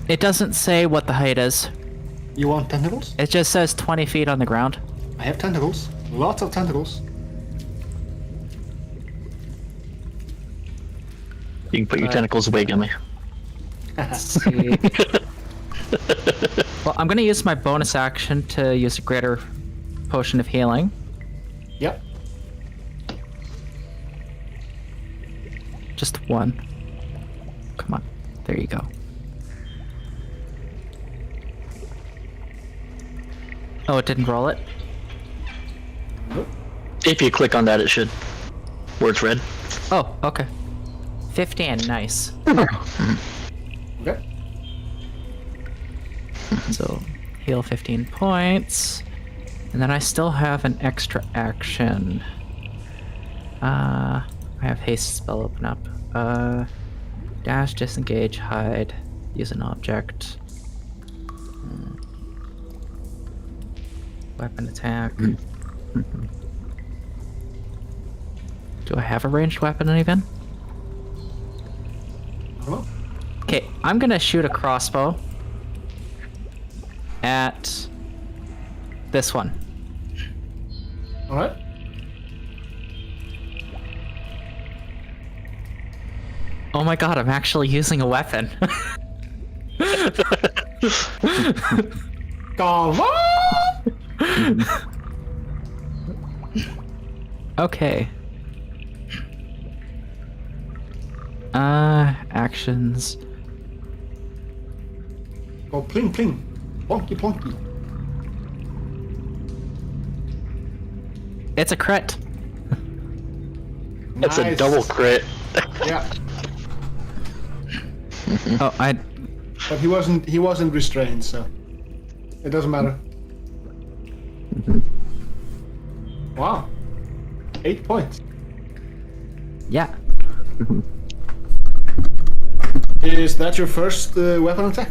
It doesn't say what the height is. You want tentacles? It just says 20 feet on the ground. I have tentacles. Lots of tentacles. You can put your tentacles away, Gummy. Let's see. Well, I'm gonna use my bonus action to use a greater potion of healing. Yep. Just one. Come on. There you go. Oh, it didn't roll it? If you click on that, it should. Where it's red. Oh, okay. 15, nice. Okay. So, heal 15 points. And then I still have an extra action. I have haste spell open up. Dash, disengage, hide, use an object. Weapon attack. Do I have a ranged weapon even? Hello? Okay, I'm gonna shoot a crossbow at this one. Alright. Oh my god, I'm actually using a weapon. Come on! Okay. Actions. Go pling pling. Plonky plonky. It's a crit. That's a Nice. double crit. Yeah. Oh, But he wasn't restrained, so it doesn't matter. Wow. 8 points. yeah. Is that your first weapon attack?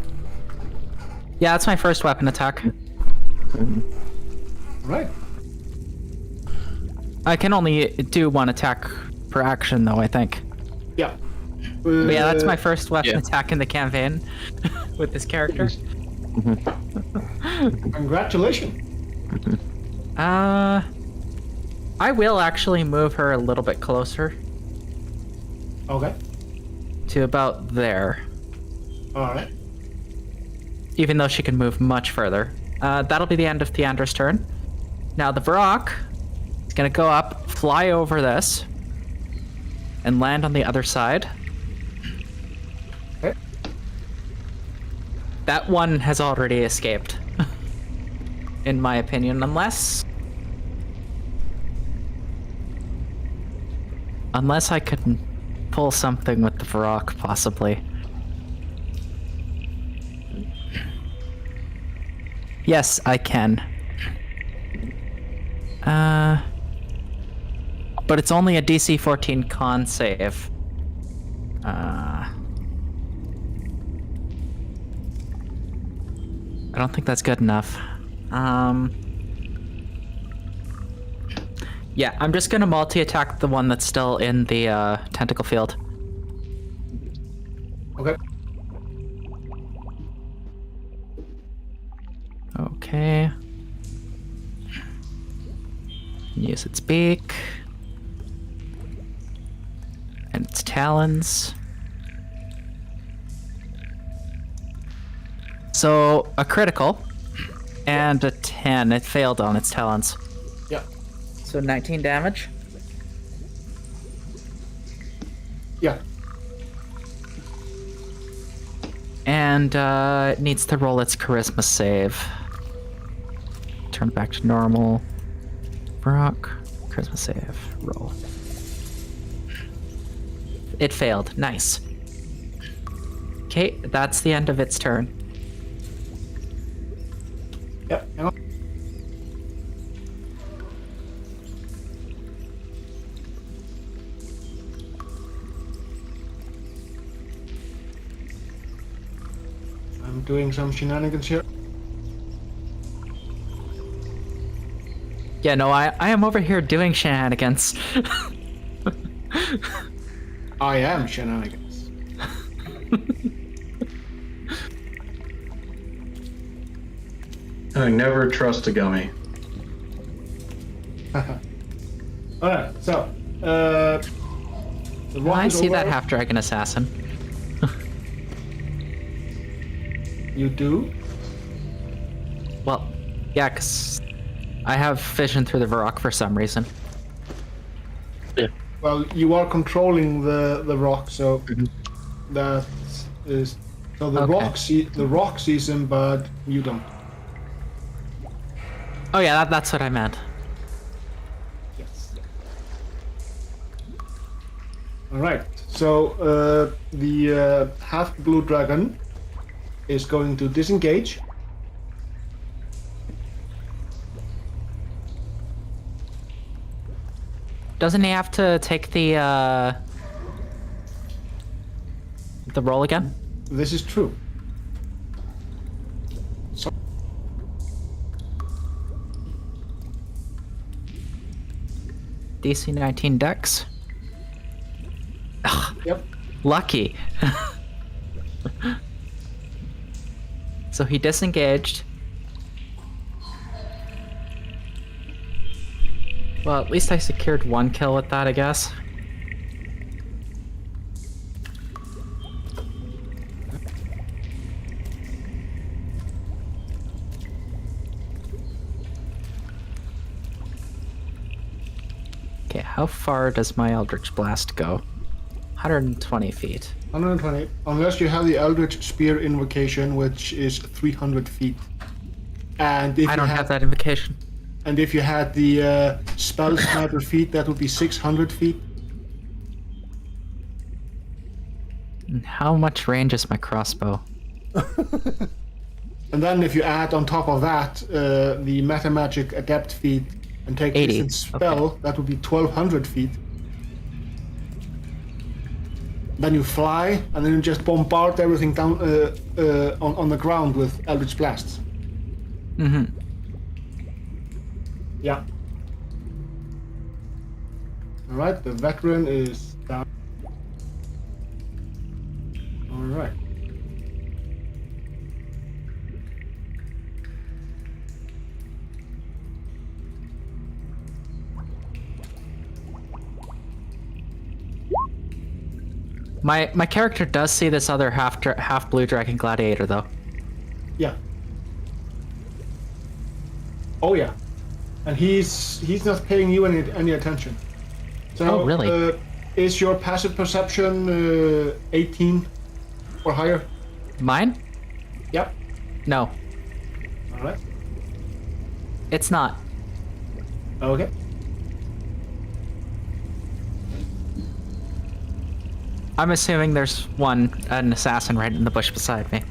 Yeah, that's my first weapon attack. Right. I can only do one attack per action, though, I think. Yeah. But yeah, that's my first weapon yeah. attack in the campaign with this character. Congratulations. I will actually move her a little bit closer Okay. to about there, Alright. even though she can move much further. That'll be the end of Theandra's turn. Now the Varrock is gonna go up, fly over this, and land on the other side. Okay. That one has already escaped, in my opinion, unless I could pull something with the Varrock, possibly. Yes, I can. But it's only a DC 14 con save. I don't think that's good enough. Yeah, I'm just gonna multi-attack the one that's still in the tentacle field. Okay. Okay. Use its beak. And its talons. So, a critical. And a 10. It failed on its talons. Yeah. So 19 damage. Yeah. And it needs to roll its charisma save. Turn back to normal. Brock, charisma save, roll. It failed. Nice. Okay, that's the end of its turn. Yep. Hang on. I'm doing some shenanigans here. Yeah, no, I am over here doing shenanigans. I am shenanigans. I never trust a gummy. Alright, so the rock I is see that over. half-dragon assassin. You do? Well, yeah, because I have vision through the Varrock for some reason. Well, you are controlling the rock, so that is so the Okay. rock sees him, but you don't. Oh yeah, that's what I meant. Yes. All right. So the half blue dragon is going to disengage. Doesn't he have to take the roll again? This is true. So DC 19 Dex. yep. Lucky. So he disengaged. Well, at least I secured one kill with that, I guess. Okay, how far does my Eldritch Blast go? 120 feet. 120. Unless you have the Eldritch Spear invocation, which is 300 feet. And if I you don't have that invocation. And if you had the Spell Sniper feet, that would be 600 feet. And how much range is my crossbow? And then if you add on top of that the Metamagic Adept feet and take 80, distance spell, okay. that would be 1200 feet. Then you fly, and then you just bombard everything down on the ground with Eldritch Blasts. Mm-hmm. Yeah. Alright, the veteran is down. Alright. My character does see this other half blue dragon gladiator though. Yeah. Oh yeah. And he's not paying you any attention. So Oh, really? Is your passive perception 18 or higher? Mine? Yep. No, All right. it's not. Okay. I'm assuming there's an assassin right in the bush beside me.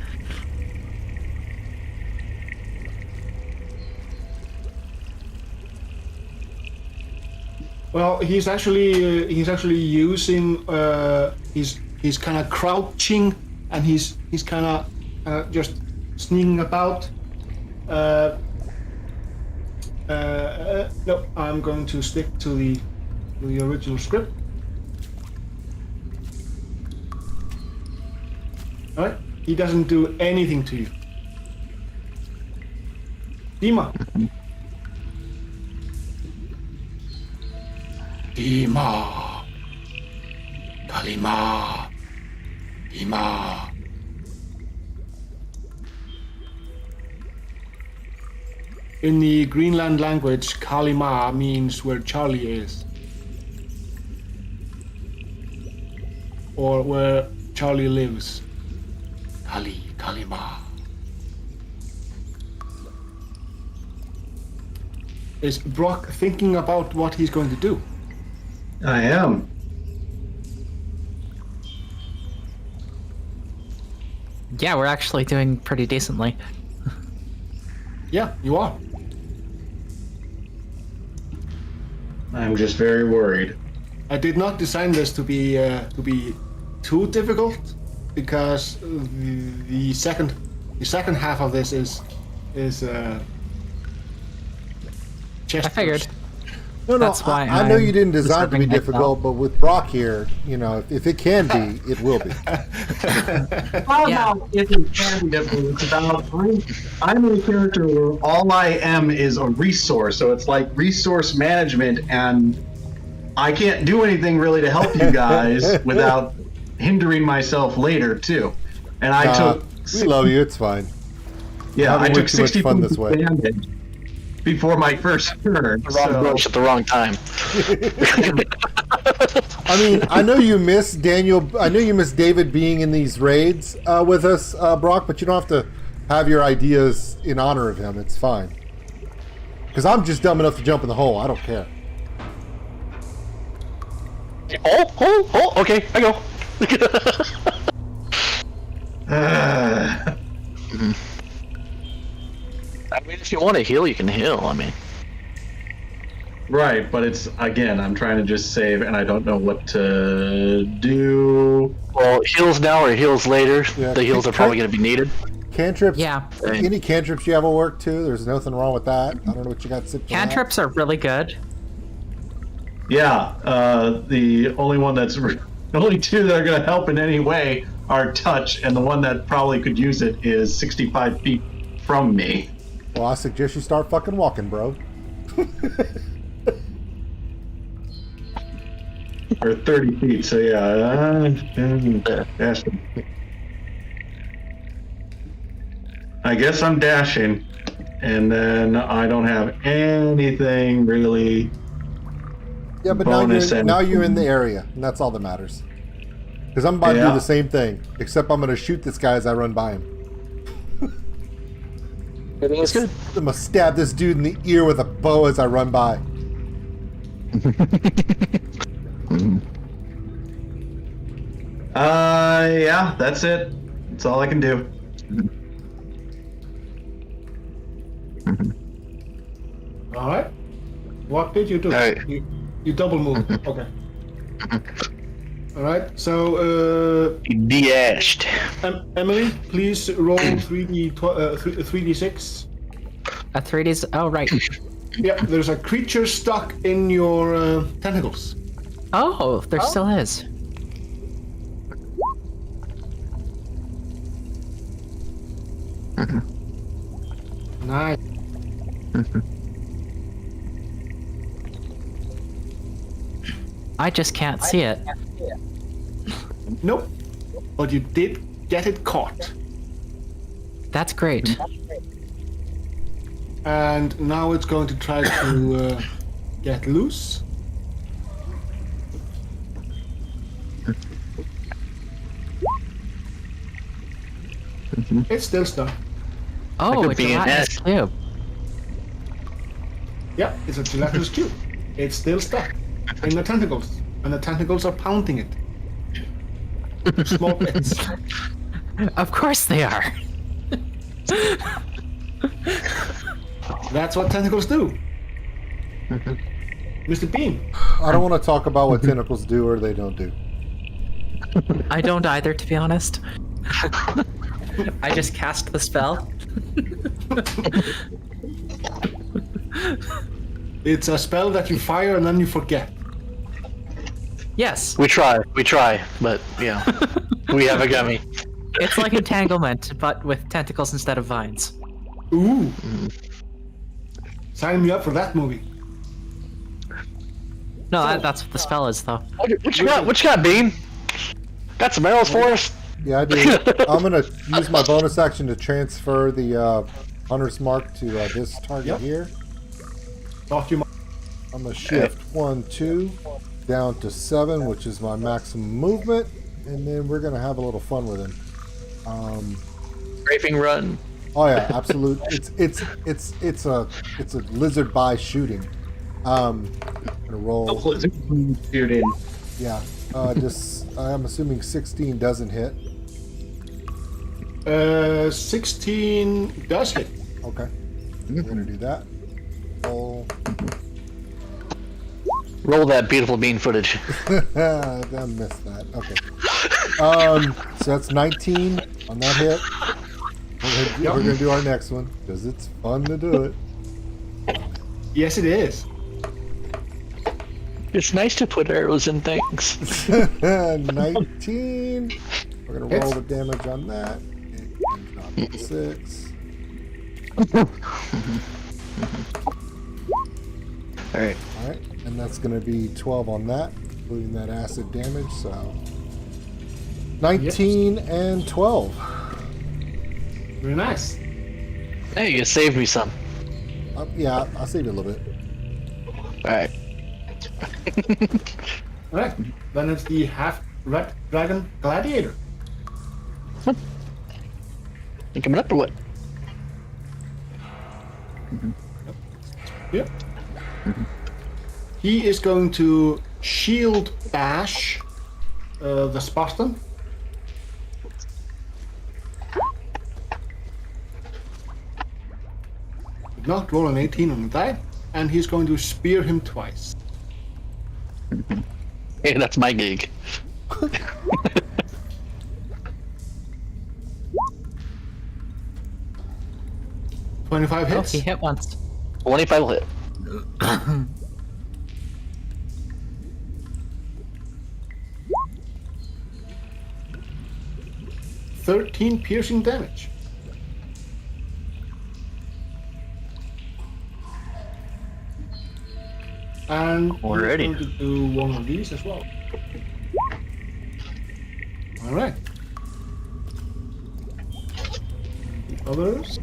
Well, he's actually using he's kind of crouching, and he's kind of just sneaking about. No, I'm going to stick to the original script. All right, he doesn't do anything to you. Dima. Dima. Kalima. Dima. In the Greenland language, Kalima means where Charlie is. Or where Charlie lives. Kalima. Is Brock thinking about what he's going to do? I am. Yeah, we're actually doing pretty decently. Yeah, you are. I'm just very worried. I did not design this to be too difficult, because the second half of this is chest I figured. burst. No, That's why I know I'm you didn't design it to be reserving difficult, but with Brock here, you know, if it can be, it will be. Well, Yeah. no, it can be difficult. It's about I'm a character where all I am is a resource, so it's like resource management, and I can't do anything really to help you guys without hindering myself later too. And I took We love you. It's fine. yeah, having I way took too much 60 fun points this way. of damage before my first turn. Wrong So, bush at the wrong time. I mean, I know you miss Daniel. I know you miss David being in these raids with us, Brock. But you don't have to have your ideas in honor of him. It's fine. Because I'm just dumb enough to jump in the hole. I don't care. Oh, okay, I go. I mean, if you want to heal, you can heal. I mean, right, but it's again, I'm trying to just save, and I don't know what to do. well, heals now or heals later. Yeah, The heals are probably going to be needed. Cantrips. Yeah. Any cantrips you have will work too. There's nothing wrong with that. I don't know what you got. Sitting Cantrips are really good. Yeah, the only one that's the only two that are going to help in any way are touch, and the one that probably could use it is 65 feet from me. Well, I suggest you start fucking walking, bro. Or 30 feet, so yeah. I guess I'm dashing, and then I don't have anything really. Yeah, but Bonus now you're in and- the area, and that's all that matters. Because I'm about to Yeah. do the same thing, except I'm going to shoot this guy as I run by him. Everything is good. I'm going to stab this dude in the ear with a bow as I run by. Yeah, that's it. That's all I can do. All right. What did you do? All right. You double move. Okay. All right. So, De-ashed. Emily, please roll 3d6. A 3D's. Oh, right. Yeah, there's a creature stuck in your tentacles. Oh, there still is. Nice. I just can't see it. Nope. But you did get it caught. That's great. And now it's going to try to get loose. It's still stuck. Oh, could a be an gelatinous S. cube. Yeah, it's a gelatinous cube. It's still stuck in the tentacles, and the tentacles are pounding it. Small bits. Of course they are. That's what tentacles do. Mr. Bean. I don't want to talk about what tentacles do or they don't do. I don't either, to be honest. I just cast the spell. It's a spell that you fire and then you forget. Yes, We try, but yeah, we have a gummy. it's like entanglement, but with tentacles instead of vines. Ooh. Sign me up for that movie. No, that's what the spell is, though. What you got? What you got, Bean? Got some arrows for us? Yeah, I do. I'm gonna use my bonus action to transfer the hunter's mark to this target Yep. here. Thought you might. I'm gonna shift 1, 2 down to 7, which is my maximum movement, and then we're gonna have a little fun with him. Raping run. Oh yeah, absolute. It's a lizard by shooting. I'm gonna roll. Shooting. Yeah, I'm assuming 16 doesn't hit. 16 does hit. Okay, we're gonna do that. Roll that beautiful Bean footage. I missed that. Okay. So that's 19 on that hit. We're gonna do our next one because it's fun to do it. Yes, it is. It's nice to put arrows in things. 19. We're gonna roll the damage on that. 6. Alright. All right, and that's gonna be 12 on that, including that acid damage. So 19 and 12. Very nice. Hey, you saved me some. Yeah, I'll save you a little bit. Alright. Alright, then it's the half red dragon gladiator. You coming up or what? Yep. He is going to shield bash the Spartan. Did not roll an 18 on the die, and he's going to spear him twice. Hey, that's my gig. 25 Oh, hits. he hit once. 25 will hit. 13 piercing damage. And Already. we're going to do one of these as well. Alright. The others.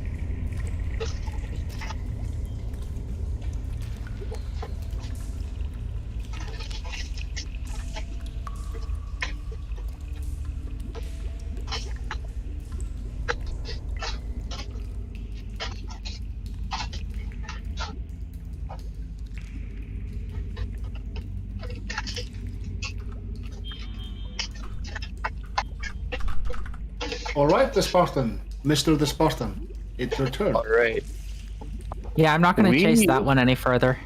Alright, the Spartan. Mr. the Spartan. It's your turn. Alright. Yeah, I'm not gonna We- chase that one any further.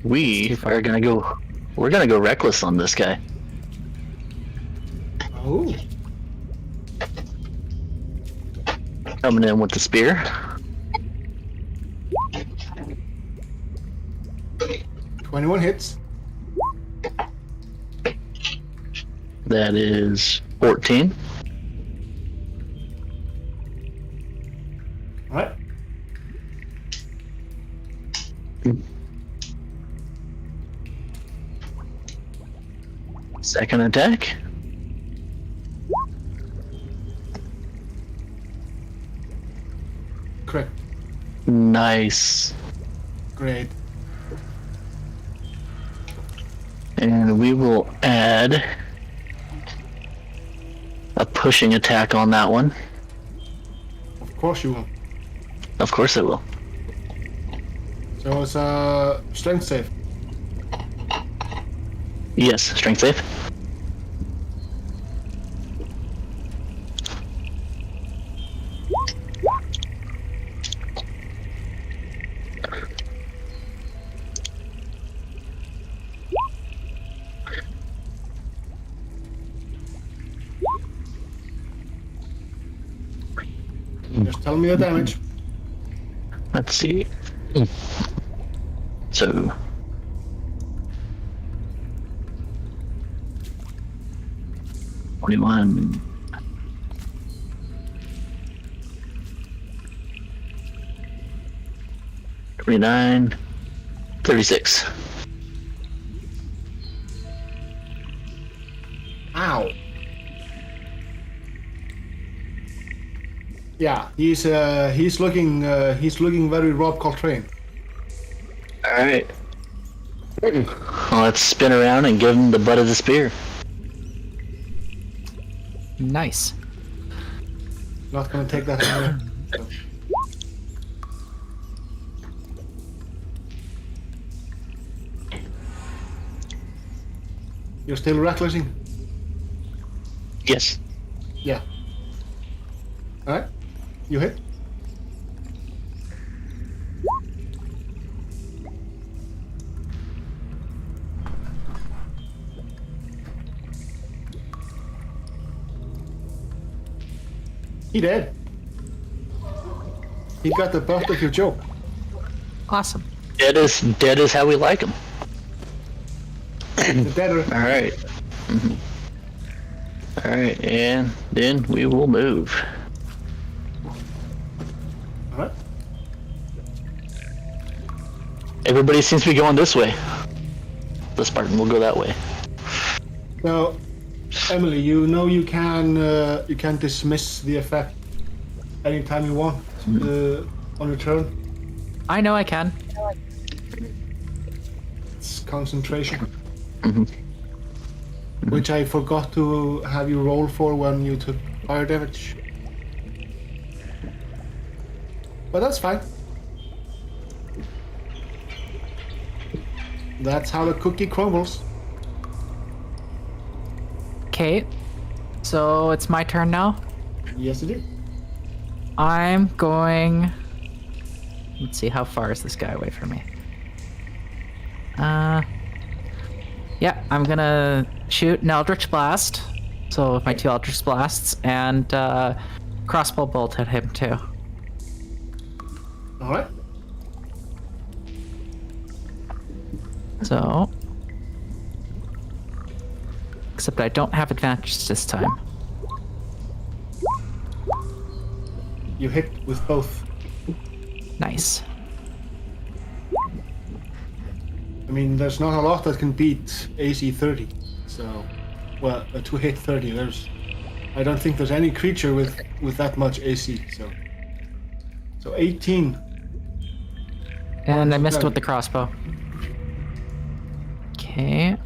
We too far. are gonna go. We're gonna go reckless on this guy. Oh. Coming in with the spear. 21 hits. That is 14. Alright. Second attack. Correct. Nice. Great. And we will add pushing attack on that one. Of course you will. Of course it will. So it's a strength save. Yes, strength save. Just tell me the damage. Let's see. So. $41. 29. 36. Ow. Yeah, he's looking very Rob Coltrane. All right. Well, let's spin around and give him the butt of the spear. Nice. Not gonna take that away. So. You're still recklessing? Yes. Yeah. Alright. You hit. He dead. He got the butt of your joke. Awesome. Dead is how we like him. The deader. All right. All right, and then we will move. Alright. Everybody seems to be going this way. The Spartan will go that way. So, Emily, you know you can dismiss the effect anytime you want on your turn. I know I can. It's concentration. Which I forgot to have you roll for when you took fire damage. But that's fine. That's how the cookie crumbles. Okay. So it's my turn now. Yes, it is. I'm going. Let's see, how far is this guy away from me? Yeah, I'm gonna shoot an Eldritch Blast. So with my 2 Eldritch Blasts and crossbow bolt at him too. All right. So, except I don't have advantage this time. You hit with both. Nice. I mean, there's not a lot that can beat AC 30. So, well, to hit 30, I don't think there's any creature with that much AC. So 18. And I missed with the crossbow. Okay.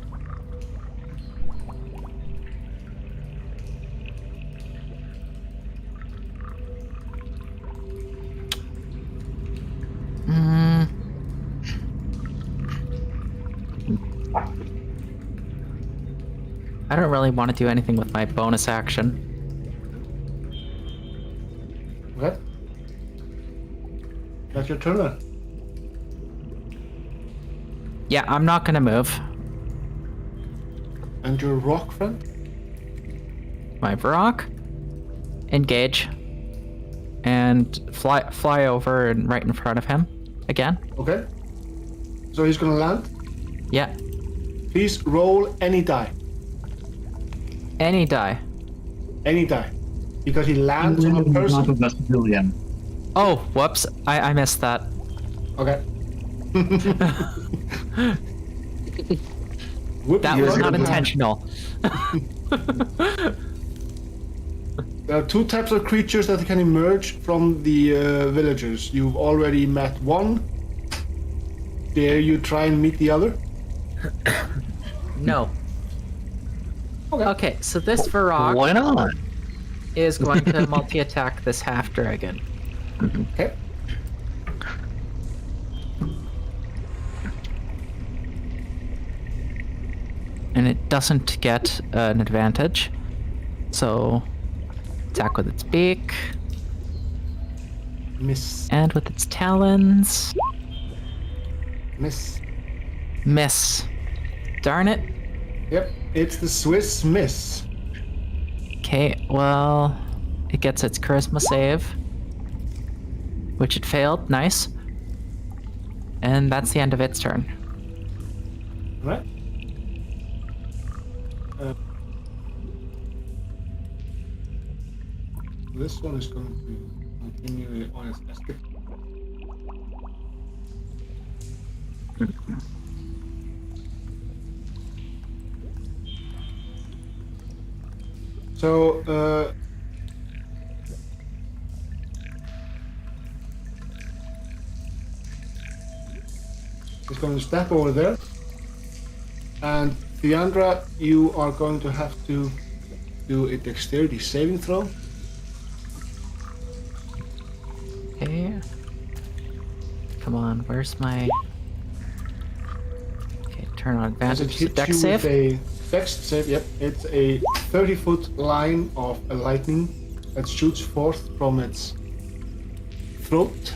I don't really want to do anything with my bonus action. Okay. That's your turn then. Yeah, I'm not gonna move. And your rock friend? My Varrock. Engage. And fly over and right in front of him. Again. Okay. So he's gonna land. Yeah. Please roll any die. Any die. Any die. Because he lands on a person. a civilian. Oh, whoops. I missed that. Okay. That was not intentional. There are 2 types of creatures that can emerge from the villagers. You've already met one. Dare you try and meet the other? No. Okay, so this Varrock Why not? is going to multi-attack this half dragon. Okay. And it doesn't get an advantage. So, attack with its beak. Miss. And with its talons. Miss. Miss. Darn it. Yep, it's the Swiss miss. Okay, well, it gets its charisma save. Which it failed. Nice. And that's the end of its turn. Right? This one is going to continue on its escape. So, it's going to step over there. And Theandra, you are going to have to do a dexterity saving throw. Okay. Come on, where's my... Okay, turn on As it advantage. hits Dex you save? with a dex save, yep. It's a 30-foot line of a lightning that shoots forth from its throat.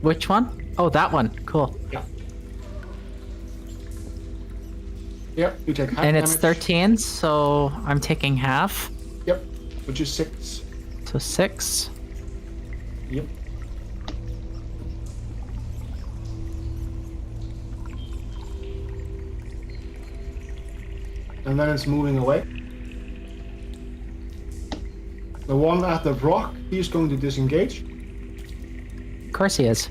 Which one? Oh, that one. Cool. Yeah. Yep, you take half And it's damage. 13, so I'm taking half. Yep, which is 6. So 6. Yep. And then it's moving away. The one at the rock, he's going to disengage. Of course he is.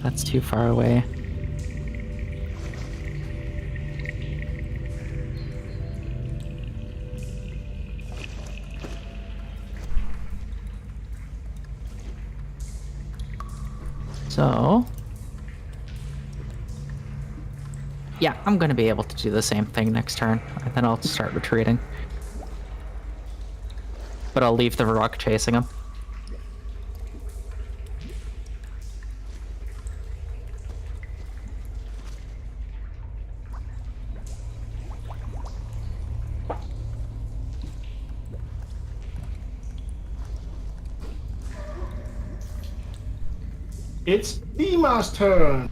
That's too far away. So... yeah, I'm gonna be able to do the same thing next turn, and then I'll start retreating. But I'll leave the rock chasing him. It's Dima's turn.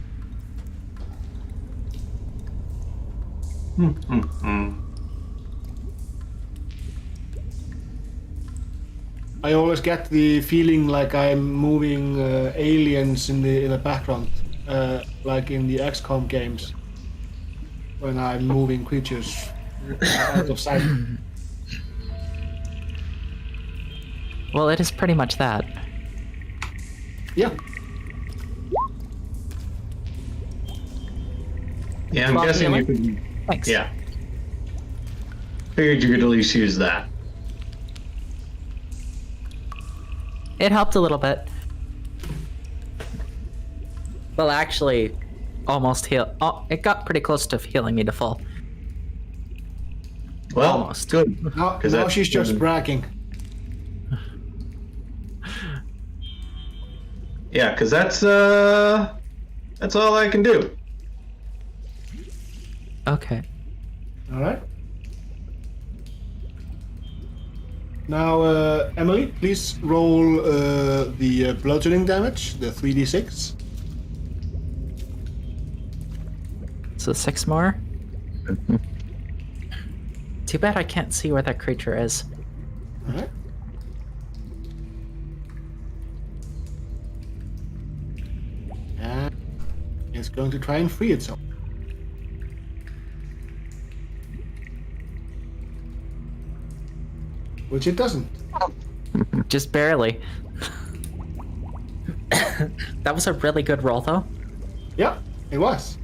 I always get the feeling like I'm moving aliens in the background, like in the XCOM games, when I'm moving creatures out of sight. Well, it is pretty much that. Yeah. Yeah, I'm Well, guessing you healing? could. Thanks. Yeah. Figured you could at least use that. It helped a little bit. Well, actually, almost heal. Oh, it got pretty close to healing me to full. Well, Almost. good. Now 'Cause that's- she's just bragging. Yeah, because that's all I can do. Okay. All right. Now, Emily, please roll the bludgeoning damage, the 3d6. So 6 more. Too bad I can't see where that creature is. All right. And it's going to try and free itself. Which it doesn't. Just barely. That was a really good roll, though, Yeah, it was.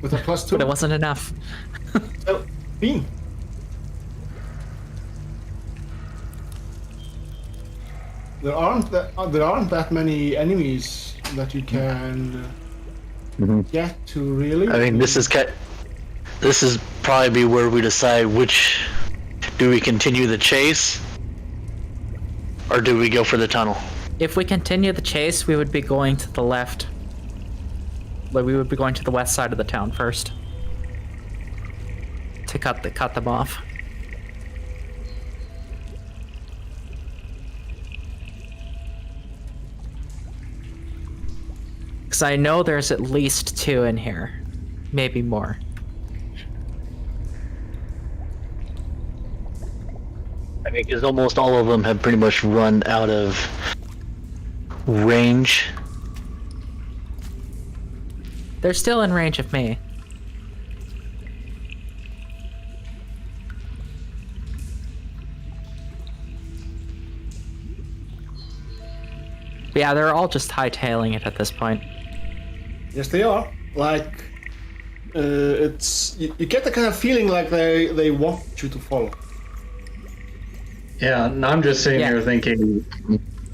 With a +2. but it wasn't enough. So, Bean. there aren't that many enemies that you can get to really. I mean, this is probably be where we decide which. Do we continue the chase, or do we go for the tunnel? If we continue the chase, we would be going to the left. But we would be going to the west side of the town first to cut them off. Because I know there's at least 2 in here, maybe more. I mean, because almost all of them have pretty much run out of range. They're still in range of me. But yeah, they're all just hightailing it at this point. Yes, they are. Like, it's you get the kind of feeling like they want you to follow. Yeah, and I'm just sitting Yeah. here thinking,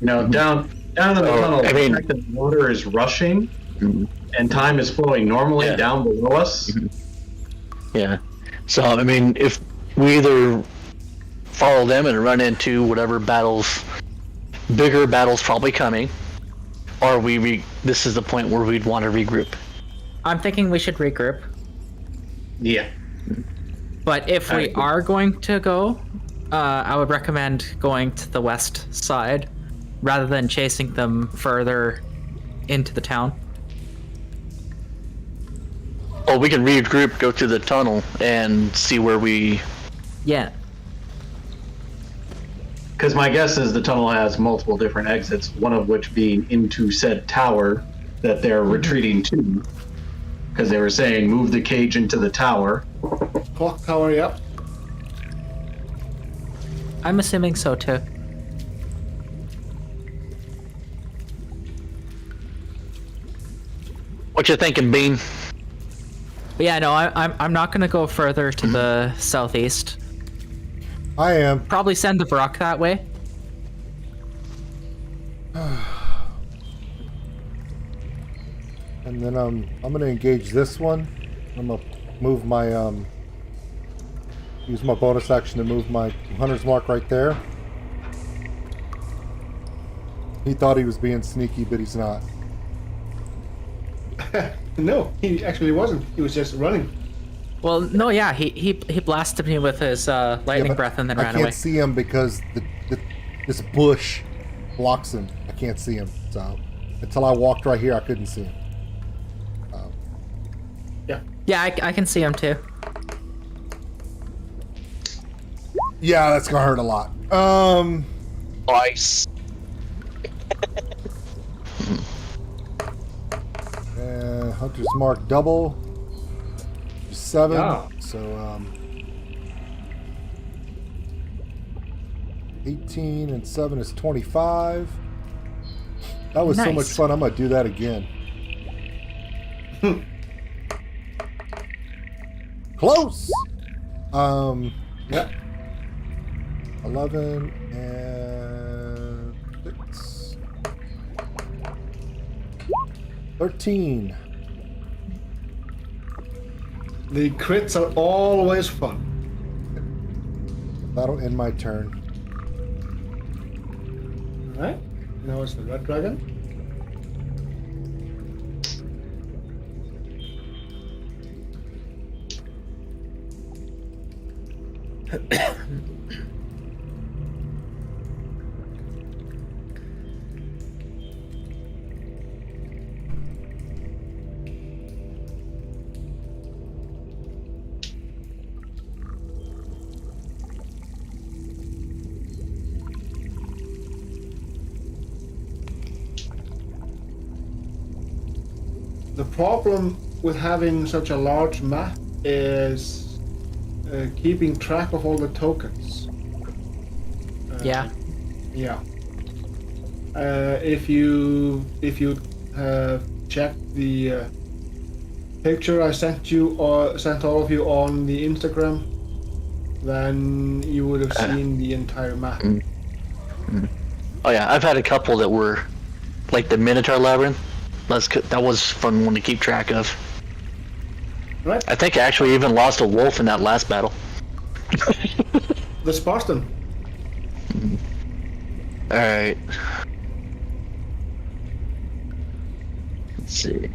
down in the tunnel, I mean- the water is rushing, and time is flowing normally Yeah. down below us. Yeah. So, I mean, if we either follow them and run into whatever bigger battles probably coming, or this is the point where we'd want to regroup. I'm thinking we should regroup. Yeah. But if we Alright. are going to go, I would recommend going to the west side rather than chasing them further into the town. Oh, we can regroup, go to the tunnel, and see where we... Yeah. Because my guess is the tunnel has multiple different exits, one of which being into said tower that they're retreating to. Because they were saying, move the cage into the tower. Clock tower, yep. I'm assuming so too. What you thinking, Bean? But yeah, no, I'm not gonna go further to the southeast. I am. Probably send the Brock that way. And then I'm gonna engage this one. I'm gonna move my use my bonus action to move my hunter's mark right there. He thought he was being sneaky, but he's not. No, he actually wasn't. He was just running. Well, no, yeah, he blasted me with his lightning but breath and then I ran can't away. see him because this bush blocks him. I can't see him. So until I walked right here, I couldn't see him. Yeah, I can see him too. Yeah, that's gonna hurt a lot. Ice. Hunter's mark double 7. Yeah. So 18 and 7 is 25. That was so much Nice. fun. I'm gonna do that again. Close. Yeah. 11 and 6. 13. The crits are always fun. That'll end my turn. Alright. Now it's the red dragon. The problem with having such a large map is keeping track of all the tokens. Yeah. Yeah. If you checked the picture I sent you or sent all of you on the Instagram, then you would have seen the entire map. Oh yeah, I've had a couple that were like the Minotaur Labyrinth. That was a fun one to keep track of. Right. I think I actually even lost a wolf in that last battle. Let's pass them. Alright. Let's see.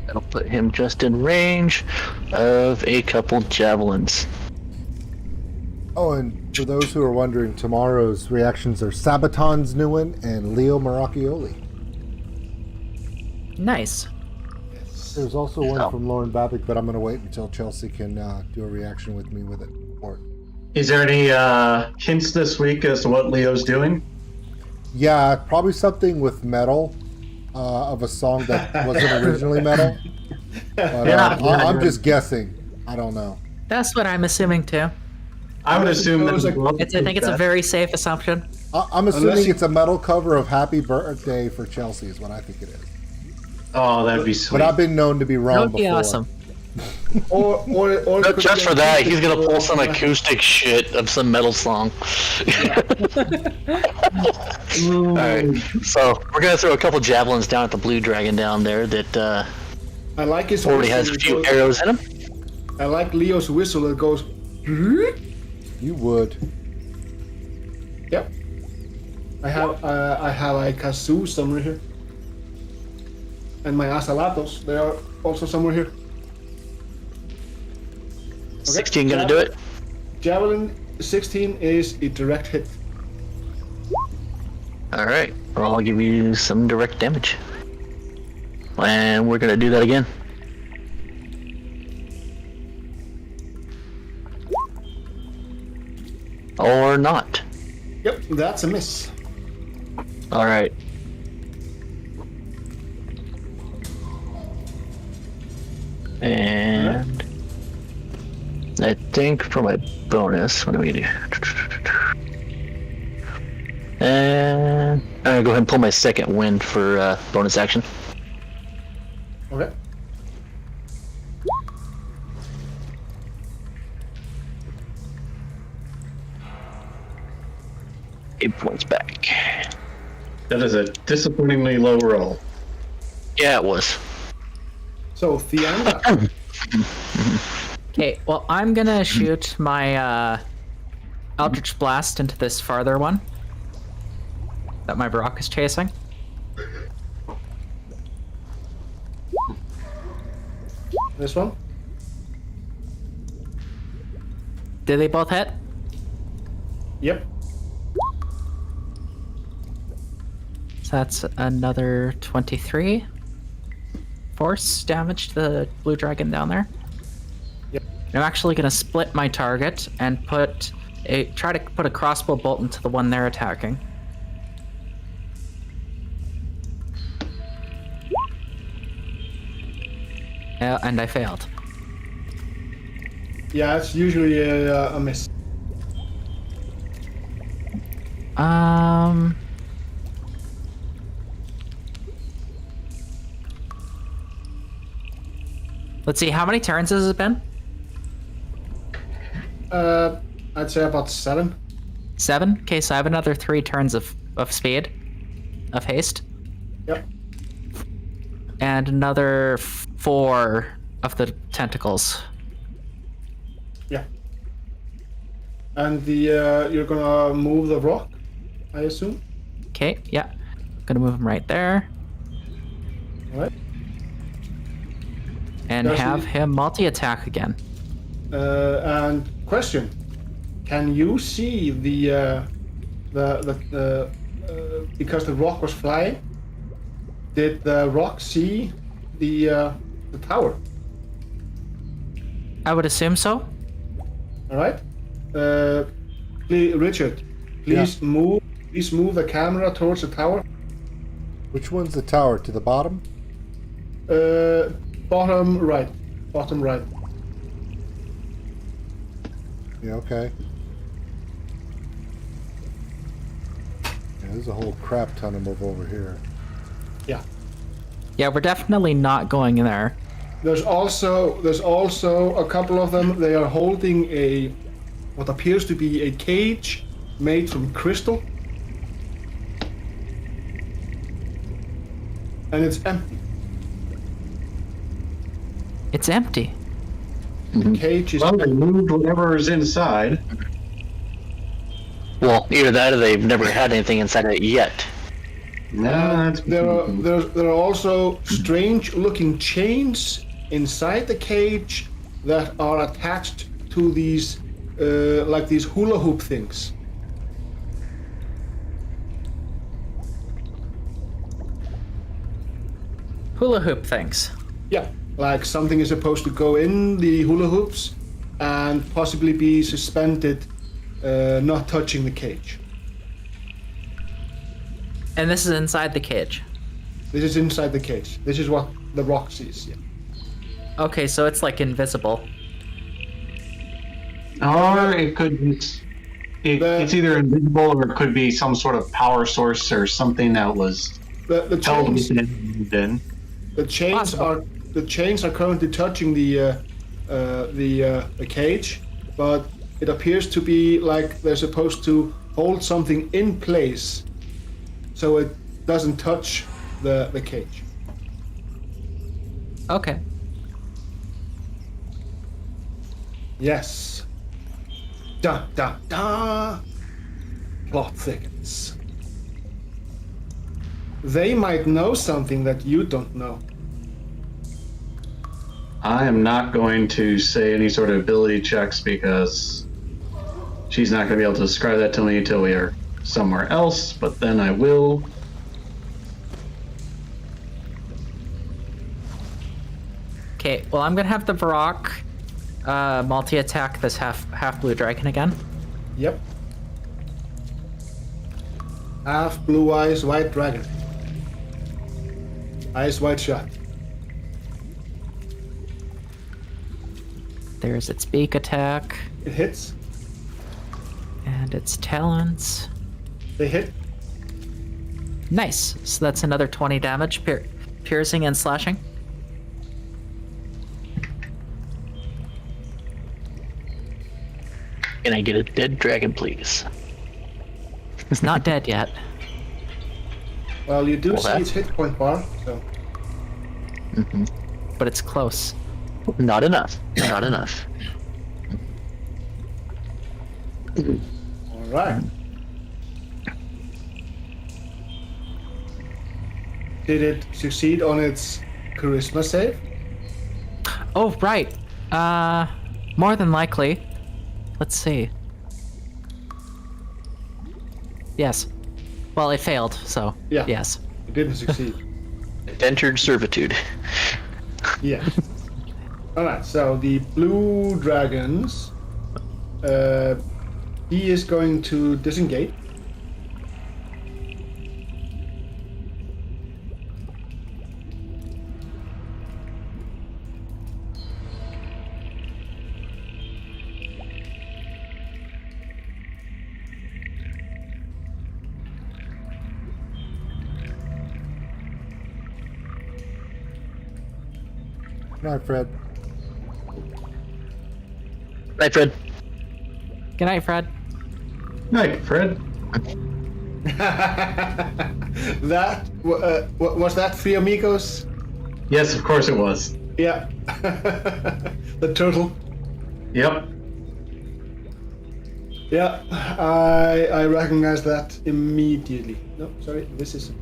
That'll put him just in range of a couple javelins. Oh, and for those who are wondering, tomorrow's reactions are Sabaton's new one and Leo Maracchioli. Nice. There's also one Oh. from Lauren Babick, but I'm going to wait until Chelsea can do a reaction with me with it. Or, Is there any hints this week as to what Leo's doing? yeah, probably something with metal of a song that wasn't originally metal. But I'm just guessing. I don't know. That's what I'm assuming too. I would assume that. I think it's a very safe assumption. I'm assuming Unless you- it's a metal cover of Happy Birthday for Chelsea is what I think it is. Oh, that'd be sweet. But I've been known to be That wrong would be before. awesome. Or it could Just be for a that, acoustic he's gonna pull some metal. acoustic shit of some metal song. Alright, so we're gonna throw a couple javelins down at the blue dragon down there that I like his already has a whistle. few arrows in him. I like Leo's whistle that goes. You would. Yep. I have a kazoo somewhere here. And my asalatos, they are also somewhere here. 16 gonna do it. Javelin 16 is a direct hit. Alright, well, I'll give you some direct damage. And we're gonna do that again. Or not. Yep, that's a miss. Alright. And I think for my bonus, what do we do? And I'm gonna go ahead and pull my second wind for bonus action. Okay. Eight points back. That is a disappointingly low roll. Yeah, it was. So, Theanda. Okay, well, I'm gonna shoot my Eldritch Blast into this farther one that my Baroque is chasing. This one. Did they both hit? Yep. So that's another 23 force damage to the blue dragon down there. Yep. I'm actually gonna split my target and try to put a crossbow bolt into the one they're attacking. And I failed. Yeah, it's usually a miss. Let's see, how many turns has it been? I'd say about 7. 7? Okay, so I have another 3 turns of speed, of haste, Yep. and another 4 of the tentacles. Yeah. And you're gonna move the rock, I assume. Okay, yeah. Gonna move him right there. Alright. And Does have he- him multi-attack again. And question: can you see the because the rock was flying? Did the rock see the tower? I would assume so. All right. Richard, please move. Please move the camera towards the tower. Which one's the tower? To the bottom? Bottom right. Bottom right. Yeah, okay. Yeah, there's a whole crap ton of them over here. Yeah. Yeah, we're definitely not going in there. There's also a couple of them. They are holding what appears to be a cage made from crystal, and it's empty. It's empty. The cage is Well, they moved whatever is inside. Well, either that or they've never had anything inside it yet. There are also strange-looking chains inside the cage that are attached to these, like these hula hoop things. Hula hoop things. Yeah, like something is supposed to go in the hula hoops and possibly be suspended, not touching the cage. And this is inside the cage. This is inside the cage. This is what the rock sees. Yeah. Okay, so it's like invisible. Or it could be. It's either invisible or it could be some sort of power source or something that was The held chains, within. the chains are currently touching the cage, but it appears to be like they're supposed to hold something in place, so it doesn't touch the cage. Okay. Yes. Dun dun dun. Plot thickens. They might know something that you don't know. I am not going to say any sort of ability checks because she's not going to be able to describe that to me until we are somewhere else, but then I will. Okay, well I'm gonna have the Varrock multi-attack this half blue dragon again. Yep. Half blue eyes, white dragon. Eyes wide shut. There's its beak attack It hits. and its talons. They hit. Nice. So that's another 20 damage, piercing and slashing. Can I get a dead dragon, please? It's not dead yet. Well, you do Well, see that's- its hit point bar, so. But it's close. Not enough. Not enough. Alright. Did it succeed on its charisma save? Oh, right. More than likely. Let's see. Yes. Well, it failed, so Yeah. yes. It didn't succeed. Entered servitude. Yeah. Alright, so the blue dragons. He is going to disengage. Good night, Fred. Right, Fred? Good night, Fred. Night, Fred. That was that Three Amigos? Yes, of course it was. Yeah. The turtle. Yep. Yeah, I recognize that immediately. No, sorry, this is.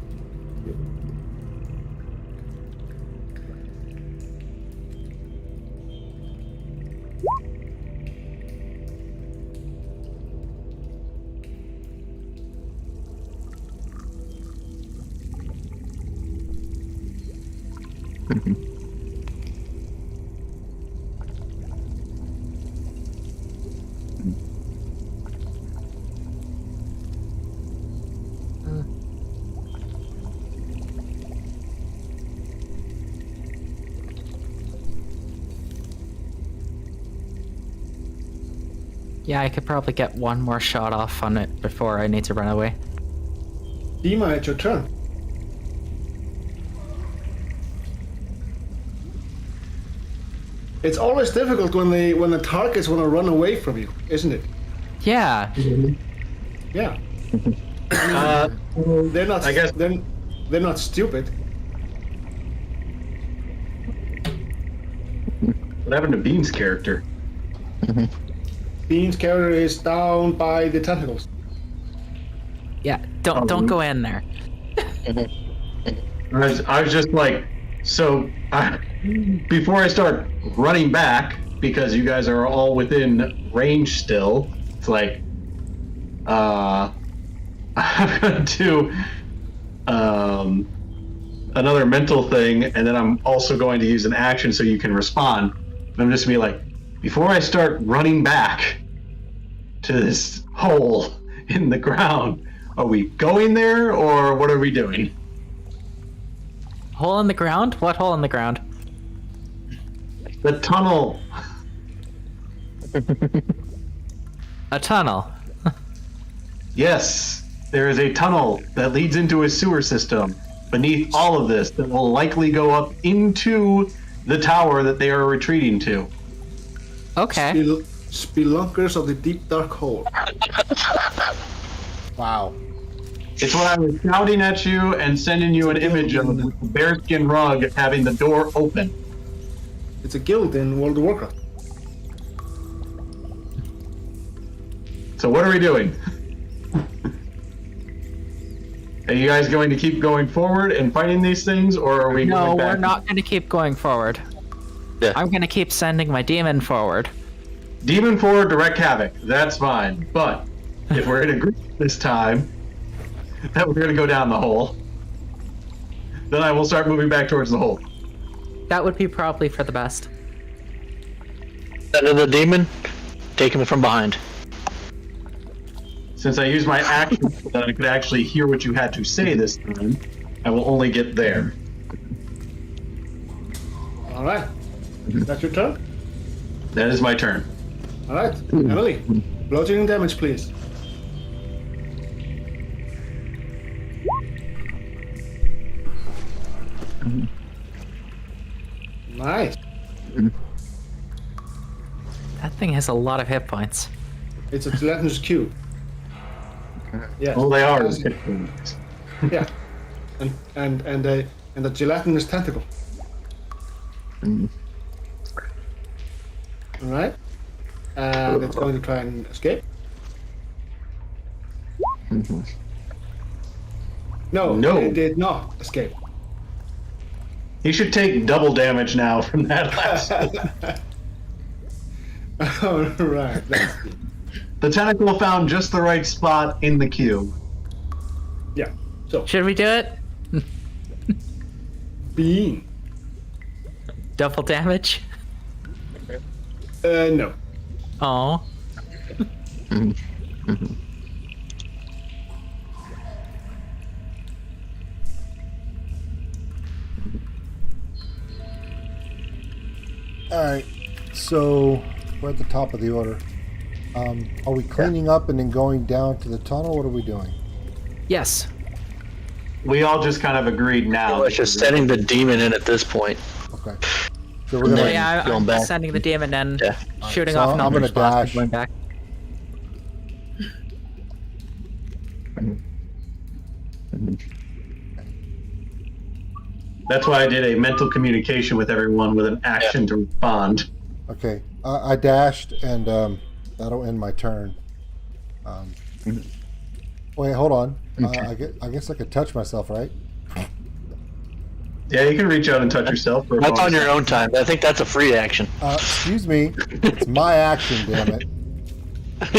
Yeah, I could probably get one more shot off on it before I need to run away. Dima, it's your turn. It's always difficult when the targets want to run away from you, isn't it? Yeah. Yeah. Uh, They're not. I guess- they're not stupid. what happened to Bean's character? Bean's character is down by the tentacles. Yeah. Don't go in there. I was just like, so before I start running back, because you guys are all within range still, it's like, I'm gonna do another mental thing, and then I'm also going to use an action so you can respond. I'm just gonna be like, before I start running back to this hole in the ground, are we going there or what are we doing? Hole in the ground? What hole in the ground? The tunnel. A tunnel. Yes, there is a tunnel that leads into a sewer system beneath all of this that will likely go up into the tower that they are retreating to. Okay. Spelunkers of the deep dark hole. Wow. It's what I was shouting at you and sending you an image of with the bearskin rug having the door open. It's a guild in World of Warcraft. So what are we doing? Are you guys going to keep going forward and fighting these things, or are we No, going back? we're not going to keep going forward. Yeah. I'm going to keep sending my demon forward. Demon forward, direct havoc. That's fine. But if we're in agreement this time that we're going to go down the hole, then I will start moving back towards the hole. That would be probably for the best. Send in the demon, take him from behind. Since I used my action so that I could actually hear what you had to say this time, I will only get there. All right. That's your turn. That is my turn. All right, Emily, bludgeoning damage, please. Nice. That thing has a lot of hit points. It's a gelatinous cube. Yes. Oh, they are. Yeah. And a gelatinous tentacle. All right. And it's going to try and escape. No, No. it did not escape. He should take double damage now from that last. All right. That's, The tentacle found just the right spot in the cube. yeah. So, Should we do it? Bean. Double damage? No. Oh. All right. So we're at the top of the order. Are we cleaning up and then going down to the tunnel? What are we doing? Yes. We all just kind of agreed now. It's just sending the demon in at this point. Okay. So we're gonna. Then Yeah, going I'm back. sending the demon and Yeah. shooting So off I'm numbers gonna spots and dash. going back. That's why I did a mental communication with everyone with an action to respond. Okay. I dashed, and that'll end my turn. Wait, hold on. I guess I could touch myself, right? Yeah, you can reach out and touch yourself. For a That's on bonus. your own time. I think that's a free action. Excuse me. It's my action, damn it.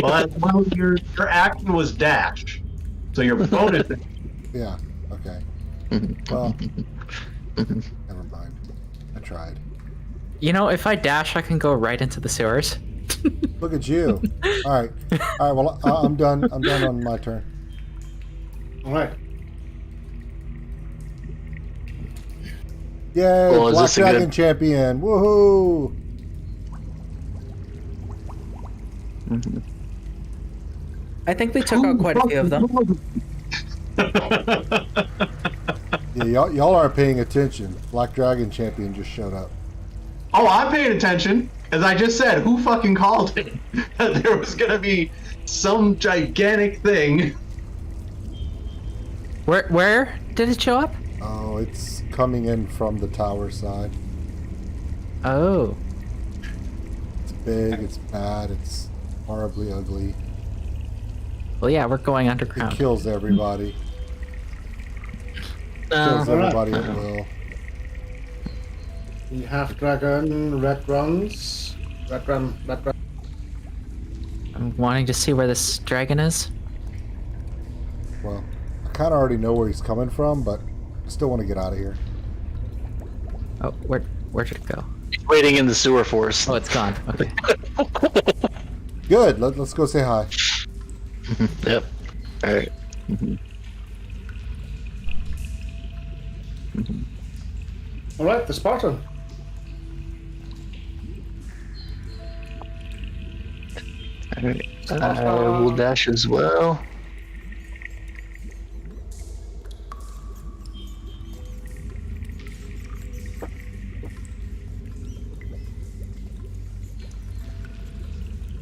Well, your action was dash, so your bonus. Yeah. Okay. Well, never mind. I tried. You know, if I dash, I can go right into the sewers. Look at you. All right. All right. Well, I'm done. I'm done on my turn. All right. Yay! Well, is Black this a Dragon good- champion. Woohoo! I think we took out quite a few of them. Yeah, y'all aren't paying attention. Black Dragon champion just showed up. Oh, I'm paying attention. As I just said, who fucking called it? That there was gonna be some gigantic thing. Where did it show up? Oh, it's coming in from the tower side. Oh. It's big, it's bad, it's horribly ugly. Well, yeah, we're going It underground. kills everybody. Kills everybody at will. The half dragon, red runs. Red run. I'm wanting to see where this dragon is. Well, I kind of already know where he's coming from, but I still want to get out of here. Oh, where did it go? He's waiting in the sewer for us. Oh, it's gone. Okay. Good, let's go say hi. Yep. All right. All right, the Spartan. All right. We'll dash as well.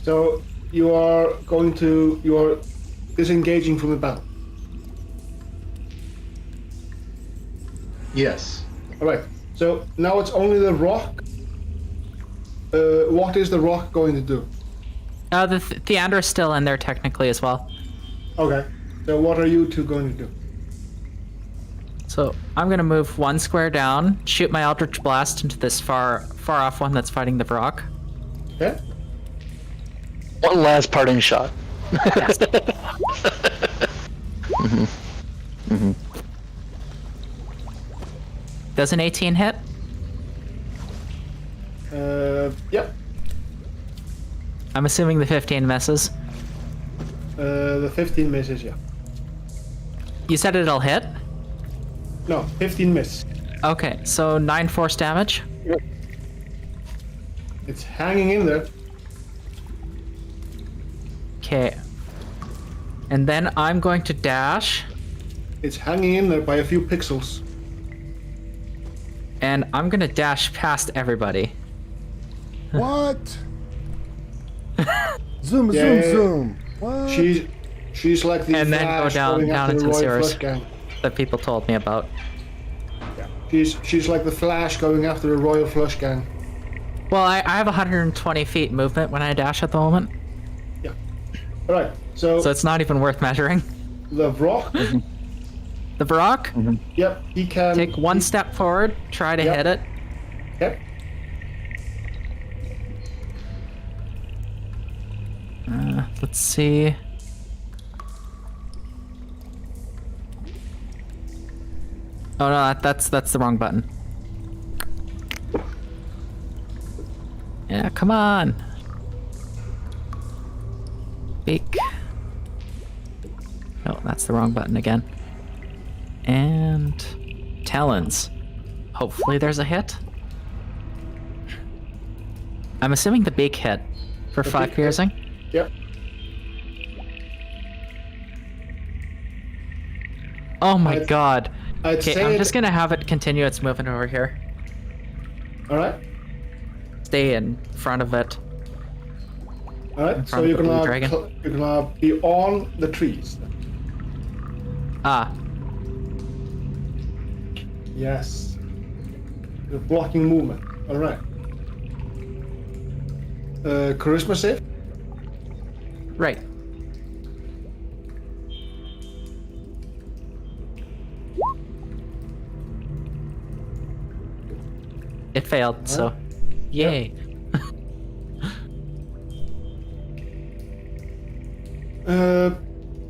So you are disengaging from the battle. Yes. All right. So now it's only the rock. What is the rock going to do? The Theander is still in there technically as well. Okay. So what are you two going to do? So I'm gonna move 1 square down, shoot my Eldritch Blast into this far off one that's fighting the Brock. Okay. One last parting shot. Does an 18 hit? Yep. I'm assuming the 15 misses. The 15 misses. Yeah. You said it'll hit? No, 15 miss. Okay, so 9 force damage. It's hanging in there. Okay. And then I'm going to dash, It's hanging in there by a few pixels. and I'm gonna dash past everybody. What? Zoom, Yeah. zoom. What? She's like the And then go Flash down- going down after into the the Royal sewers. Flush Gang. That people told me about. She's like the Flash going after the Royal Flush Gang. Well, I have 120 feet movement when I dash at the moment, Yeah. All right. So, so it's not even worth measuring. the rock. The Brock, Yep. He can take 1 step forward, try to Yep. hit it. Yep. Let's see. Oh no, that's the wrong button. Yeah, come on. Beak. No, that's the wrong button again. And talons. Hopefully there's a hit. I'm assuming the beak hit for 5 beak hit. piercing. Yep. Oh my I'd- god. I'd Okay, say I'm it- just gonna have it continue its movement over here. All right. Stay in front of it. All right. So front of you're the blue gonna dragon. you're gonna be on the trees. Ah, Yes. You're blocking movement. All right. Charisma save. right. It failed, so yay.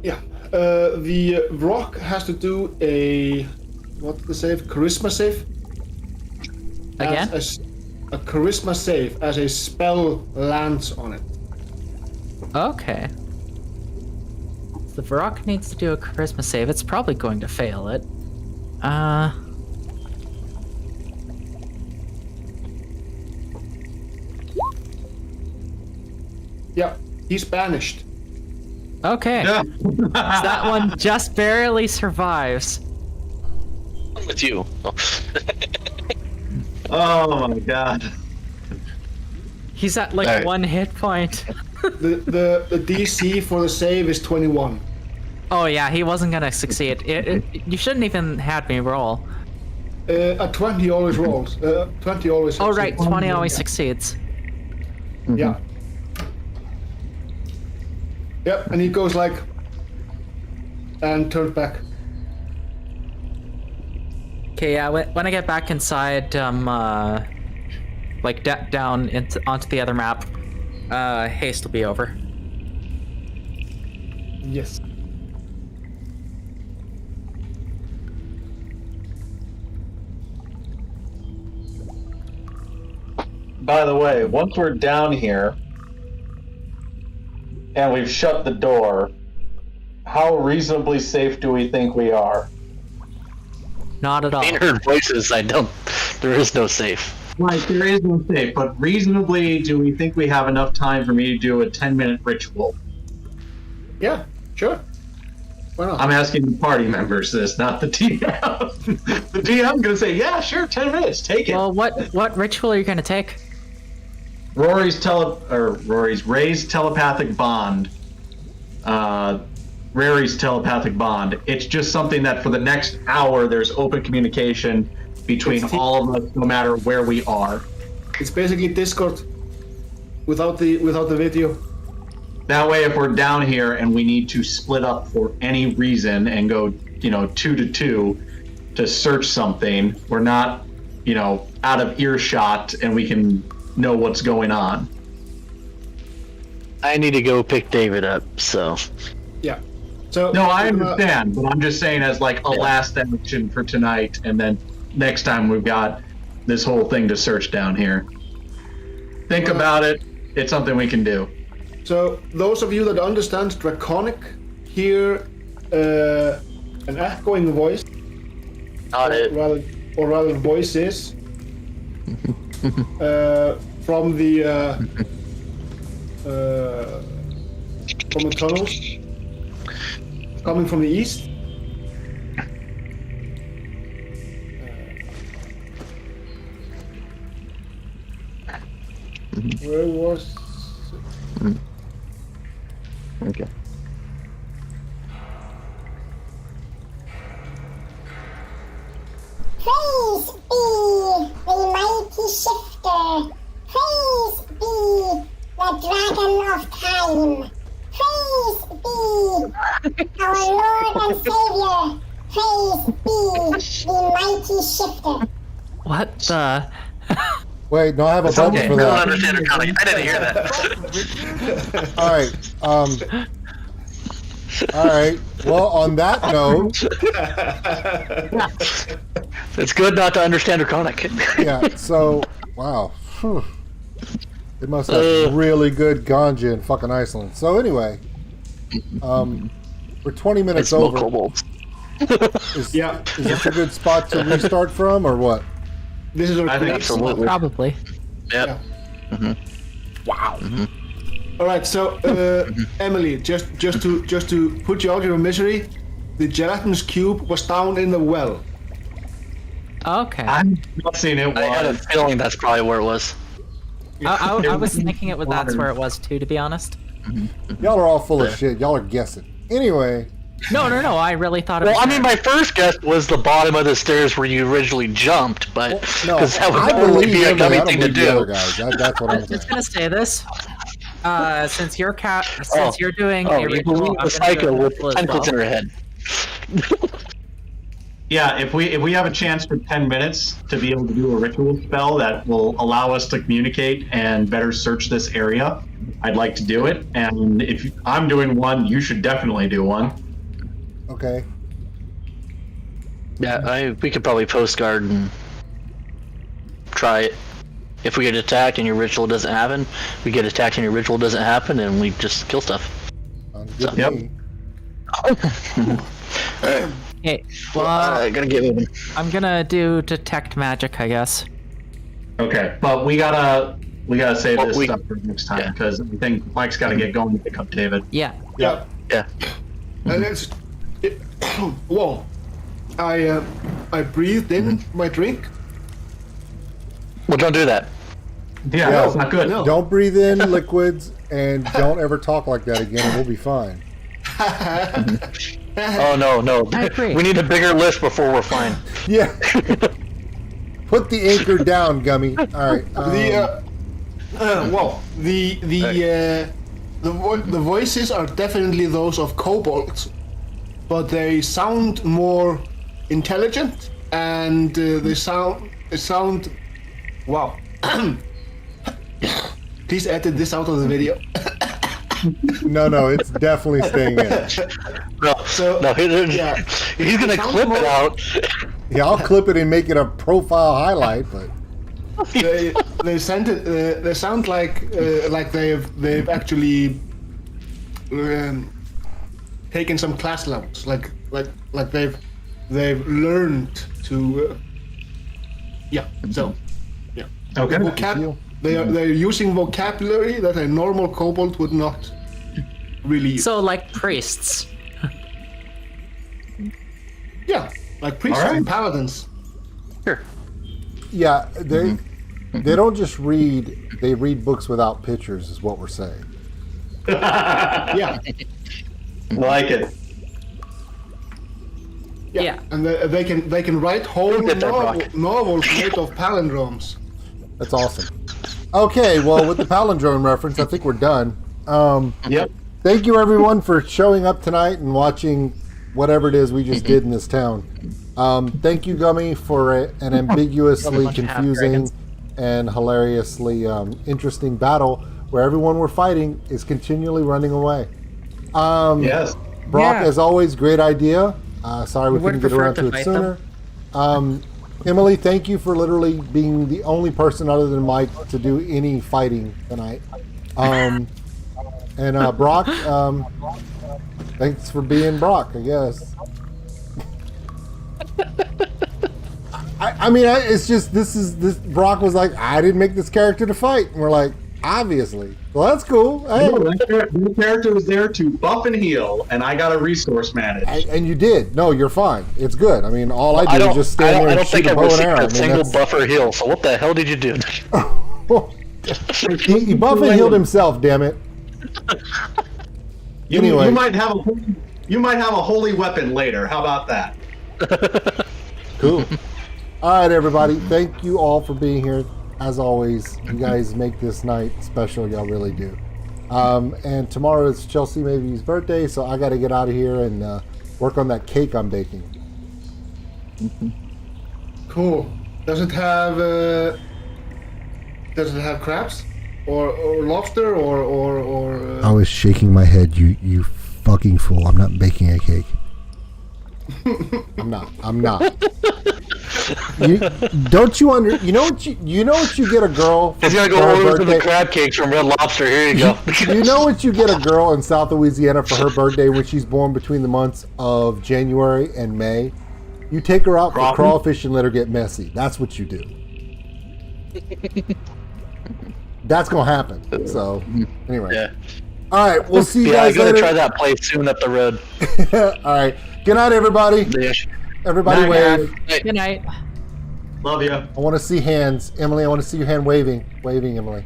Yeah. The rock has to do a what's the save? Charisma save. Again? As a charisma save as a spell lands on it. Okay. The Varrock needs to do a charisma save. It's probably going to fail it. Yeah. He's banished. Okay. Yeah. So that one just barely survives. With you. Oh my god. He's at like Alright. 1 hit point. The DC for the save is 21. Oh yeah, he wasn't gonna succeed. You shouldn't even had me roll. A 20 always rolls. 20 always. Oh right, succeeds. 20 always succeeds. Yeah. Yep, and he goes like, and turns back. Okay, yeah. When I get back inside, like down onto the other map, haste will be over. Yes. By the way, once we're down here and we've shut the door, how reasonably safe do we think we are? Not at all. In heard voices, I don't. There is no safe. Right, there is no safe, but reasonably, do we think we have enough time for me to do a 10-minute ritual? Yeah, sure. Why not? I'm asking the party members this, not the DM. The DM gonna say, yeah, sure, 10 minutes, take it. Well, what ritual are you gonna take? Ray's telepathic bond. Rary's telepathic bond. It's just something that for the next hour there's open communication between all of us, no matter where we are. It's basically Discord without the video. That way, if we're down here and we need to split up for any reason and go, 2 to 2 to search something, we're not, out of earshot and we can know what's going on. I need to go pick David up, so. Yeah. So No, I understand, but I'm just saying as like a last action for tonight, and then next time we've got this whole thing to search down here. Think about it. It's something we can do. So those of you that understand Draconic hear an echoing voice, Not it. or rather voices, from the tunnels, coming from the east. Where was? Okay. Praise be the mighty shifter. Praise be the dragon of time. Praise be our Lord and Savior. Praise be the mighty shifter. What the? Wait, no, I have a button Okay, for I don't that. understand her coming. I didn't hear that. All right. All right. Well, on that note, It's good not to understand Draconic. yeah. So, wow. Phew. They must have really good ganja in fucking Iceland. So anyway, we're 20 minutes Smoke over. kobolds. Is this a good spot to restart from, or what? This is our I think quick- Absolutely. Probably. Yep. Wow. All right, so Emily, just to put you out of your misery, the gelatinous cube was down in the well. Okay. I'm not seeing it. I had a feeling that's probably where it was. I was thinking that's where it was too, to be honest. Y'all are all full of shit. Y'all are guessing. Anyway, No, I really thought it Well, was I mean, my first guess was the bottom of the stairs where you originally jumped, but no, because that would I probably believe be a Emily. I dummy don't thing to believe the other do. guys. That's what I'm I was saying. gonna say this. Since you're you're doing Oh, a you ritual, believe I'm the gonna do psycho a with ritual as tentacles in well. her head. Yeah, if we have a chance for 10 minutes to be able to do a ritual spell that will allow us to communicate and better search this area, I'd like to do it. And if I'm doing one, you should definitely do one. Okay. Yeah, we could probably post guard and try it. If we get attacked and your ritual doesn't happen, we get attacked and your ritual doesn't happen, and we just kill stuff. Sounds good to Yep. me. Okay, well, Gotta get moving. I'm gonna do detect magic, I guess. Okay, but we gotta save Well, this we- stuff for next time yeah. because I think Mike's got to get going to pick up David. Yeah. Yeah. Yeah. And it's whoa. I breathed in my drink. Well, don't do that. Yeah, no, it's not good. No. Don't breathe in liquids and don't ever talk like that again, and we'll be fine. Oh no. I agree. We need a bigger list before we're fine. Yeah. Put the anchor down, Gummy. All right. The voices are definitely those of kobolds, but they sound more intelligent, and they sound. Wow. Please edit this out of the video. No, it's definitely staying in. He's gonna clip it out. Yeah, I'll clip it and make it a profile highlight, but They sound like they've actually taken some class levels, like they've learned to. Okay. They're using vocabulary that a normal kobold would not really use. So like priests. Yeah, like priests All right. and paladins. Sure. yeah, they don't just read; they read books without pictures, is what we're saying. Yeah, Like it. Yeah. and they can write whole Look at that rock. novels made of palindromes. That's awesome. Okay, well, with the palindrome reference, I think we're done. Yep. Thank you, everyone, for showing up tonight and watching whatever it is we just did in this town. Thank you, Gummy, for an ambiguously bunch of confusing half-dragons. and hilariously interesting battle where everyone we're fighting is continually running away. Yes. Brock, Yeah. as always, great idea. Sorry we would couldn't get prefer around to to it fight sooner. Emily, thank you for literally being the only person other than Mike to do any fighting tonight. And Brock, thanks for being Brock, I guess. It's just this. Brock was like, I didn't make this character to fight, and we're like, obviously. Well, that's cool. Hey. The character was there to buff and heal, and I got a resource manage. And you did. No, you're fine. It's good. I mean, all I I do don't, is just stand I there don't, I and don't shoot think a I've bow and received arrow. a single buffer heal. So what the hell did you do? He buff and healed himself. Damn it. Anyway. You might have a holy weapon later. How about that? Cool. All right, everybody. Thank you all for being here. As always, you guys make this night special. Y'all really do. And tomorrow is Chelsea Maybe's birthday, so I got to get out of here and work on that cake I'm baking. Cool. Does it have crabs or lobster or? I was shaking my head. You fucking fool! I'm not baking a cake. I'm not. You know what you get a girl for He's gonna her go over to birthday? the crab cakes from Red Lobster. Here you go. You know what you get a girl in South Louisiana for her birthday when she's born between the months of January and May? You take her out for crawfish and let her get messy. That's what you do. That's gonna happen. So anyway. Yeah. All right, we'll see you Yeah, I'm guys gonna later. try that place soon up the road. All right. Good night, everybody. Yeah. Everybody wave. Good night. Love you. I want to see hands. Emily, I want to see your hand waving. Waving, Emily.